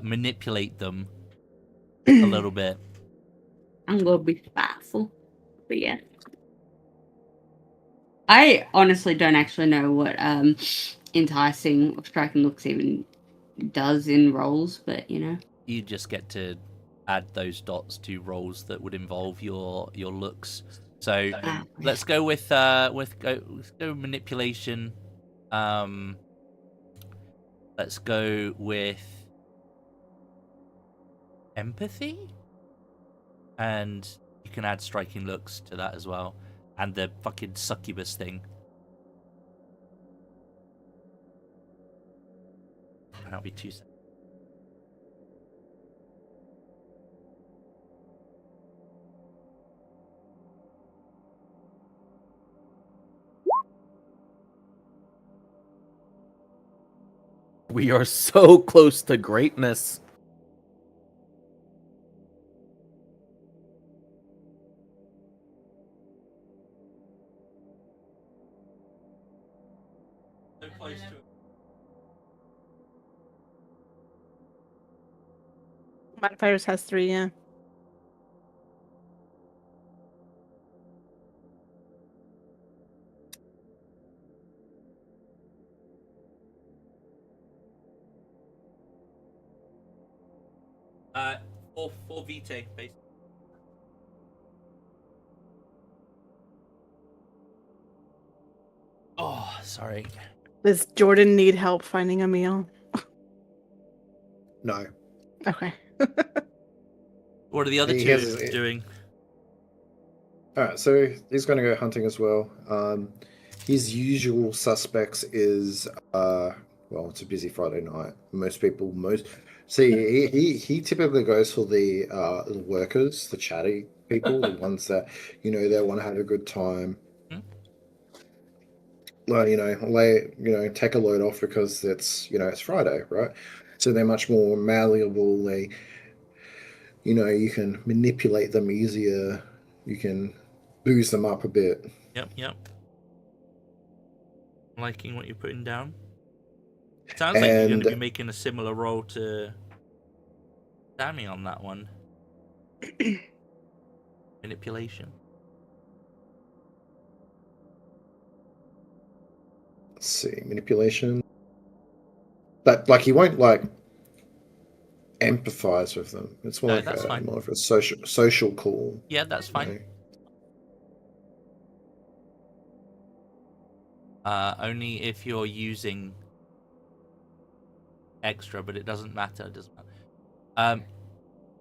manipulate them a little bit. I'm gonna be spiteful. But yeah. I honestly don't actually know what enticing or striking looks even does in roles, but you know. You just get to add those dots to roles that would involve your looks. So let's go with let's go manipulation. Let's go with empathy, and you can add striking looks to that as well, and the fucking succubus thing. I'll be 2 seconds. We are so close to greatness. So close to it. Modifiers has 3, yeah. Four vitae, basically. Oh, sorry. Does Jordan need help finding a meal? No. Okay. What are the other He two has his- doing? Alright, so he's going to go hunting as well. His usual suspects is, well, it's a busy Friday night. He typically goes for the workers, the chatty people, the ones that, they want to have a good time. Well, take a load off because it's Friday, right? So they're much more malleable. They, you can manipulate them easier. You can booze them up a bit. Yep. I'm liking what you're putting down. Sounds like you're going to be making a similar role to Sammy on that one. Manipulation. Let's see, manipulation. But he won't empathize with them. It's more more of a social call. Yeah, that's fine. Only if you're using extra, but it doesn't matter.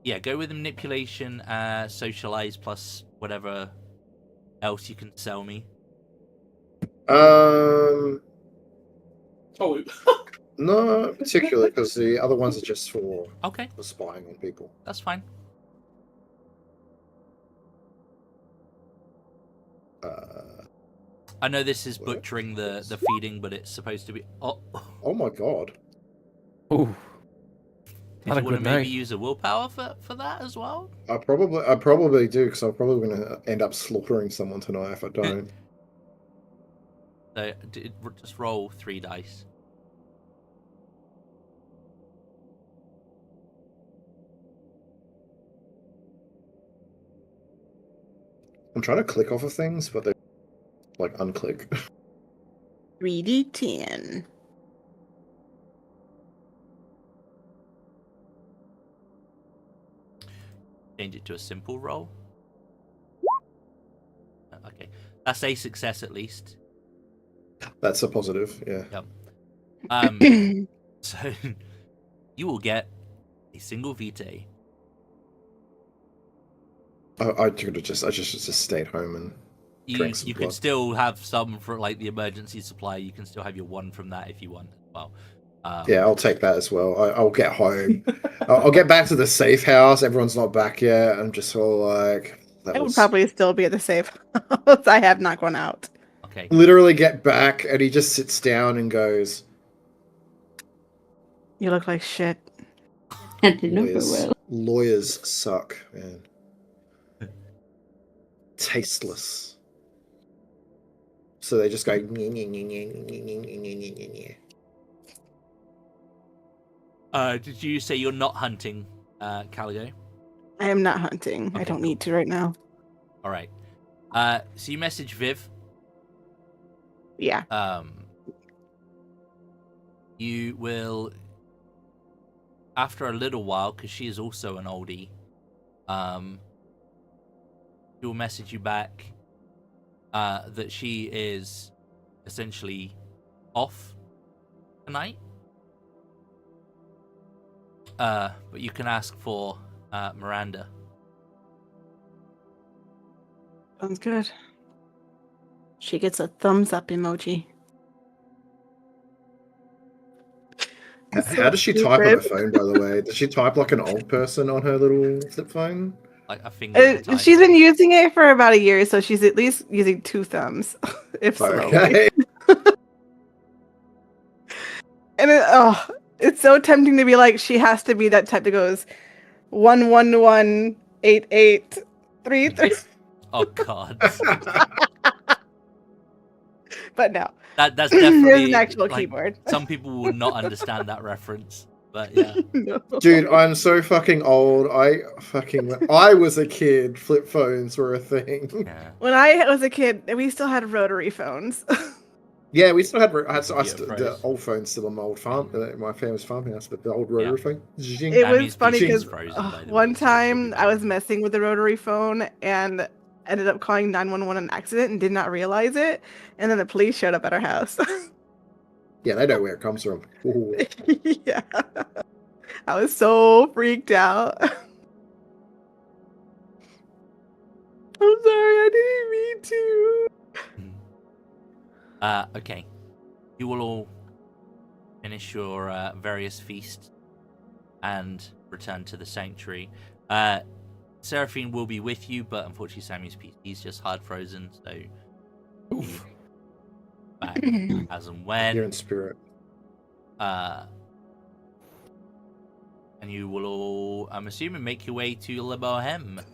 Yeah, go with the manipulation, socialize plus whatever else you can sell me. No, particularly because the other ones are just for spying on people. That's fine. I know this is butchering the feeding, but it's supposed to be. Oh my god! Ooh. Did you want to maybe use a willpower for that as well? I probably do, because I'm probably going to end up slaughtering someone tonight if I don't. So just roll 3 dice. I'm trying to click off of things, but they unclick. 3d10. Change it to a simple roll. Okay, that's a success at least. That's a positive, yeah. Yep. So you will get a single vitae. I could have just stayed home and drank some You blood. could still have some for the emergency supply. You can still have your 1 from that if you want as well. Yeah, I'll take that as well. I'll get home. I'll get back to the safe house. Everyone's not back yet. I'm just all like... I would probably still be at the safe house. I have not gone out. Okay. Literally get back, and he just sits down and goes... You look like shit. I did not go well. Lawyers suck, man. Tasteless. So they just go... Did you say you're not hunting, Caligo? I am not hunting. Okay, I don't need to right now. All right. So you message Viv. Yeah. You will, after a little while, because she is also an oldie, she will message you back that she is essentially off tonight. But you can ask for Miranda. Sounds good. She gets a thumbs up emoji. How does she type on her phone, by the way? Does she type like an old person on her little flip phone? Like a finger. She's been using it for about a year, so she's at least using 2 thumbs, if slowly. Okay. And it's so tempting to be like, she has to be that type that goes 1118833. Oh God. But no, That's there's definitely an actual like, keyboard. Some people will not understand that reference, but yeah. No. Dude, I'm so fucking old. I was a kid. Flip phones were a thing. Yeah. When I was a kid, we still had rotary phones. Yeah, we still had. The Old phone's still on my old farm, my family's farmhouse, but the old rotary phone. Zing. It That was means funny PC's because frozen, by the way, one so time it's I was messing with the rotary phone and ended up calling 911 on accident and did not realize it. And then the police showed up at our house. Yeah, they know where it comes from. Ooh. Yeah. I was so freaked out. I'm sorry, I didn't mean to. Okay. You will all finish your various feasts and return to the sanctuary. Seraphine will be with you, but unfortunately Sammy's PC's just hard frozen, so Oof. back as and when. You're in spirit. And you will all, I'm assuming, make your way to Le Bohème.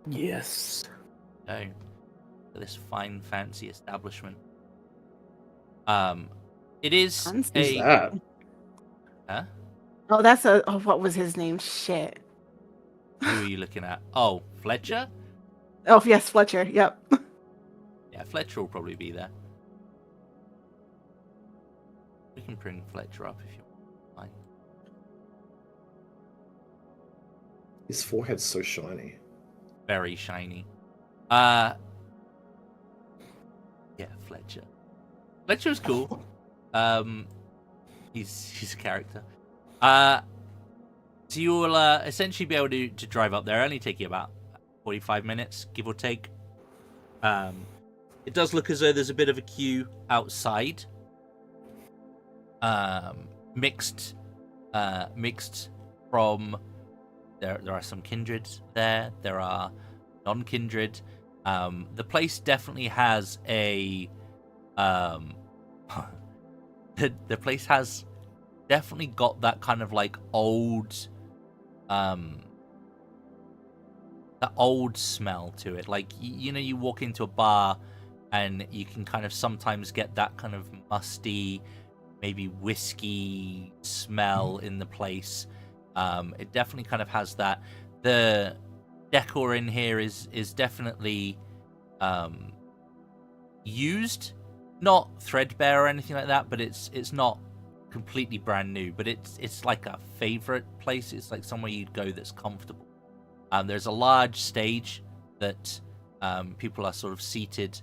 Yes. So, for this fine, fancy establishment. It is Fancy. Who's a. that? Huh? Oh, what was his name? Shit. Who are you looking at? Oh, Fletcher? Oh, yes, Fletcher. Yep. Yeah, Fletcher will probably be there. We can bring Fletcher up if you want. His forehead's so shiny. Very shiny. Yeah, Fletcher. Fletcher's cool. He's a character. So you will essentially be able to drive up there. It'll only take you about 45 minutes, give or take. It does look as though there's a bit of a queue outside. Mixed from there are some kindreds there. There are non-kindred. The place definitely has a the place has definitely got that kind of like old that old smell to it. Like you know, you walk into a bar and you can kind of sometimes get that kind of musty, maybe whiskey smell in the place. It definitely kind of has that. The decor in here is definitely used, not threadbare or anything like that, but it's not completely brand new. But it's like a favorite place. It's like somewhere you'd go that's comfortable. There's a large stage that people are sort of seated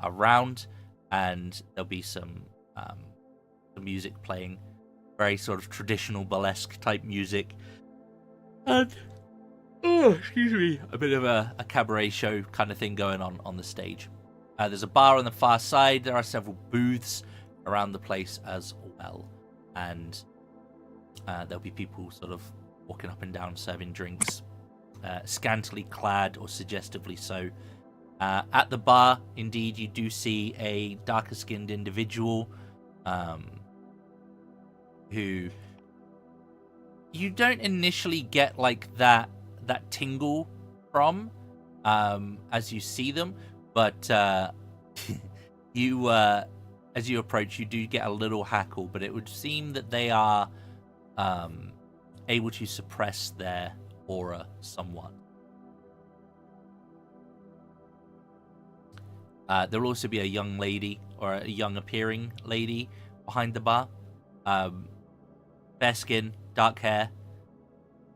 around, and there'll be some music playing, very sort of traditional burlesque type music, and excuse me, a bit of a cabaret show kind of thing going on the stage. There's a bar on the far side. There are several booths around the place as well, and there'll be people sort of walking up and down serving drinks, scantily clad or suggestively so. At the bar, indeed, you do see a darker skinned individual who you don't initially get like that tingle from as you see them, but you as you approach, you do get a little hackle, but it would seem that they are able to suppress their aura somewhat. There will also be a young lady, or a young appearing lady, behind the bar. Fair skin, dark hair.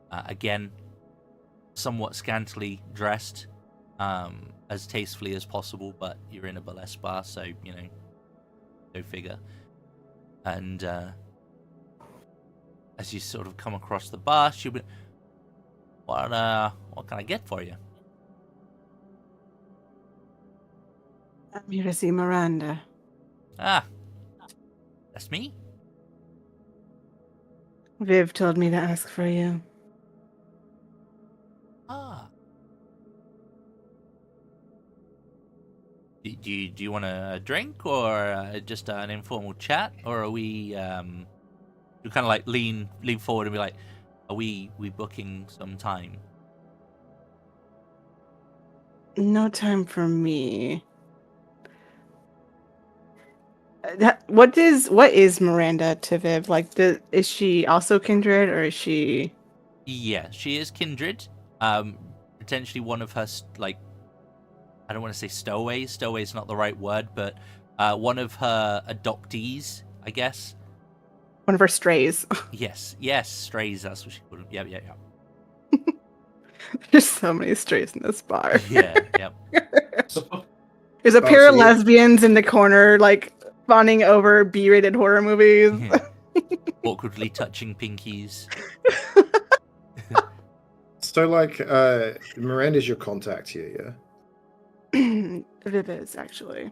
Again, somewhat scantily dressed, as tastefully as possible, but you're in a burlesque bar, so, you know, go figure. And as you sort of come across the bar, she'll be, what can I get for you? I'm here to see Miranda. Ah, that's me. Viv told me to ask for you. Ah. Do you want a drink or just an informal chat, or are we you kind of like lean forward and be like, are we booking some time? No time for me. What is Miranda to Viv? Like, is she also kindred, or is she? Yeah, she is kindred. Potentially one of her like, I don't want to say stowaways. Stowaway's not the right word, but one of her adoptees, I guess. One of her strays. Yes, strays. That's what she called them. Yeah. There's so many strays in this bar. Yeah. There's a pair so of you- lesbians in the corner, like fawning over B-rated horror movies. Yeah. Awkwardly touching pinkies. So, like, Miranda's your contact here, Viv is actually.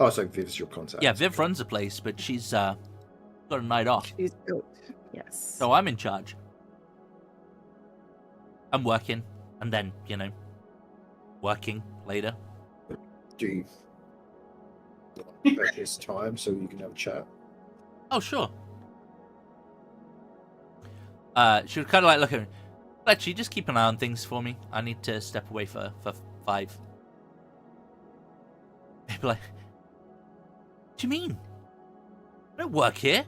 Oh, so Viv's your contact. Yeah, Viv runs the place, but she's got a night off. She's goat. Yes. So I'm in charge. I'm working, and then, working later. Do you take this time so you can have a chat? Oh, sure. She would kind of like look at me. Actually, just keep an eye on things for me. I need to step away for 5. They'd be like, what do you mean? I don't work here.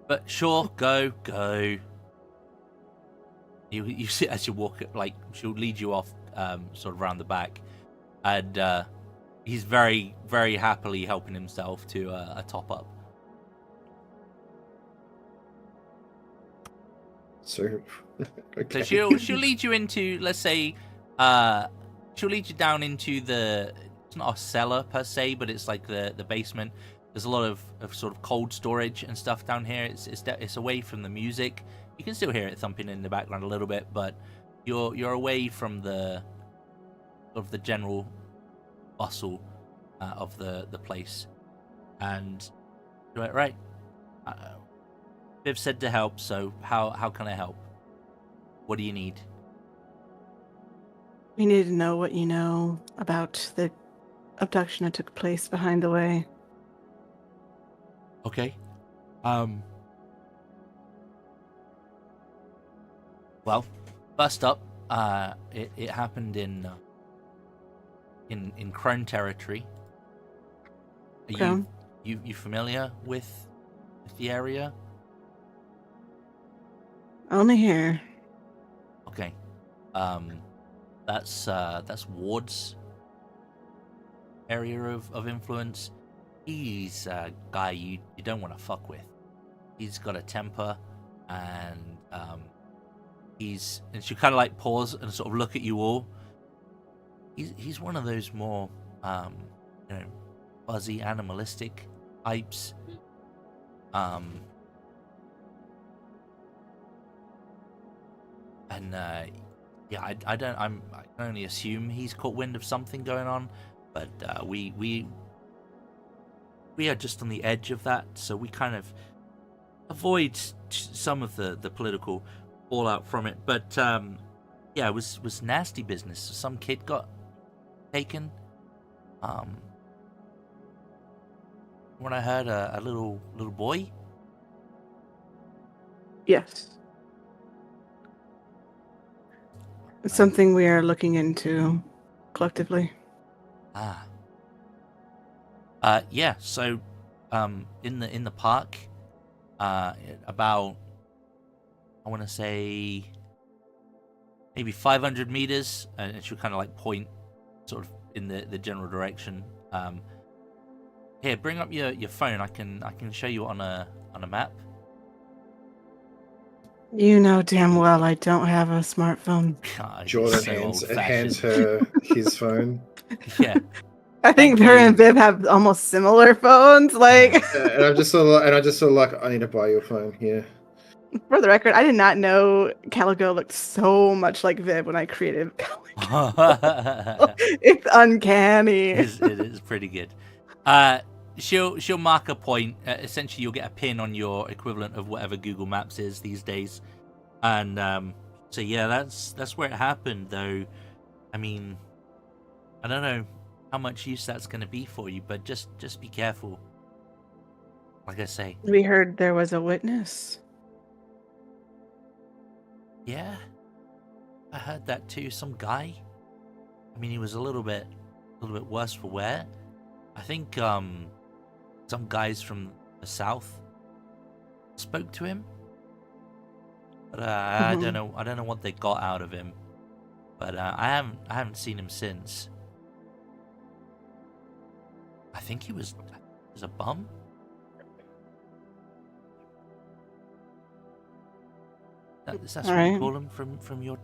But sure, go. You see as you walk, like, she'll lead you off sort of around the back. And he's very, very happily helping himself to a top-up. So, okay. So she'll lead you into, let's say, she'll lead you down into it's not a cellar per se, but it's like the basement. There's a lot of sort of cold storage and stuff down here. It's away from the music. You can still hear it thumping in the background a little bit, but you're away from the general bustle of the place. And you're like, right. Viv said to help, so how can I help? What do you need? We need to know what you know about the abduction that took place behind the way. Okay. Well, first up, it happened in Crone territory. Are Crone? you familiar with the area? Only here. Okay. That's Ward's area of influence. He's a guy you don't want to fuck with. He's got a temper, and and she kind of like pause and sort of look at you all. He's one of those more fuzzy animalistic types. And yeah, I can only assume he's caught wind of something going on, but we are just on the edge of that, so we kind of avoid some of the political fallout from it. But yeah, it was nasty business. Some kid got taken. When I heard a little boy. Yes. It's something we are looking into collectively. Yeah, so in the park, about, I want to say, maybe 500 meters, and it should kind of like point sort of in the general direction. Here, bring up your phone. I can show you on a map. You know damn well I don't have a smartphone. God, Jordan so hands old-fashioned. her his phone. Yeah. I think Thank her you. and Viv have almost similar phones. Like, And I'm just sort of like, I need to buy your phone. Yeah. for the record, I did not know Calico looked so much like Viv when I created Calico. It's uncanny. It is pretty good. she'll mark a point. Essentially, you'll get a pin on your equivalent of whatever Google Maps is these days, and so yeah, that's where it happened. Though, I mean, I don't know how much use that's going to be for you, but just be careful. Like I say, We heard there was a witness. yeah, I heard that too. Some guy. I mean, he was a little bit worse for wear. I think some guys from the south spoke to him, but I don't know. I don't know what they got out of him. But I haven't seen him since. I think he was a bum. That's what you call him from your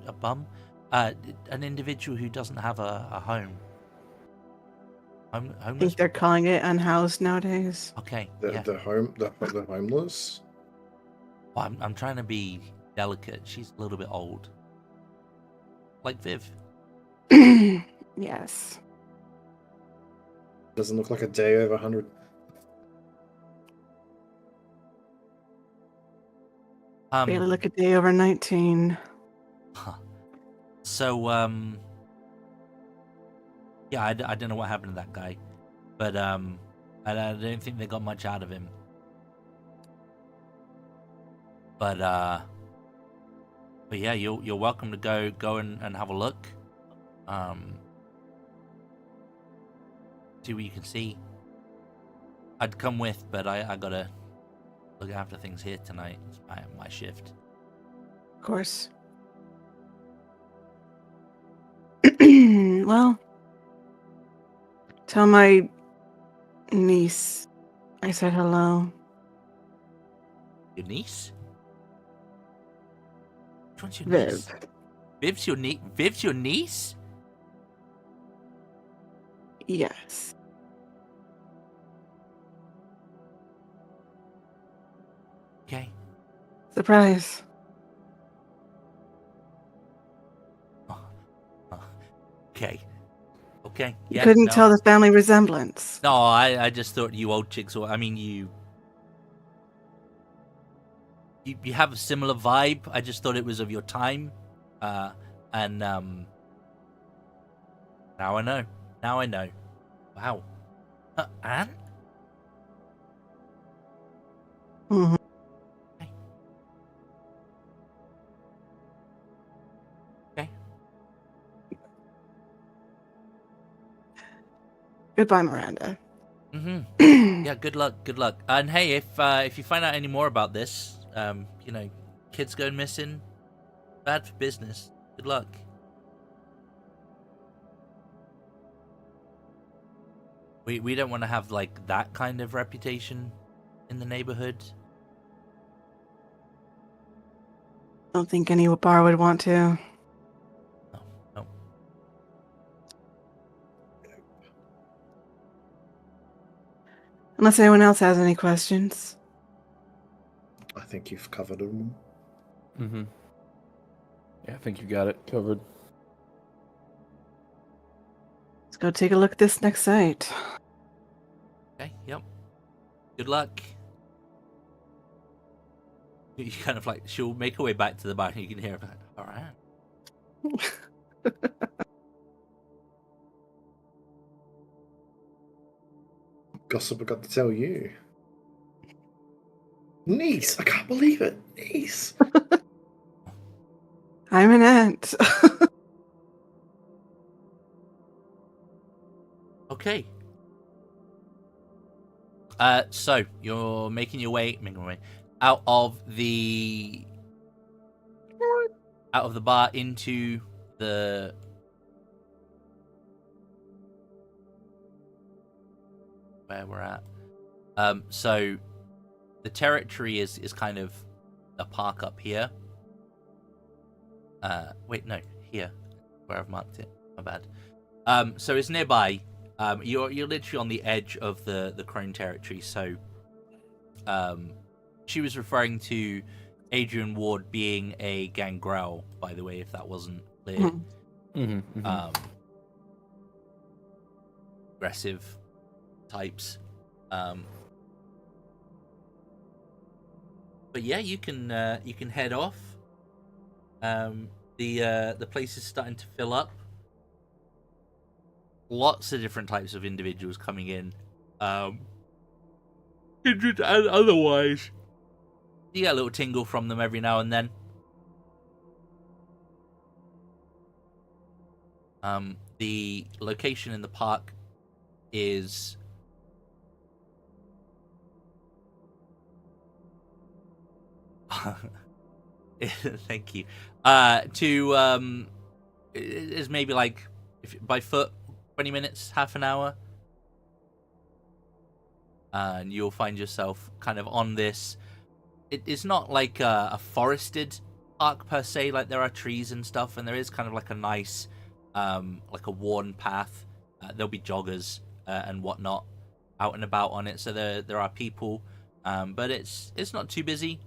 a bum, an individual who doesn't have a home. I Homeless. think they're calling it unhoused nowadays. Okay. The homeless. Well, I'm trying to be delicate. She's a little bit old, like Viv. Yes. Doesn't look like a day over 100. Barely look a day over 19. So yeah, I don't know what happened to that guy, but I don't think they got much out of him. But yeah, you're welcome to go and have a look. See what you can see. I'd come with, but I gotta look after things here tonight. It's my shift. Of course. Well, tell my niece I said hello. Your niece? Which one's your Viv. niece? Viv's your niece? Viv's your niece? Yes. Okay. Surprise. Okay. Okay. You Yeah, couldn't no. tell the family resemblance. No, I just thought you old chicks. I mean, you have a similar vibe. I just thought it was of your time, and now I know. Now I know. Wow. Anne? Mhm. Okay. Goodbye, Miranda. Mm-hmm. Yeah. Good luck. Good luck. And hey, if you find out any more about this, kids going missing, bad for business. Good luck. We don't want to have like that kind of reputation in the neighborhood. Don't think any bar would want to. No. Unless anyone else has any questions. I think you've covered them. Mm-hmm. Yeah, I think you got it covered. Let's go take a look at this next site. Okay. Yep. Good luck. You kind of like she'll make her way back to the bar, and you can hear her. All right. Gossip, I got to tell you. Niece, I can't believe it. Niece. I'm an aunt. Okay. So you're making your way out of the bar into the where we're at. So the territory is kind of a park up here. Wait, no, here where I've marked it. My bad. So it's nearby. You're literally on the edge of the crone territory. So, she was referring to Adrian Ward being a gangrel, by the way, if that wasn't clear. Mm-hmm. Aggressive types. But yeah, you can head off. The place is starting to fill up. Lots of different types of individuals coming in. Kindred and otherwise. You get a little tingle from them every now and then. The location in the park is thank you. Is maybe like by foot 20 minutes, half an hour. And you'll find yourself kind of on this. It's not like a forested park per se, like there are trees and stuff, and there is kind of like a nice, like a worn path. There'll be joggers and whatnot out and about on it, so there are people, but it's not too busy.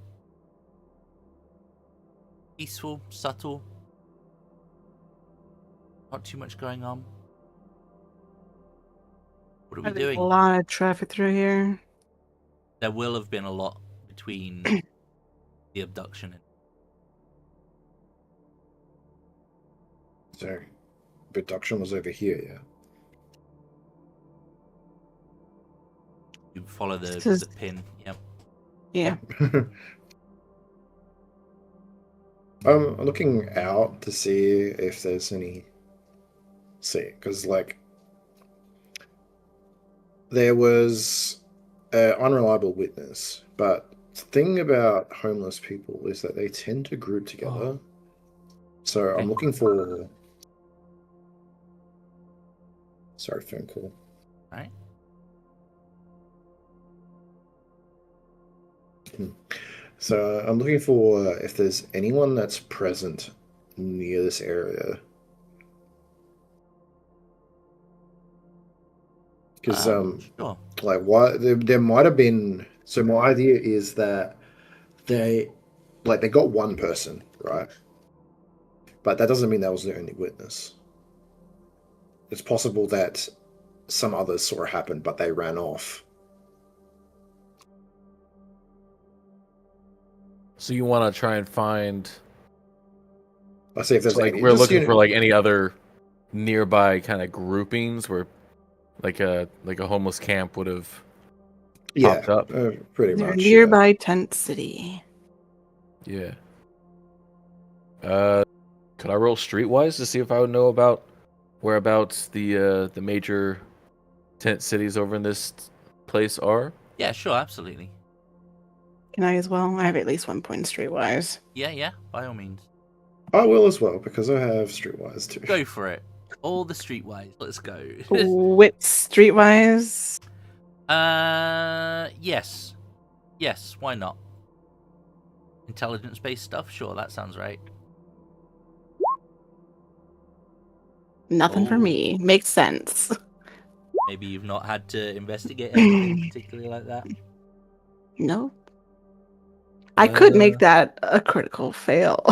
Peaceful, subtle. Not too much going on. What are we doing? A lot of traffic through here. There will have been a lot between the abduction and... So, abduction was over here, yeah. You follow the pin. Yep. Yeah. I'm looking out to see if there's any... because, like, there was an unreliable witness, but the thing about homeless people is that they tend to group together. So I'm looking for... Sorry, phone call. All right. So I'm looking for if there's anyone that's present near this area. Because sure. like what there might have been. So my idea is that they got one person, right? But that doesn't mean that was the only witness. It's possible that some others saw it happen, but they ran off. So you want to try and find... Let's see if there's like any... we're looking for like any other nearby kind of groupings where like a homeless camp would have popped up. Pretty They're much. nearby Tent City. Yeah. Could I roll streetwise to see if I would know about whereabouts the major tent cities over in this place are? Yeah, sure, absolutely. Can I as well? I have at least 1 point streetwise. Yeah, by all means. I will as well, because I have streetwise too. Go for it. All the streetwise. Let's go. Wit streetwise? Yes. Yes, why not? Intelligence-based stuff? Sure, that sounds right. Nothing for Oh. me. Makes sense. Maybe you've not had to investigate anything particularly like that? No. I could make that a critical fail.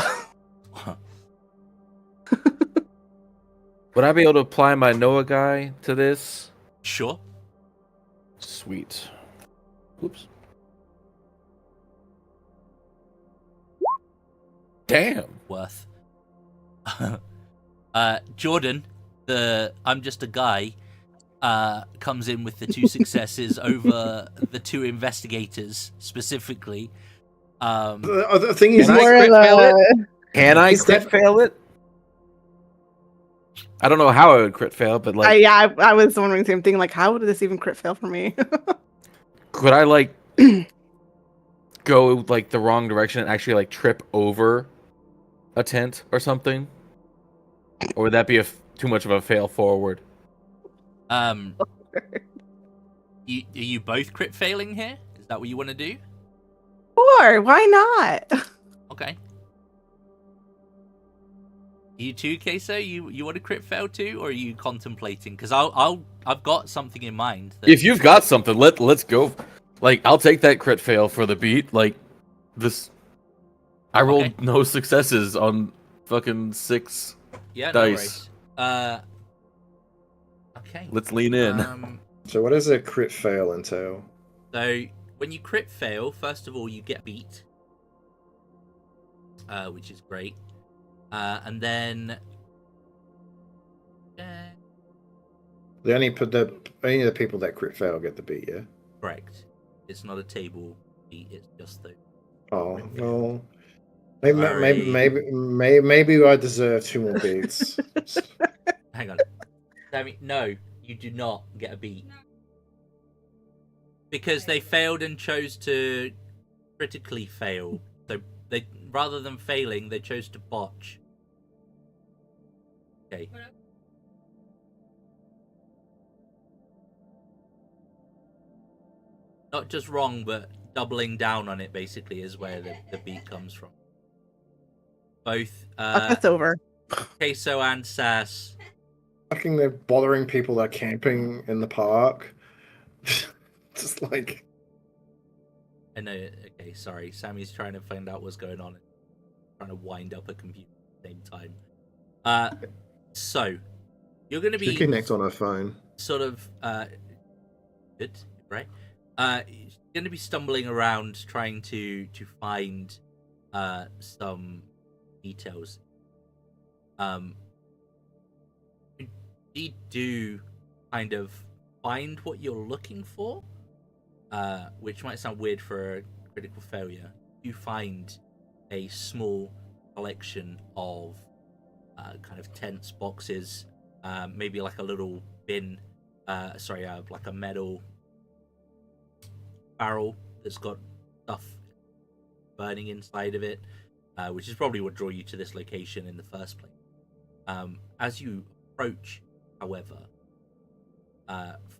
Would I be able to apply my Noah guy to this? Sure. Sweet. Oops. Damn. Worth. Jordan, the I'm just a guy, comes in with the 2 successes over the 2 investigators specifically. The thing is, Can I crit fail it? Can I Is crit that- fail it? I don't know how I would crit fail, but like, I was wondering the same thing. Like, how would this even crit fail for me? could I like go like the wrong direction and actually like trip over a tent or something? Or would that be too much of a fail forward? Are you both crit failing here? Is that what you want to do? Sure, why not? Okay. You too, Queso? You want to crit fail too, or are you contemplating? Because I've got something in mind. If you've got something, let's go. Like, I'll take that crit fail for the beat. Like, this, I rolled no successes on fucking 6 yeah, dice. No worries. Okay. Let's lean in. So what does a crit fail entail? So when you crit fail, first of all, you get beat, which is great. And then Only the people that crit fail get the beat, yeah? correct. It's not a table beat. It's just the. Oh, crit fail. well, maybe I deserve 2 more beats. Hang on. Sammy, no, you do not get a beat. Because they failed and chose to critically fail. So they, rather than failing, they chose to botch. Okay. Not just wrong, but doubling down on it basically is where the beat comes from. Both That's over. Queso and Sass. Fucking they're bothering people that are camping in the park. Just like... I know, okay, sorry. Sammy's trying to find out what's going on. Trying to wind up a computer at the same time. So, you're going to be... She connects on her phone. Sort of, good, right? You're going to be stumbling around trying to find some details. You do kind of find what you're looking for, which might sound weird for a critical failure. You find a small collection of kind of tents, boxes, maybe like a little bin, like a metal barrel that's got stuff burning inside of it, which is probably what drew you to this location in the first place. As you approach, however,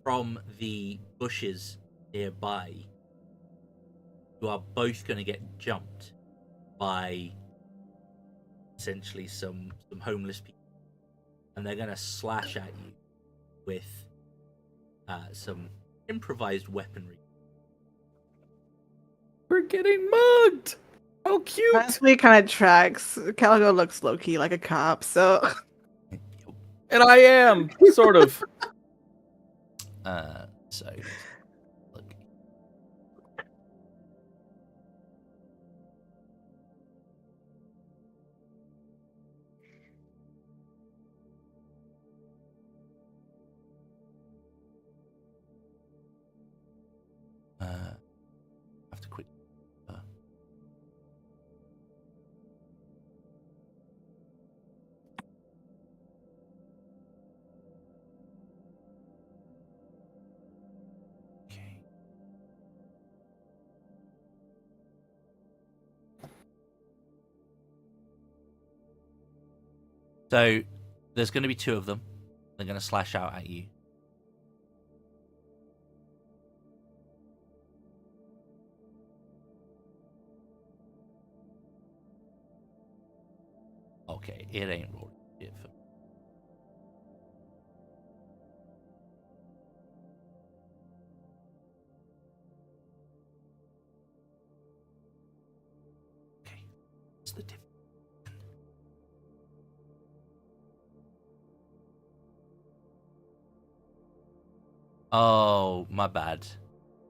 from the bushes nearby, you are both going to get jumped by essentially some homeless people, and they're going to slash at you with some improvised weaponry. We're getting mugged. How cute! Honestly, kind of tracks. Calico looks low key like a cop, so. And I am sort of. So look. Have to quit. Okay. So there's going to be 2 of them. They're going to slash out at you. Okay, it ain't rolling shit for me. Okay, what's the difference? Oh, my bad.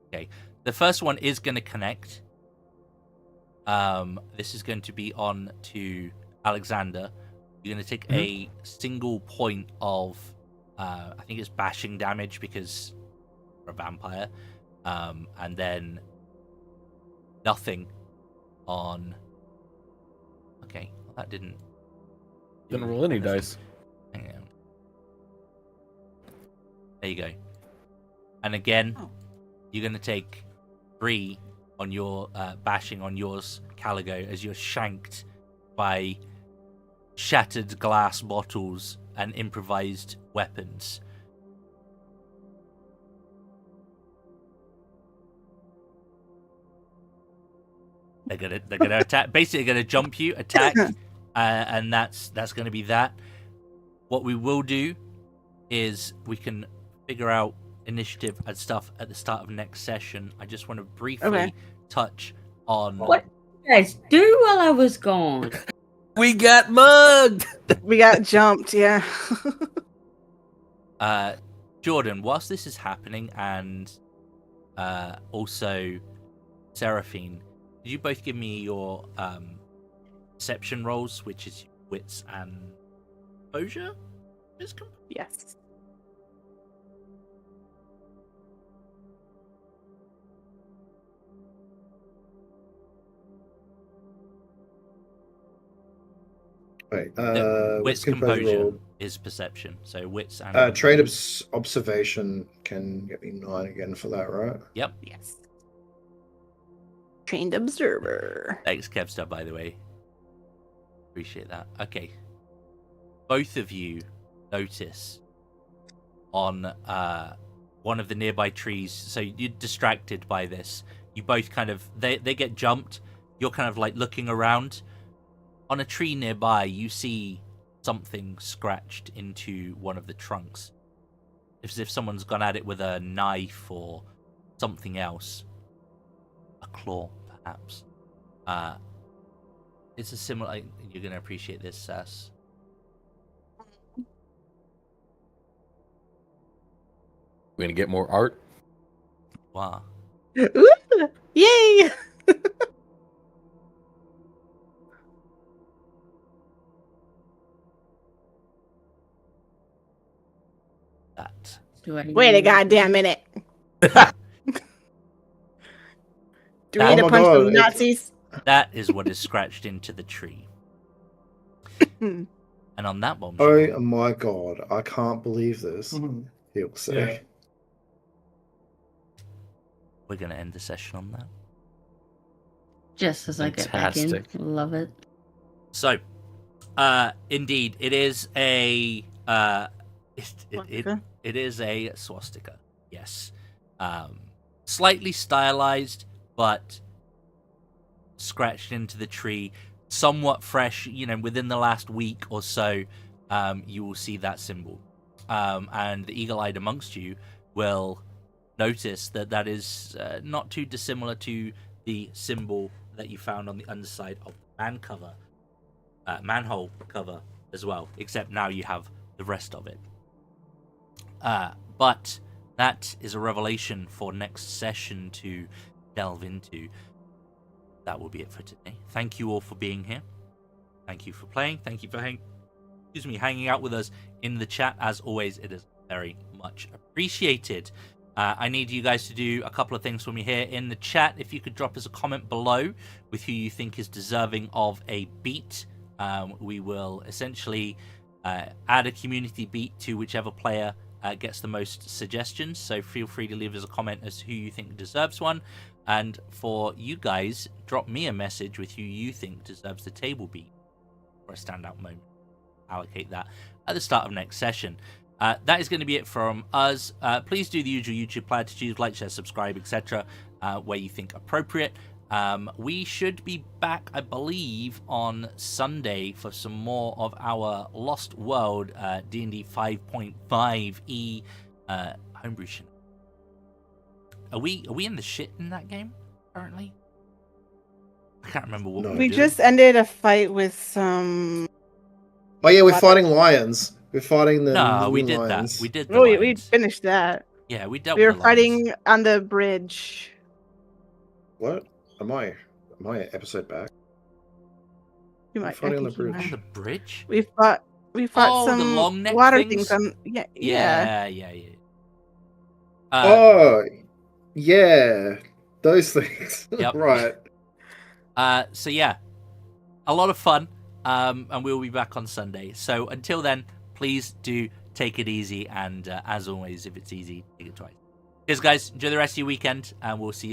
Okay, the first one is going to connect. This is going to be on to Alexander. You're going to take a single point of, I think it's bashing damage because you're a vampire, and then nothing on. Okay, well, that didn't Didn't roll any dice. Hang on. There you go. And again, you're going to take 3 on your bashing on yours, Caligo, as you're shanked by shattered glass bottles and improvised weapons. They're gonna attack. Basically, gonna jump you, attack, and that's gonna be that. What we will do is we can figure out initiative and stuff at the start of next session. I just want to briefly touch on What did you guys do while I was gone? We got mugged. We got jumped, yeah. Jordan, whilst this is happening, and also Seraphine, did you both give me your perception rolls, which is wits and composure? Yes. Wait, Wits composure is perception, so wits and trade observation can get me 9 again for that, right? Yep. Yes. Trained observer. Thanks, Kevstar, by the way. Appreciate that. Okay. Both of you notice on one of the nearby trees, so you're distracted by this. You both kind of, they get jumped. You're kind of like looking around. On a tree nearby, you see something scratched into one of the trunks. As if someone's gone at it with a knife or something else. A claw, perhaps. It's a similar... You're going to appreciate this, Sass. We're gonna get more art. Wow. Ooh, yay! That. Wait a goddamn minute. Do we Oh need to my punch God, some Nazis? That is what is scratched into the tree. And on that bombshell... Oh my god, I can't believe this. He'll say. Yeah. We're going to end the session on that. Just as I get back in. Fantastic. Love it. So, indeed, it is a... It is a swastika, yes. Slightly stylized, but scratched into the tree. Somewhat fresh, within the last week or so, you will see that symbol. And the eagle-eyed amongst you will notice that is not too dissimilar to the symbol that you found on the underside of the manhole cover as well, except now you have the rest of it. But that is a revelation for next session to delve into. That will be it for today. Thank you all for being here. Thank you for playing. Thank you for hanging out with us in the chat. As always, it is very much appreciated. I need you guys to do a couple of things for me here in the chat. If you could drop us a comment below with who you think is deserving of a beat. We will essentially add a community beat to whichever player gets the most suggestions. So feel free to leave us a comment as to who you think deserves one. And for you guys, drop me a message with who you think deserves the table beat for a standout moment. Allocate that at the start of next session. That is going to be it from us. Please do the usual YouTube platitudes, like, share, subscribe, etc. Where you think appropriate. We should be back, I believe, on Sunday for some more of our Lost World D&D 5.5e homebrew shenanigans. Are we in the shit in that game currently? I can't remember what No. we We did. just ended a fight with some. Oh yeah, we're fighting lions. We're fighting the No, we new did lions. that. We did the Oh, we lions. finished that. Yeah, we dealt We were with the lions. fighting on the bridge. What? Am I an episode back? You might. fighting on I the think you bridge. On are. the bridge? We fought. We fought Oh, the some long neck water things? things. Yeah. Yeah. Oh, yeah, those things. Yep. Right. So yeah, a lot of fun. And we'll be back on Sunday. So until then, please do take it easy. And as always, if it's easy, take it twice. Cheers, guys. Enjoy the rest of your weekend, and we'll see you.